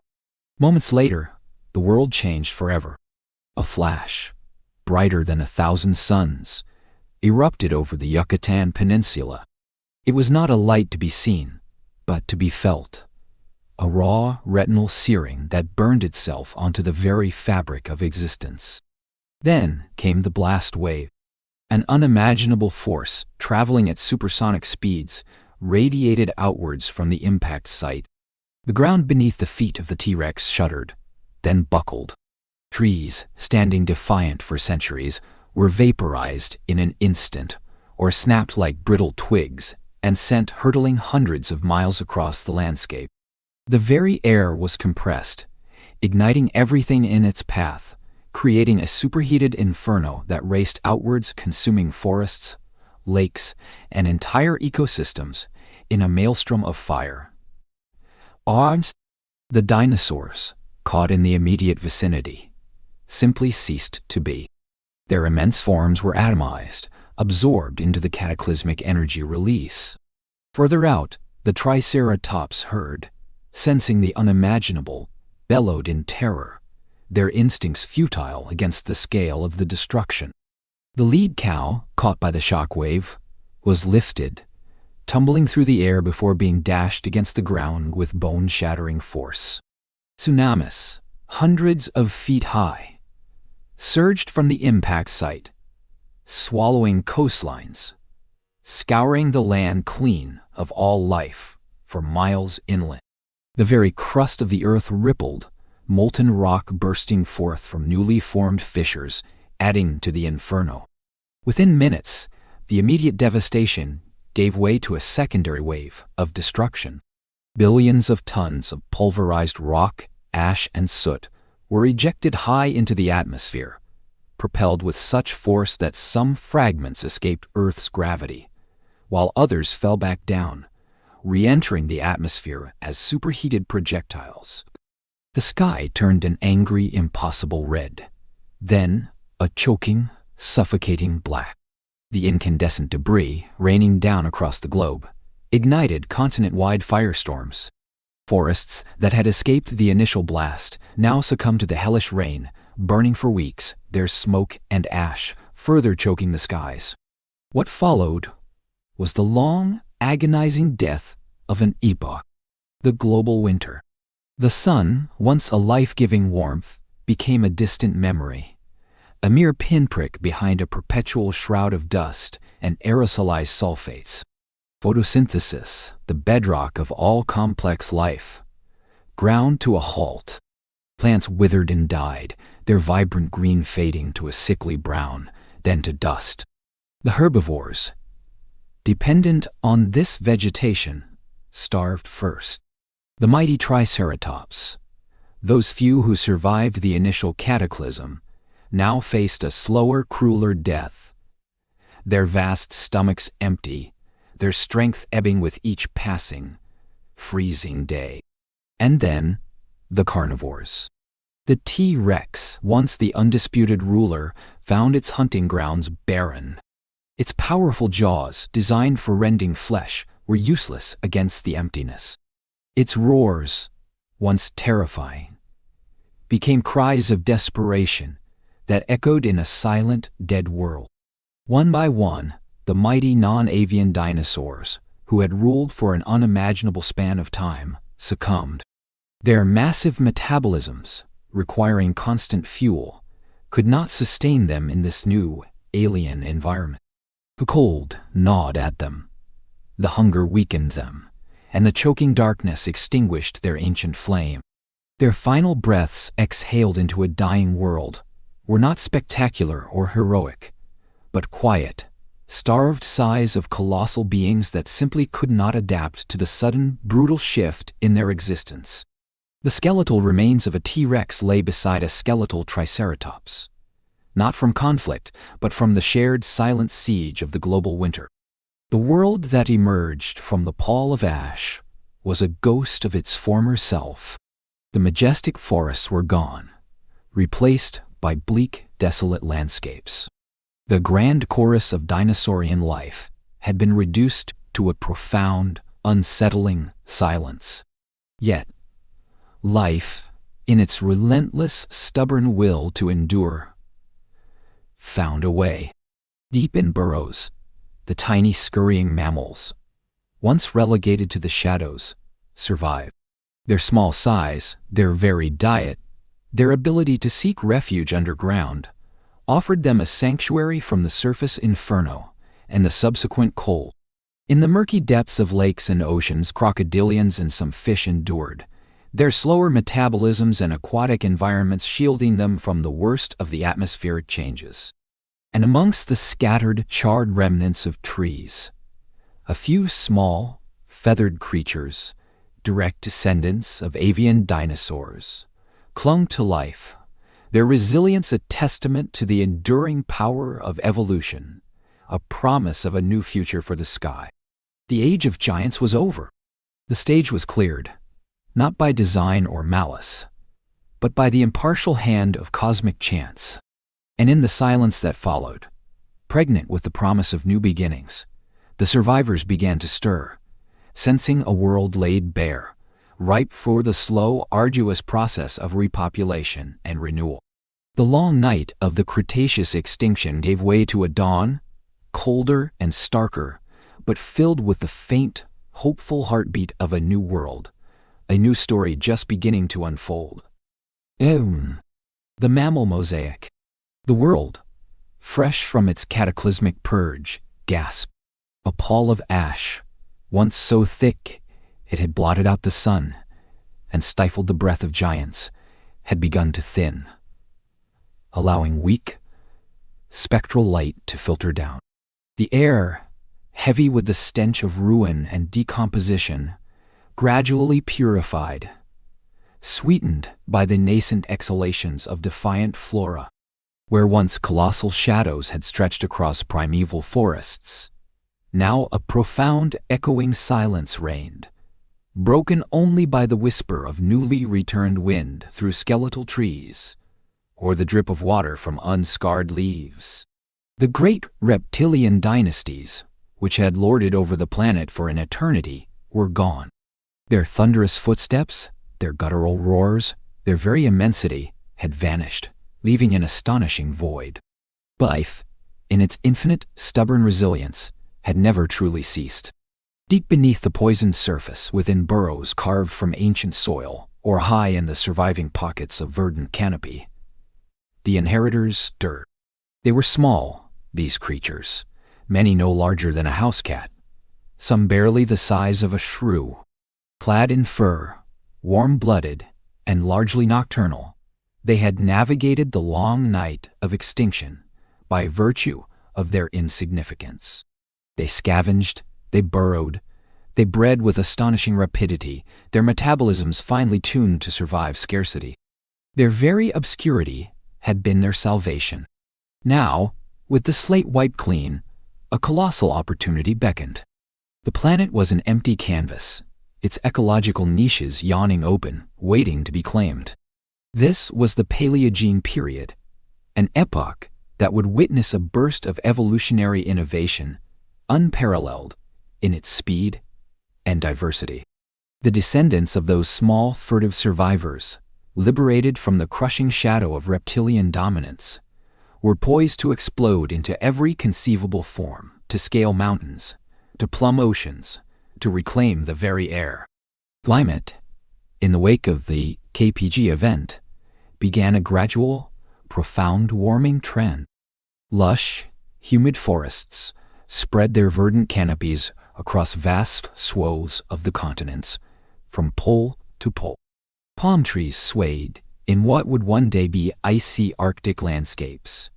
Moments later, the world changed forever. A flash, brighter than 1,000 suns, erupted over the Yucatan Peninsula. It was not a light to be seen, but to be felt. A raw, retinal searing that burned itself onto the very fabric of existence. Then came the blast wave. An unimaginable force, traveling at supersonic speeds, radiated outwards from the impact site. The ground beneath the feet of the T-Rex shuddered, then buckled. Trees, standing defiant for centuries, were vaporized in an instant, or snapped like brittle twigs, and sent hurtling hundreds of miles across the landscape. The very air was compressed, igniting everything in its path, creating a superheated inferno that raced outwards, consuming forests, lakes, and entire ecosystems in a maelstrom of fire. The dinosaurs, caught in the immediate vicinity, simply ceased to be. Their immense forms were atomized, absorbed into the cataclysmic energy release. Further out, the Triceratops herd, sensing the unimaginable, bellowed in terror, their instincts futile against the scale of the destruction. The lead cow, caught by the shock wave, was lifted, tumbling through the air before being dashed against the ground with bone-shattering force. Tsunamis, hundreds of feet high, surged from the impact site, swallowing coastlines, scouring the land clean of all life for miles inland. The very crust of the earth rippled, molten rock bursting forth from newly formed fissures, adding to the inferno. Within minutes, the immediate devastation gave way to a secondary wave of destruction. Billions of tons of pulverized rock, ash, and soot were ejected high into the atmosphere, propelled with such force that some fragments escaped Earth's gravity, while others fell back down, re-entering the atmosphere as superheated projectiles. The sky turned an angry, impossible red, then a choking, suffocating black. The incandescent debris raining down across the globe ignited continent-wide firestorms. Forests that had escaped the initial blast now succumbed to the hellish rain, burning for weeks, their smoke and ash further choking the skies. What followed was the long, agonizing death of an epoch, the global winter. The sun, once a life-giving warmth, became a distant memory, a mere pinprick behind a perpetual shroud of dust and aerosolized sulfates. Photosynthesis, the bedrock of all complex life, ground to a halt. Plants withered and died, their vibrant green fading to a sickly brown, then to dust. The herbivores, dependent on this vegetation, starved first. The mighty triceratops, those few who survived the initial cataclysm, now faced a slower, crueler death. Their vast stomachs empty, their strength ebbing with each passing, freezing day. And then, the carnivores. The T-Rex, once the undisputed ruler, found its hunting grounds barren. Its powerful jaws, designed for rending flesh, were useless against the emptiness. Its roars, once terrifying, became cries of desperation that echoed in a silent, dead world. One by one, the mighty non-avian dinosaurs, who had ruled for an unimaginable span of time, succumbed. Their massive metabolisms, requiring constant fuel, could not sustain them in this new, alien environment. The cold gnawed at them, the hunger weakened them, and the choking darkness extinguished their ancient flame. Their final breaths exhaled into a dying world were not spectacular or heroic, but quiet, starved sighs of colossal beings that simply could not adapt to the sudden, brutal shift in their existence. The skeletal remains of a T-Rex lay beside a skeletal Triceratops, not from conflict, but from the shared silent siege of the global winter. The world that emerged from the pall of ash was a ghost of its former self. The majestic forests were gone, replaced by bleak, desolate landscapes. The grand chorus of dinosaurian life had been reduced to a profound, unsettling silence. Yet, life, in its relentless, stubborn will to endure, found a way. Deep in burrows, the tiny scurrying mammals, once relegated to the shadows, survived. Their small size, their varied diet, their ability to seek refuge underground, offered them a sanctuary from the surface inferno and the subsequent cold. In the murky depths of lakes and oceans, crocodilians and some fish endured, their slower metabolisms and aquatic environments shielding them from the worst of the atmospheric changes. And amongst the scattered, charred remnants of trees, a few small, feathered creatures, direct descendants of avian dinosaurs, clung to life, their resilience a testament to the enduring power of evolution, a promise of a new future for the sky. The age of giants was over. The stage was cleared, not by design or malice, but by the impartial hand of cosmic chance. And in the silence that followed, pregnant with the promise of new beginnings, the survivors began to stir, sensing a world laid bare, ripe for the slow, arduous process of repopulation and renewal. The long night of the Cretaceous extinction gave way to a dawn, colder and starker, but filled with the faint, hopeful heartbeat of a new world, a new story just beginning to unfold. The mammal mosaic. The world, fresh from its cataclysmic purge, gasped. A pall of ash, once so thick it had blotted out the sun and stifled the breath of giants, had begun to thin, allowing weak, spectral light to filter down. The air, heavy with the stench of ruin and decomposition, gradually purified, sweetened by the nascent exhalations of defiant flora. Where once colossal shadows had stretched across primeval forests, now a profound, echoing silence reigned, broken only by the whisper of newly returned wind through skeletal trees, or the drip of water from unscarred leaves. The great reptilian dynasties, which had lorded over the planet for an eternity, were gone. Their thunderous footsteps, their guttural roars, their very immensity had vanished, leaving an astonishing void. Life, in its infinite, stubborn resilience, had never truly ceased. Deep beneath the poisoned surface, within burrows carved from ancient soil, or high in the surviving pockets of verdant canopy, the inheritors stirred. They were small, these creatures, many no larger than a house cat, some barely the size of a shrew. Clad in fur, warm-blooded, and largely nocturnal, they had navigated the long night of extinction by virtue of their insignificance. They scavenged, they burrowed, they bred with astonishing rapidity, their metabolisms finely tuned to survive scarcity. Their very obscurity had been their salvation. Now, with the slate wiped clean, a colossal opportunity beckoned. The planet was an empty canvas, its ecological niches yawning open, waiting to be claimed. This was the Paleogene period, an epoch that would witness a burst of evolutionary innovation, unparalleled in its speed and diversity. The descendants of those small, furtive survivors, liberated from the crushing shadow of reptilian dominance, were poised to explode into every conceivable form, to scale mountains, to plumb oceans, to reclaim the very air. Climate, in the wake of the KPG event, began a gradual, profound warming trend. Lush, humid forests spread their verdant canopies across vast swathes of the continents, from pole to pole. Palm trees swayed in what would one day be icy Arctic landscapes,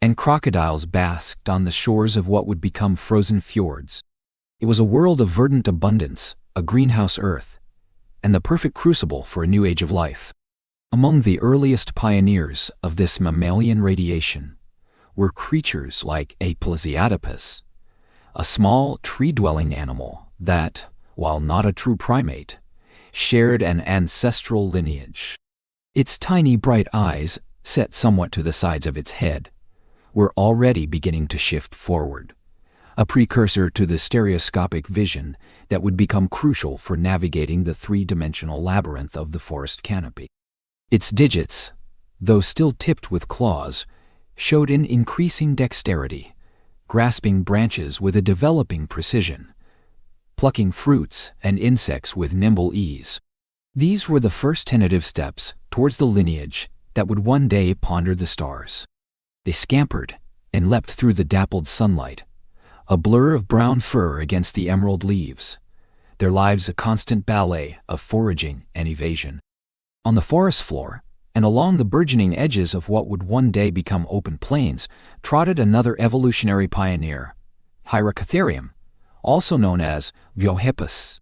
and crocodiles basked on the shores of what would become frozen fjords. It was a world of verdant abundance, a greenhouse earth, and the perfect crucible for a new age of life. Among the earliest pioneers of this mammalian radiation were creatures like a Plesiadapus, a small tree-dwelling animal that, while not a true primate, shared an ancestral lineage. Its tiny bright eyes, set somewhat to the sides of its head, were already beginning to shift forward, a precursor to the stereoscopic vision that would become crucial for navigating the three-dimensional labyrinth of the forest canopy. Its digits, though still tipped with claws, showed an increasing dexterity, grasping branches with a developing precision, plucking fruits and insects with nimble ease. These were the first tentative steps towards the lineage that would one day ponder the stars. They scampered and leapt through the dappled sunlight, a blur of brown fur against the emerald leaves, their lives a constant ballet of foraging and evasion. On the forest floor, and along the burgeoning edges of what would one day become open plains, trotted another evolutionary pioneer, Hyracotherium, also known as Viohippus.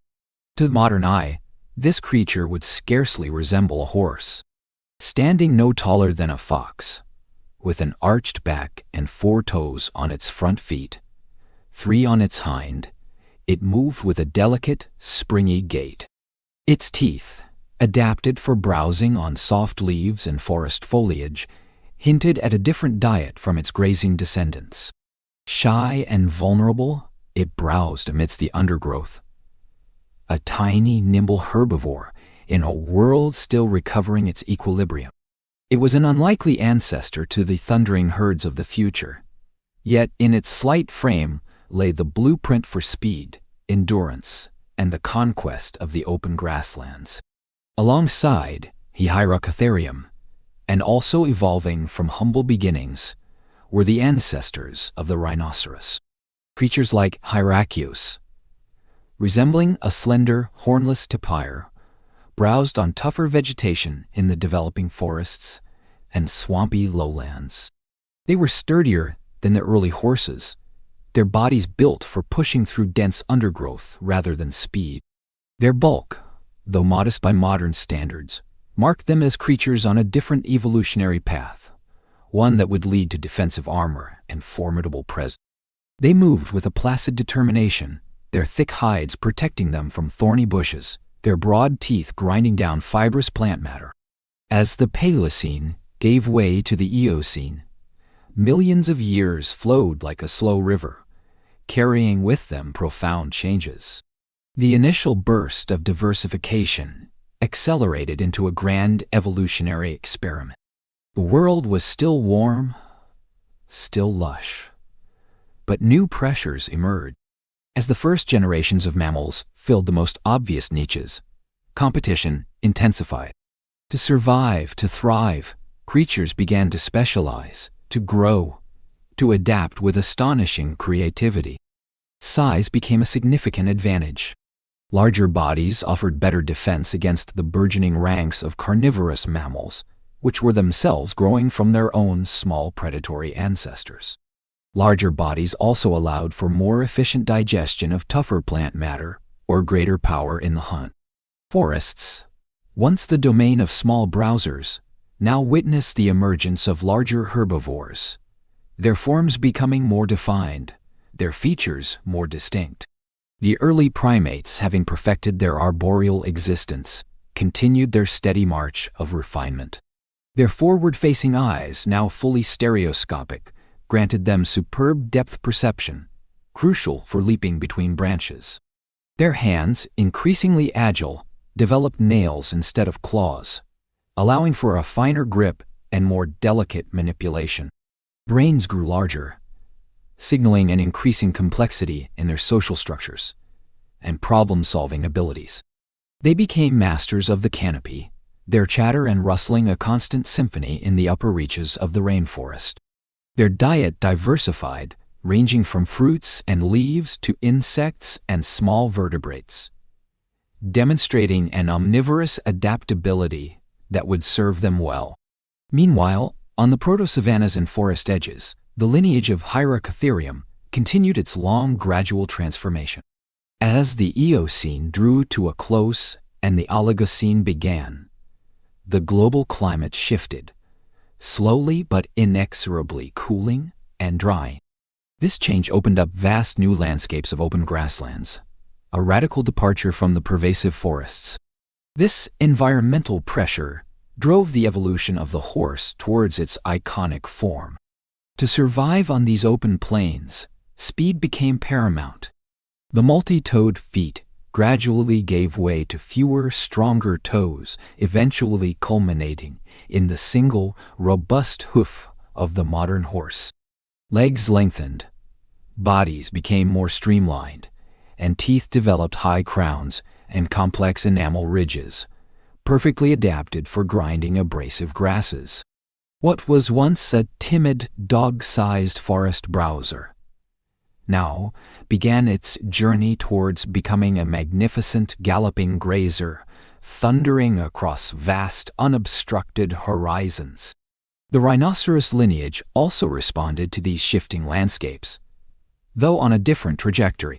To the modern eye, this creature would scarcely resemble a horse. Standing no taller than a fox, with an arched back and 4 toes on its front feet, 3 on its hind, it moved with a delicate, springy gait. Its teeth, adapted for browsing on soft leaves and forest foliage, hinted at a different diet from its grazing descendants. Shy and vulnerable, it browsed amidst the undergrowth, a tiny, nimble herbivore in a world still recovering its equilibrium. It was an unlikely ancestor to the thundering herds of the future, yet in its slight frame lay the blueprint for speed, endurance, and the conquest of the open grasslands. Alongside Hyracotherium, and also evolving from humble beginnings, were the ancestors of the rhinoceros. Creatures like Hyraceus, resembling a slender, hornless tapir, browsed on tougher vegetation in the developing forests and swampy lowlands. They were sturdier than the early horses, their bodies built for pushing through dense undergrowth rather than speed. Their bulk, though modest by modern standards, marked them as creatures on a different evolutionary path, one that would lead to defensive armor and formidable presence. They moved with a placid determination, their thick hides protecting them from thorny bushes, their broad teeth grinding down fibrous plant matter. As the Paleocene gave way to the Eocene, millions of years flowed like a slow river, carrying with them profound changes. The initial burst of diversification accelerated into a grand evolutionary experiment. The world was still warm, still lush, but new pressures emerged. As the first generations of mammals filled the most obvious niches, competition intensified. To survive, to thrive, creatures began to specialize, to grow, to adapt with astonishing creativity. Size became a significant advantage. Larger bodies offered better defense against the burgeoning ranks of carnivorous mammals, which were themselves growing from their own small predatory ancestors. Larger bodies also allowed for more efficient digestion of tougher plant matter or greater power in the hunt. Forests, once the domain of small browsers, now witnessed the emergence of larger herbivores, their forms becoming more defined, their features more distinct. The early primates, having perfected their arboreal existence, continued their steady march of refinement. Their forward-facing eyes, now fully stereoscopic, granted them superb depth perception, crucial for leaping between branches. Their hands, increasingly agile, developed nails instead of claws, allowing for a finer grip and more delicate manipulation. Brains grew larger, signaling an increasing complexity in their social structures and problem-solving abilities. They became masters of the canopy, their chatter and rustling a constant symphony in the upper reaches of the rainforest. Their diet diversified, ranging from fruits and leaves to insects and small vertebrates, demonstrating an omnivorous adaptability that would serve them well. Meanwhile, on the proto-savannas and forest edges, the lineage of Hyracotherium continued its long, gradual transformation. As the Eocene drew to a close and the Oligocene began, the global climate shifted, slowly but inexorably cooling and drying. This change opened up vast new landscapes of open grasslands, a radical departure from the pervasive forests. This environmental pressure drove the evolution of the horse towards its iconic form. To survive on these open plains, speed became paramount. The multi-toed feet gradually gave way to fewer, stronger toes, eventually culminating in the single, robust hoof of the modern horse. Legs lengthened, bodies became more streamlined, and teeth developed high crowns and complex enamel ridges, perfectly adapted for grinding abrasive grasses. What was once a timid, dog-sized forest browser now began its journey towards becoming a magnificent galloping grazer, thundering across vast, unobstructed horizons. The rhinoceros lineage also responded to these shifting landscapes, though on a different trajectory.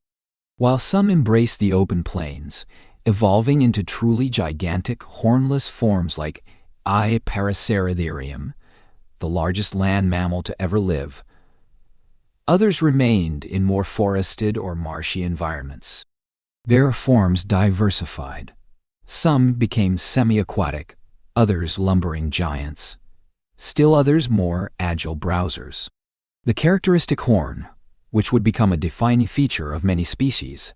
While some embraced the open plains, evolving into truly gigantic, hornless forms like I. Paraceratherium, the largest land mammal to ever live, others remained in more forested or marshy environments. Their forms diversified. Some became semi-aquatic, others lumbering giants, still others more agile browsers. The characteristic horn, which would become a defining feature of many species,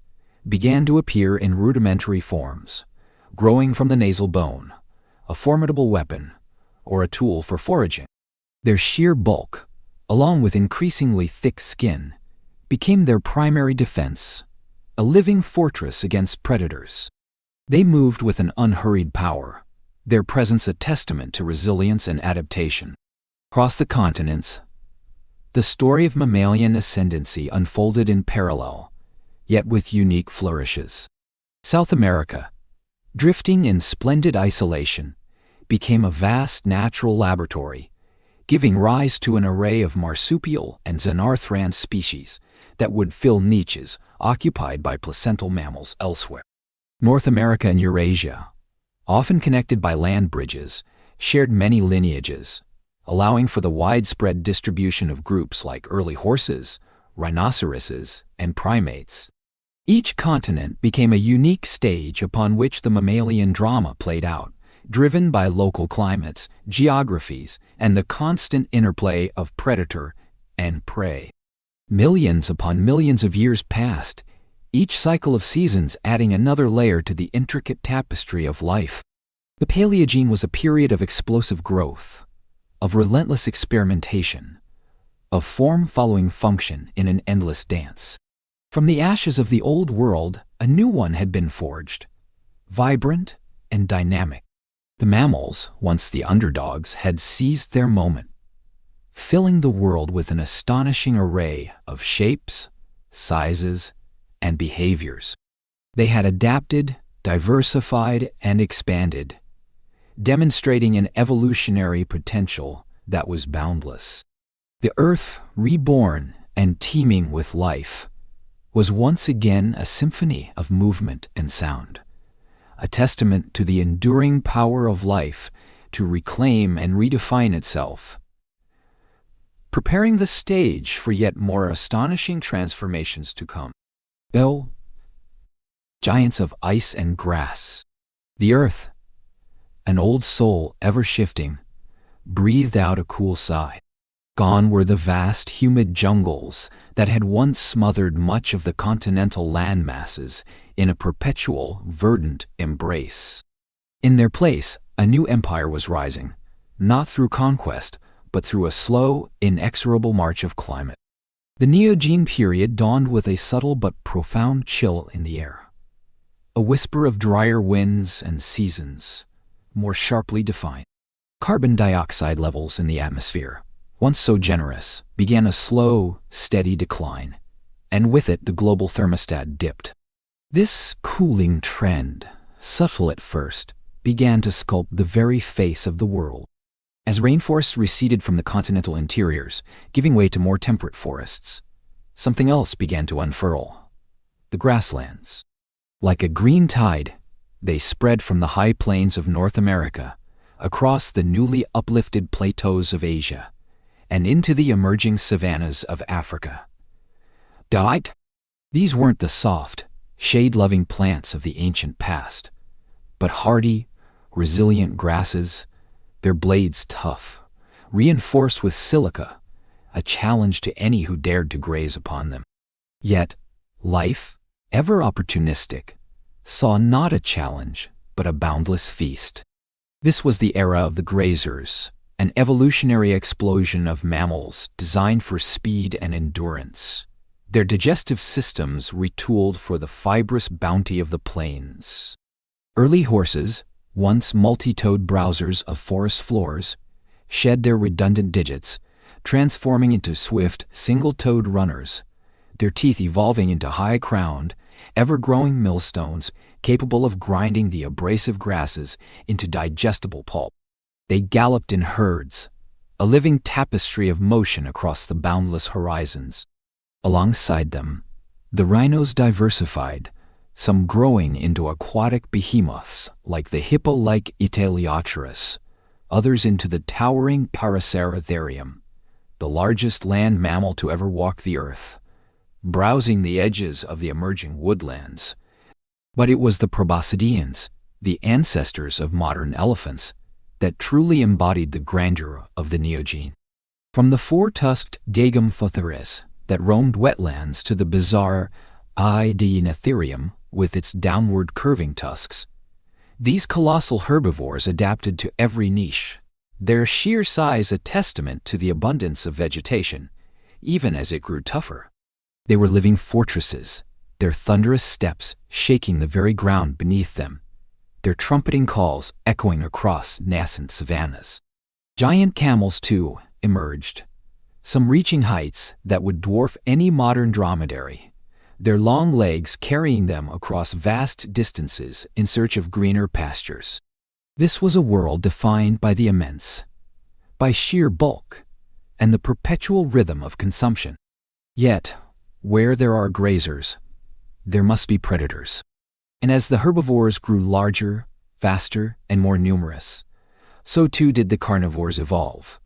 began to appear in rudimentary forms, growing from the nasal bone, a formidable weapon, or a tool for foraging. Their sheer bulk, along with increasingly thick skin, became their primary defense, a living fortress against predators. They moved with an unhurried power, their presence a testament to resilience and adaptation. Across the continents, The story of mammalian ascendancy unfolded in parallel, yet with unique flourishes. South America, drifting in splendid isolation, became a vast natural laboratory, giving rise to an array of marsupial and xenarthran species that would fill niches occupied by placental mammals elsewhere. North America and Eurasia, often connected by land bridges, shared many lineages, allowing for the widespread distribution of groups like early horses, rhinoceroses, and primates. Each continent became a unique stage upon which the mammalian drama played out, driven by local climates, geographies, and the constant interplay of predator and prey. Millions upon millions of years passed, each cycle of seasons adding another layer to the intricate tapestry of life. The Paleogene was a period of explosive growth, of relentless experimentation, of form following function in an endless dance. From the ashes of the old world, a new one had been forged, vibrant and dynamic. The mammals, once the underdogs, had seized their moment, filling the world with an astonishing array of shapes, sizes, and behaviors. They had adapted, diversified, and expanded, demonstrating an evolutionary potential that was boundless. The Earth, reborn and teeming with life, was once again a symphony of movement and sound, a testament to the enduring power of life to reclaim and redefine itself, preparing the stage for yet more astonishing transformations to come. Giants of ice and grass. The Earth, an old soul ever shifting, breathed out a cool sigh. Gone were the vast, humid jungles that had once smothered much of the continental land masses in a perpetual, verdant embrace. In their place, a new empire was rising, not through conquest, but through a slow, inexorable march of climate. The Neogene period dawned with a subtle but profound chill in the air, a whisper of drier winds and seasons, more sharply defined. Carbon dioxide levels in the atmosphere, once so generous, began a slow, steady decline, and with it the global thermostat dipped. This cooling trend, subtle at first, began to sculpt the very face of the world. As rainforests receded from the continental interiors, giving way to more temperate forests, something else began to unfurl: the grasslands. Like a green tide, they spread from the high plains of North America, across the newly uplifted plateaus of Asia, and into the emerging savannas of Africa. These weren't the soft, shade-loving plants of the ancient past, but hardy, resilient grasses, their blades tough, reinforced with silica, a challenge to any who dared to graze upon them. Yet, life, ever opportunistic, saw not a challenge, but a boundless feast. This was the era of the grazers, an evolutionary explosion of mammals designed for speed and endurance, their digestive systems retooled for the fibrous bounty of the plains. Early horses, once multi-toed browsers of forest floors, shed their redundant digits, transforming into swift, single-toed runners, their teeth evolving into high-crowned, ever-growing millstones capable of grinding the abrasive grasses into digestible pulp. They galloped in herds, a living tapestry of motion across the boundless horizons. Alongside them, the rhinos diversified, some growing into aquatic behemoths like the hippo-like Iteliochirus, others into the towering Paraceratherium, the largest land mammal to ever walk the earth, browsing the edges of the emerging woodlands. But it was the proboscideans, the ancestors of modern elephants, that truly embodied the grandeur of the Neogene. From the four-tusked Dagumphotheres that roamed wetlands to the bizarre Deinetherium with its downward curving tusks, these colossal herbivores adapted to every niche, their sheer size a testament to the abundance of vegetation, even as it grew tougher. They were living fortresses, their thunderous steps shaking the very ground beneath them, their trumpeting calls echoing across nascent savannas. Giant camels, too, emerged, some reaching heights that would dwarf any modern dromedary, their long legs carrying them across vast distances in search of greener pastures. This was a world defined by the immense, by sheer bulk, and the perpetual rhythm of consumption. Yet, where there are grazers, there must be predators. And as the herbivores grew larger, faster, and more numerous, so too did the carnivores evolve,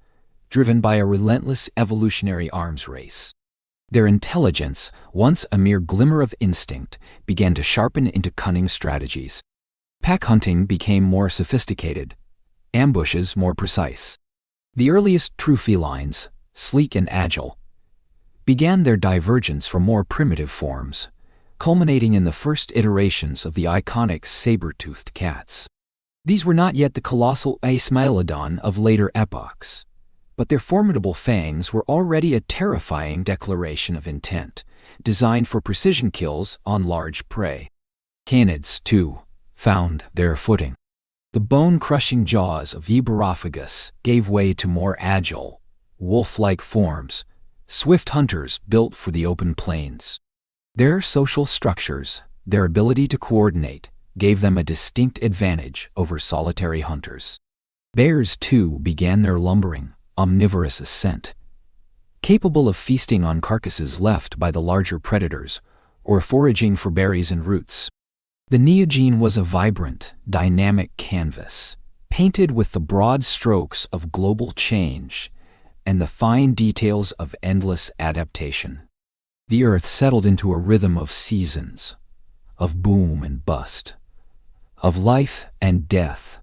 driven by a relentless evolutionary arms race. Their intelligence, once a mere glimmer of instinct, began to sharpen into cunning strategies. Pack hunting became more sophisticated, ambushes more precise. The earliest true felines, sleek and agile, began their divergence from more primitive forms, culminating in the first iterations of the iconic saber-toothed cats. These were not yet the colossal Aesmylodon of later epochs, but their formidable fangs were already a terrifying declaration of intent, designed for precision kills on large prey. Canids, too, found their footing. The bone-crushing jaws of Eberophagus gave way to more agile, wolf-like forms, swift hunters built for the open plains. Their social structures, their ability to coordinate, gave them a distinct advantage over solitary hunters. Bears, too, began their lumbering, omnivorous ascent, capable of feasting on carcasses left by the larger predators or foraging for berries and roots. The Neogene was a vibrant, dynamic canvas, painted with the broad strokes of global change and the fine details of endless adaptation. The Earth settled into a rhythm of seasons, of boom and bust, of life and death,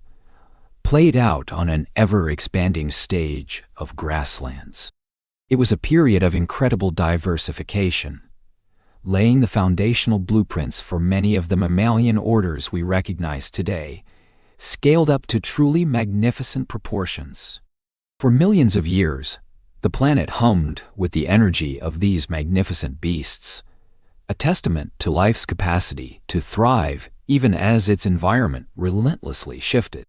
played out on an ever-expanding stage of grasslands. It was a period of incredible diversification, laying the foundational blueprints for many of the mammalian orders we recognize today, scaled up to truly magnificent proportions. For millions of years, the planet hummed with the energy of these magnificent beasts, a testament to life's capacity to thrive even as its environment relentlessly shifted.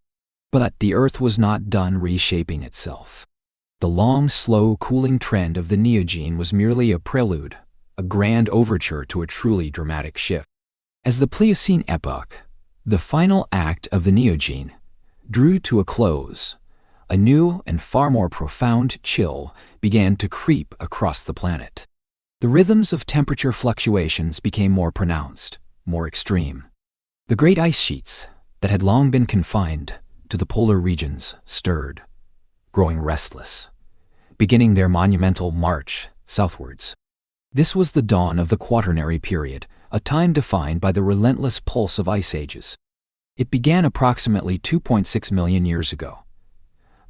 But the Earth was not done reshaping itself. The long, slow cooling trend of the Neogene was merely a prelude, a grand overture to a truly dramatic shift. As the Pliocene epoch, the final act of the Neogene, drew to a close, a new and far more profound chill began to creep across the planet. The rhythms of temperature fluctuations became more pronounced, more extreme. The great ice sheets that had long been confined to the polar regions stirred, growing restless, beginning their monumental march southwards. This was the dawn of the Quaternary period, a time defined by the relentless pulse of ice ages. It began approximately 2.6 million years ago,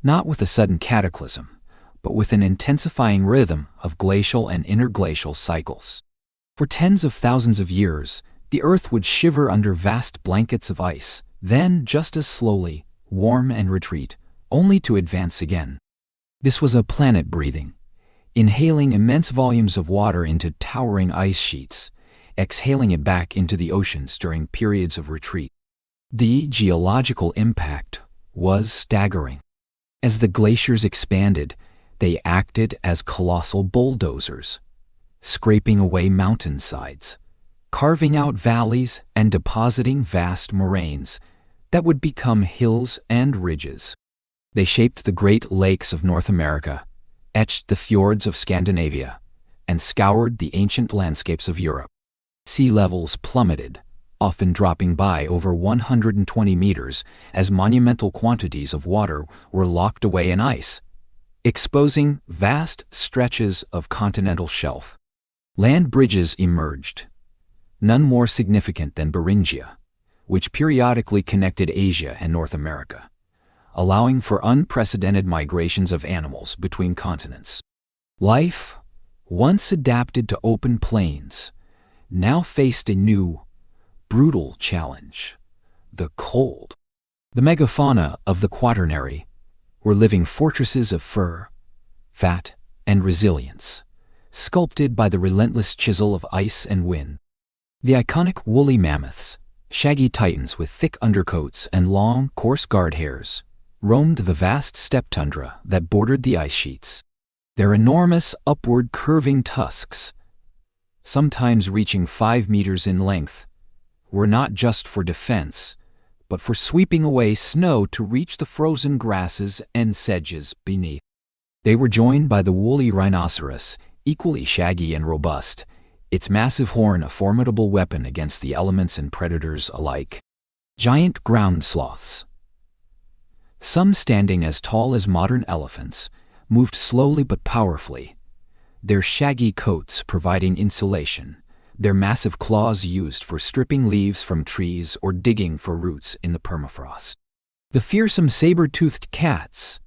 not with a sudden cataclysm, but with an intensifying rhythm of glacial and interglacial cycles. For tens of thousands of years, the Earth would shiver under vast blankets of ice, then, just as slowly, warm and retreat, only to advance again. This was a planet breathing, inhaling immense volumes of water into towering ice sheets, exhaling it back into the oceans during periods of retreat. The geological impact was staggering. As the glaciers expanded, they acted as colossal bulldozers, scraping away mountainsides, carving out valleys and depositing vast moraines that would become hills and ridges. They shaped the Great Lakes of North America, etched the fjords of Scandinavia, and scoured the ancient landscapes of Europe. Sea levels plummeted, often dropping by over 120 meters as monumental quantities of water were locked away in ice, exposing vast stretches of continental shelf. Land bridges emerged, none more significant than Beringia, which periodically connected Asia and North America, allowing for unprecedented migrations of animals between continents. Life, once adapted to open plains, now faced a new, brutal challenge: the cold. The megafauna of the Quaternary were living fortresses of fur, fat, and resilience, sculpted by the relentless chisel of ice and wind. The iconic woolly mammoths, shaggy titans with thick undercoats and long, coarse guard hairs, roamed the vast steppe tundra that bordered the ice sheets. Their enormous upward curving tusks, sometimes reaching 5 meters in length, were not just for defense, but for sweeping away snow to reach the frozen grasses and sedges beneath. They were joined by the woolly rhinoceros, equally shaggy and robust, its massive horn a formidable weapon against the elements and predators alike. Giant ground sloths, some standing as tall as modern elephants, moved slowly but powerfully, their shaggy coats providing insulation, their massive claws used for stripping leaves from trees or digging for roots in the permafrost. The fearsome saber-toothed cats,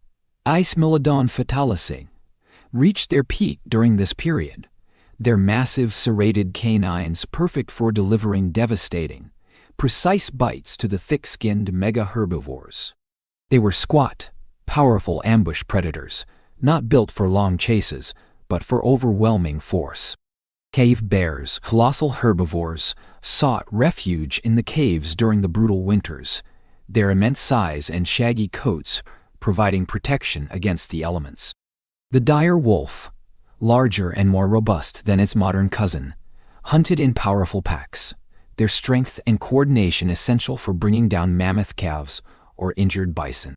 Eismilodon fatalicing, reached their peak during this period, their massive serrated canines perfect for delivering devastating, precise bites to the thick-skinned mega-herbivores. They were squat, powerful ambush predators, not built for long chases, but for overwhelming force. Cave bears, colossal herbivores, sought refuge in the caves during the brutal winters, their immense size and shaggy coats providing protection against the elements. The dire wolf, larger and more robust than its modern cousin, hunted in powerful packs, their strength and coordination essential for bringing down mammoth calves or injured bison.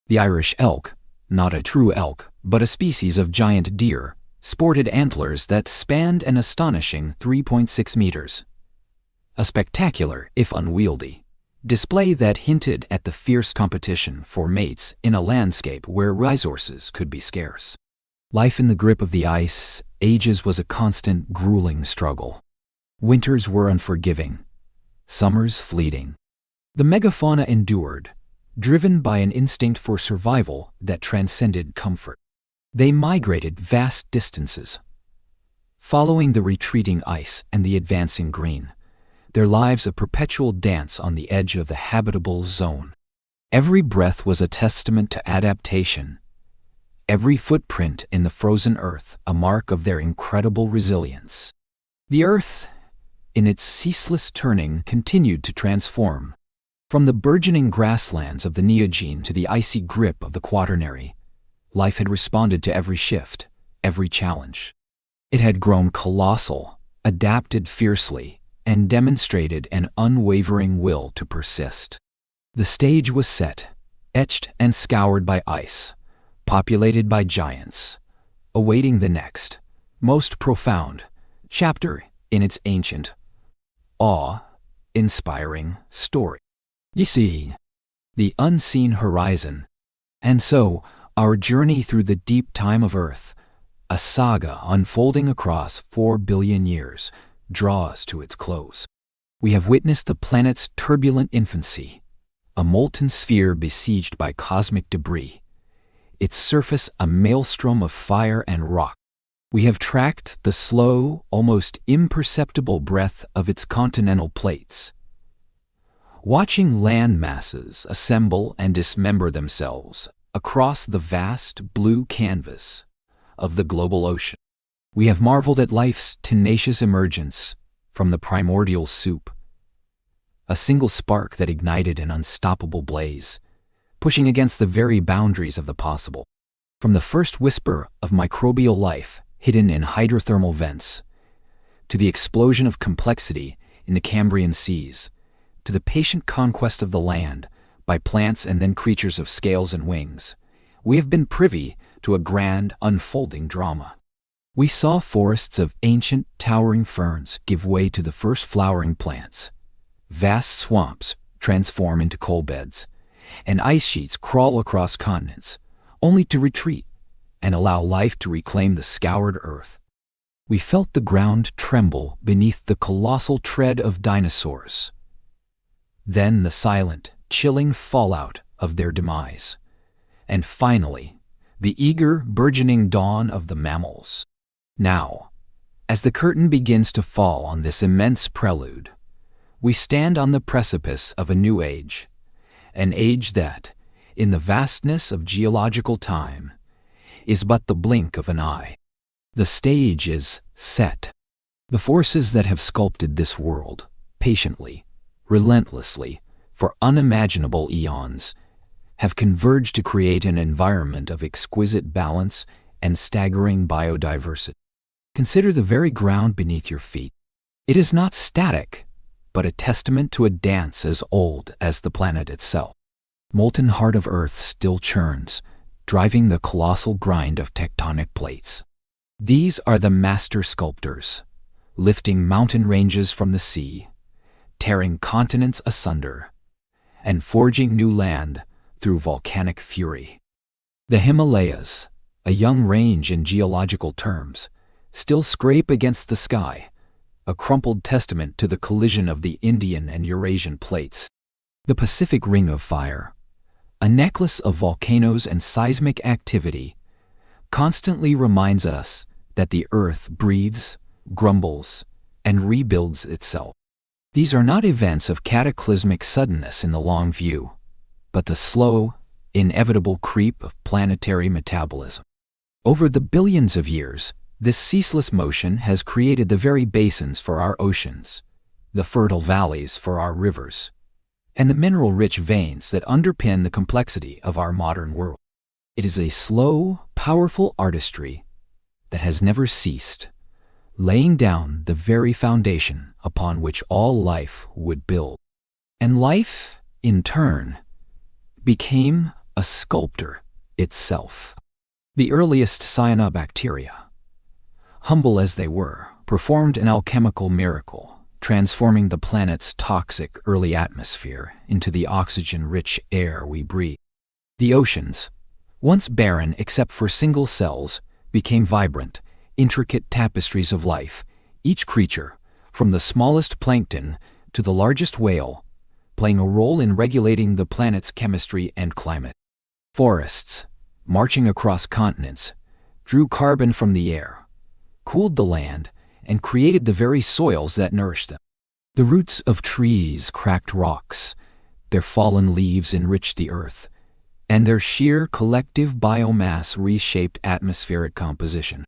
The Irish elk, not a true elk, but a species of giant deer, sported antlers that spanned an astonishing 3.6 meters. A spectacular, if unwieldy, display that hinted at the fierce competition for mates in a landscape where resources could be scarce. Life in the grip of the ice ages was a constant, grueling struggle. Winters were unforgiving, summers fleeting. The megafauna endured, driven by an instinct for survival that transcended comfort. They migrated vast distances, following the retreating ice and the advancing green, their lives a perpetual dance on the edge of the habitable zone. Every breath was a testament to adaptation, every footprint in the frozen earth a mark of their incredible resilience. The earth, in its ceaseless turning, continued to transform. From the burgeoning grasslands of the Neogene to the icy grip of the Quaternary, life had responded to every shift, every challenge. It had grown colossal, adapted fiercely, and demonstrated an unwavering will to persist. The stage was set, etched and scoured by ice, populated by giants, awaiting the next, most profound, chapter in its ancient, awe-inspiring story. You see, the unseen horizon. And so, our journey through the deep time of Earth, a saga unfolding across 4 billion years, draws to its close. We have witnessed the planet's turbulent infancy, a molten sphere besieged by cosmic debris, its surface a maelstrom of fire and rock. We have tracked the slow, almost imperceptible breath of its continental plates, watching land masses assemble and dismember themselves across the vast blue canvas of the global ocean. We have marveled at life's tenacious emergence from the primordial soup, a single spark that ignited an unstoppable blaze, pushing against the very boundaries of the possible. From the first whisper of microbial life hidden in hydrothermal vents, to the explosion of complexity in the Cambrian seas, to the patient conquest of the land by plants and then creatures of scales and wings, we have been privy to a grand, unfolding drama. We saw forests of ancient, towering ferns give way to the first flowering plants, vast swamps transform into coal beds, and ice sheets crawl across continents, only to retreat and allow life to reclaim the scoured earth. We felt the ground tremble beneath the colossal tread of dinosaurs, then the silent, chilling fallout of their demise, and finally, the eager, burgeoning dawn of the mammals. Now, as the curtain begins to fall on this immense prelude, we stand on the precipice of a new age, an age that, in the vastness of geological time, is but the blink of an eye. The stage is set. The forces that have sculpted this world, patiently, relentlessly, for unimaginable eons, have converged to create an environment of exquisite balance and staggering biodiversity. Consider the very ground beneath your feet. It is not static, but a testament to a dance as old as the planet itself. Molten heart of Earth still churns, driving the colossal grind of tectonic plates. These are the master sculptors, lifting mountain ranges from the sea, tearing continents asunder, and forging new land through volcanic fury. The Himalayas, a young range in geological terms, still scrape against the sky, a crumpled testament to the collision of the Indian and Eurasian plates. The Pacific Ring of Fire, a necklace of volcanoes and seismic activity, constantly reminds us that the Earth breathes, grumbles, and rebuilds itself. These are not events of cataclysmic suddenness in the long view, but the slow, inevitable creep of planetary metabolism. Over the billions of years, this ceaseless motion has created the very basins for our oceans, the fertile valleys for our rivers, and the mineral-rich veins that underpin the complexity of our modern world. It is a slow, powerful artistry that has never ceased, laying down the very foundation upon which all life would build. And life, in turn, became a sculptor itself. The earliest cyanobacteria, humble as they were, performed an alchemical miracle, transforming the planet's toxic early atmosphere into the oxygen-rich air we breathe. The oceans, once barren except for single cells, became vibrant, intricate tapestries of life, each creature, from the smallest plankton to the largest whale, playing a role in regulating the planet's chemistry and climate. Forests, marching across continents, drew carbon from the air, cooled the land, and created the very soils that nourished them. The roots of trees cracked rocks, their fallen leaves enriched the earth, and their sheer collective biomass reshaped atmospheric composition.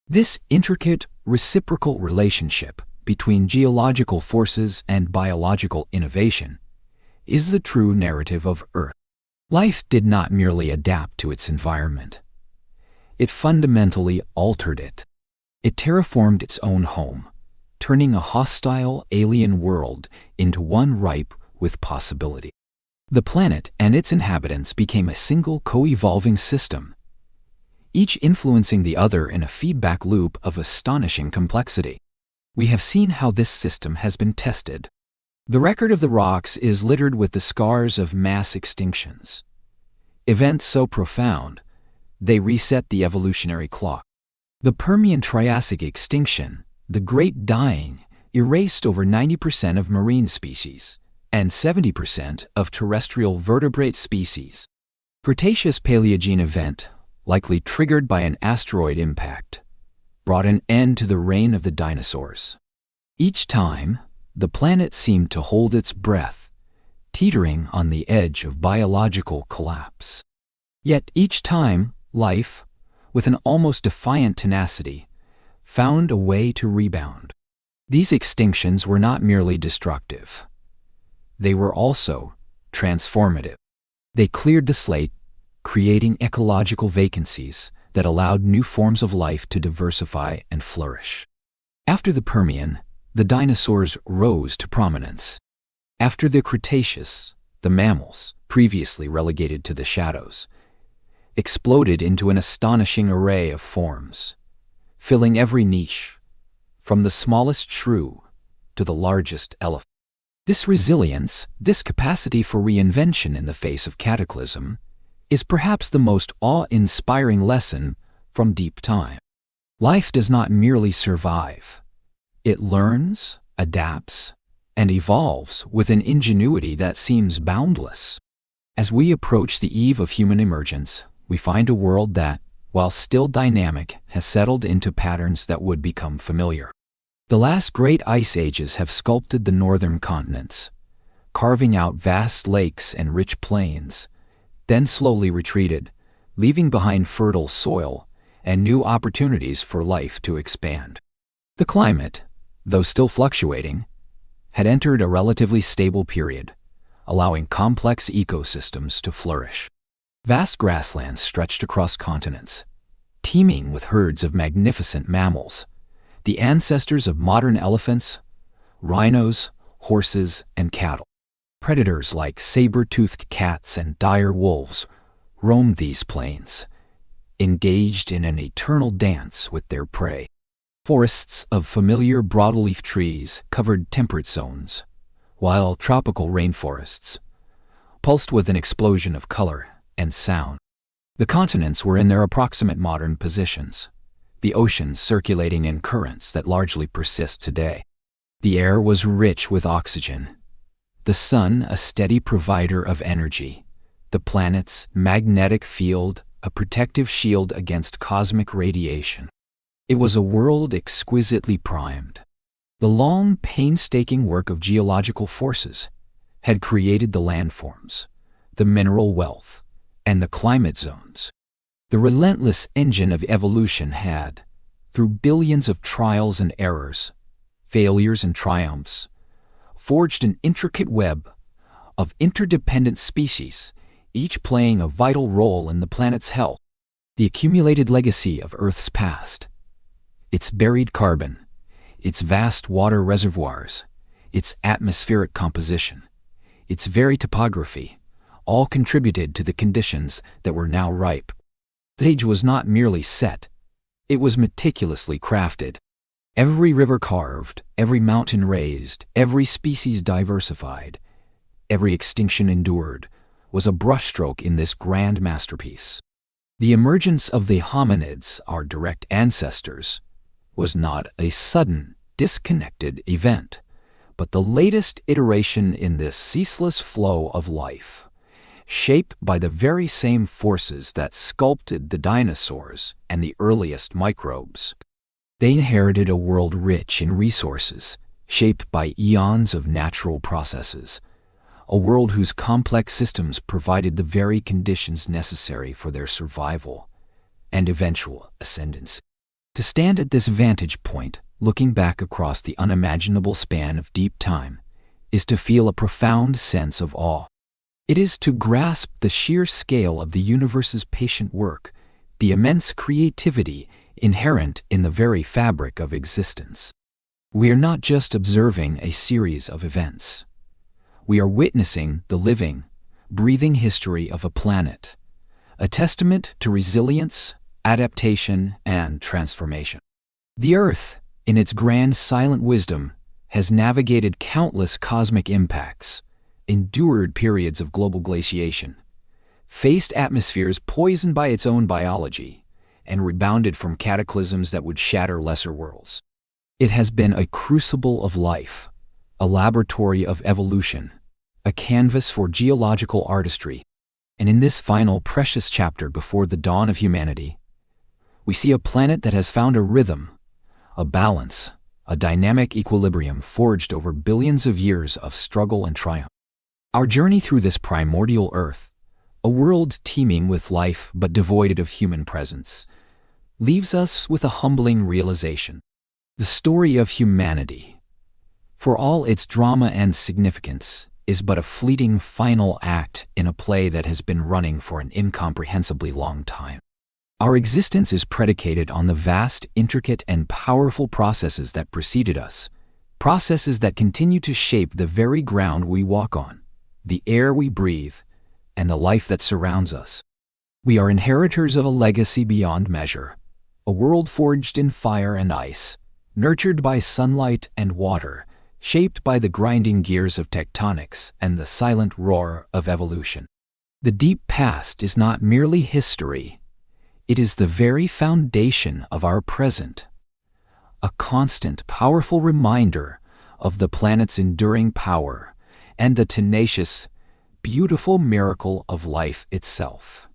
This intricate, reciprocal relationship between geological forces and biological innovation is the true narrative of Earth. Life did not merely adapt to its environment. It fundamentally altered it. It terraformed its own home, turning a hostile, alien world into one ripe with possibility. The planet and its inhabitants became a single co-evolving system, each influencing the other in a feedback loop of astonishing complexity. We have seen how this system has been tested. The record of the rocks is littered with the scars of mass extinctions. Events so profound, they reset the evolutionary clock. The Permian-Triassic extinction, the Great Dying, erased over 90% of marine species and 70% of terrestrial vertebrate species. Cretaceous-Paleogene event, likely triggered by an asteroid impact, brought an end to the reign of the dinosaurs. Each time, the planet seemed to hold its breath, teetering on the edge of biological collapse. Yet each time, life, with an almost defiant tenacity, found a way to rebound. These extinctions were not merely destructive. They were also transformative. They cleared the slate, creating ecological vacancies that allowed new forms of life to diversify and flourish. After the Permian, the dinosaurs rose to prominence. After the Cretaceous, the mammals, previously relegated to the shadows, exploded into an astonishing array of forms, filling every niche, from the smallest shrew to the largest elephant. This resilience, this capacity for reinvention in the face of cataclysm, is perhaps the most awe-inspiring lesson from deep time. Life does not merely survive. It learns, adapts, and evolves with an ingenuity that seems boundless. As we approach the eve of human emergence, we find a world that, while still dynamic, has settled into patterns that would become familiar. The last great ice ages have sculpted the northern continents, carving out vast lakes and rich plains, then slowly retreated, leaving behind fertile soil and new opportunities for life to expand. The climate, though still fluctuating, had entered a relatively stable period, allowing complex ecosystems to flourish. Vast grasslands stretched across continents, teeming with herds of magnificent mammals, the ancestors of modern elephants, rhinos, horses, and cattle. Predators like saber-toothed cats and dire wolves roamed these plains, engaged in an eternal dance with their prey. Forests of familiar broadleaf trees covered temperate zones, while tropical rainforests pulsed with an explosion of color and sound. The continents were in their approximate modern positions, the oceans circulating in currents that largely persist today. The air was rich with oxygen, the sun a steady provider of energy, the planet's magnetic field a protective shield against cosmic radiation. It was a world exquisitely primed. The long, painstaking work of geological forces had created the landforms, the mineral wealth, and the climate zones. The relentless engine of evolution had, through billions of trials and errors, failures and triumphs, forged an intricate web of interdependent species, each playing a vital role in the planet's health. The accumulated legacy of Earth's past, its buried carbon, its vast water reservoirs, its atmospheric composition, its very topography, all contributed to the conditions that were now ripe. The stage was not merely set, it was meticulously crafted. Every river carved, every mountain raised, every species diversified, every extinction endured, was a brushstroke in this grand masterpiece. The emergence of the hominids, our direct ancestors, was not a sudden, disconnected event, but the latest iteration in this ceaseless flow of life, shaped by the very same forces that sculpted the dinosaurs and the earliest microbes. They inherited a world rich in resources, shaped by eons of natural processes, a world whose complex systems provided the very conditions necessary for their survival and eventual ascendancy. To stand at this vantage point, looking back across the unimaginable span of deep time, is to feel a profound sense of awe. It is to grasp the sheer scale of the universe's patient work, the immense creativity inherent in the very fabric of existence. We are not just observing a series of events. We are witnessing the living, breathing history of a planet, a testament to resilience, adaptation, and transformation. The Earth, in its grand silent wisdom, has navigated countless cosmic impacts, endured periods of global glaciation, faced atmospheres poisoned by its own biology, and rebounded from cataclysms that would shatter lesser worlds. It has been a crucible of life, a laboratory of evolution, a canvas for geological artistry. And in this final precious chapter before the dawn of humanity, we see a planet that has found a rhythm, a balance, a dynamic equilibrium forged over billions of years of struggle and triumph. Our journey through this primordial Earth, a world teeming with life but devoid of human presence, leaves us with a humbling realization. The story of humanity, for all its drama and significance, is but a fleeting final act in a play that has been running for an incomprehensibly long time. Our existence is predicated on the vast, intricate, and powerful processes that preceded us, processes that continue to shape the very ground we walk on, the air we breathe, and the life that surrounds us. We are inheritors of a legacy beyond measure, a world forged in fire and ice, nurtured by sunlight and water, shaped by the grinding gears of tectonics and the silent roar of evolution. The deep past is not merely history, it is the very foundation of our present, a constant, powerful reminder of the planet's enduring power and the tenacious, beautiful miracle of life itself.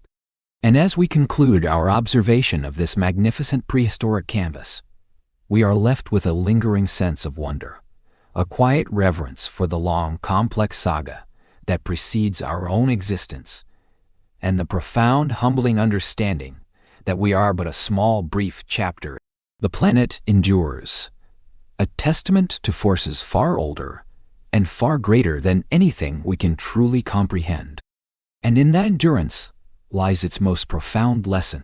And as we conclude our observation of this magnificent prehistoric canvas, we are left with a lingering sense of wonder, a quiet reverence for the long, complex saga that precedes our own existence, and the profound, humbling understanding that we are but a small, brief chapter. The planet endures, a testament to forces far older and far greater than anything we can truly comprehend. And in that endurance lies its most profound lesson.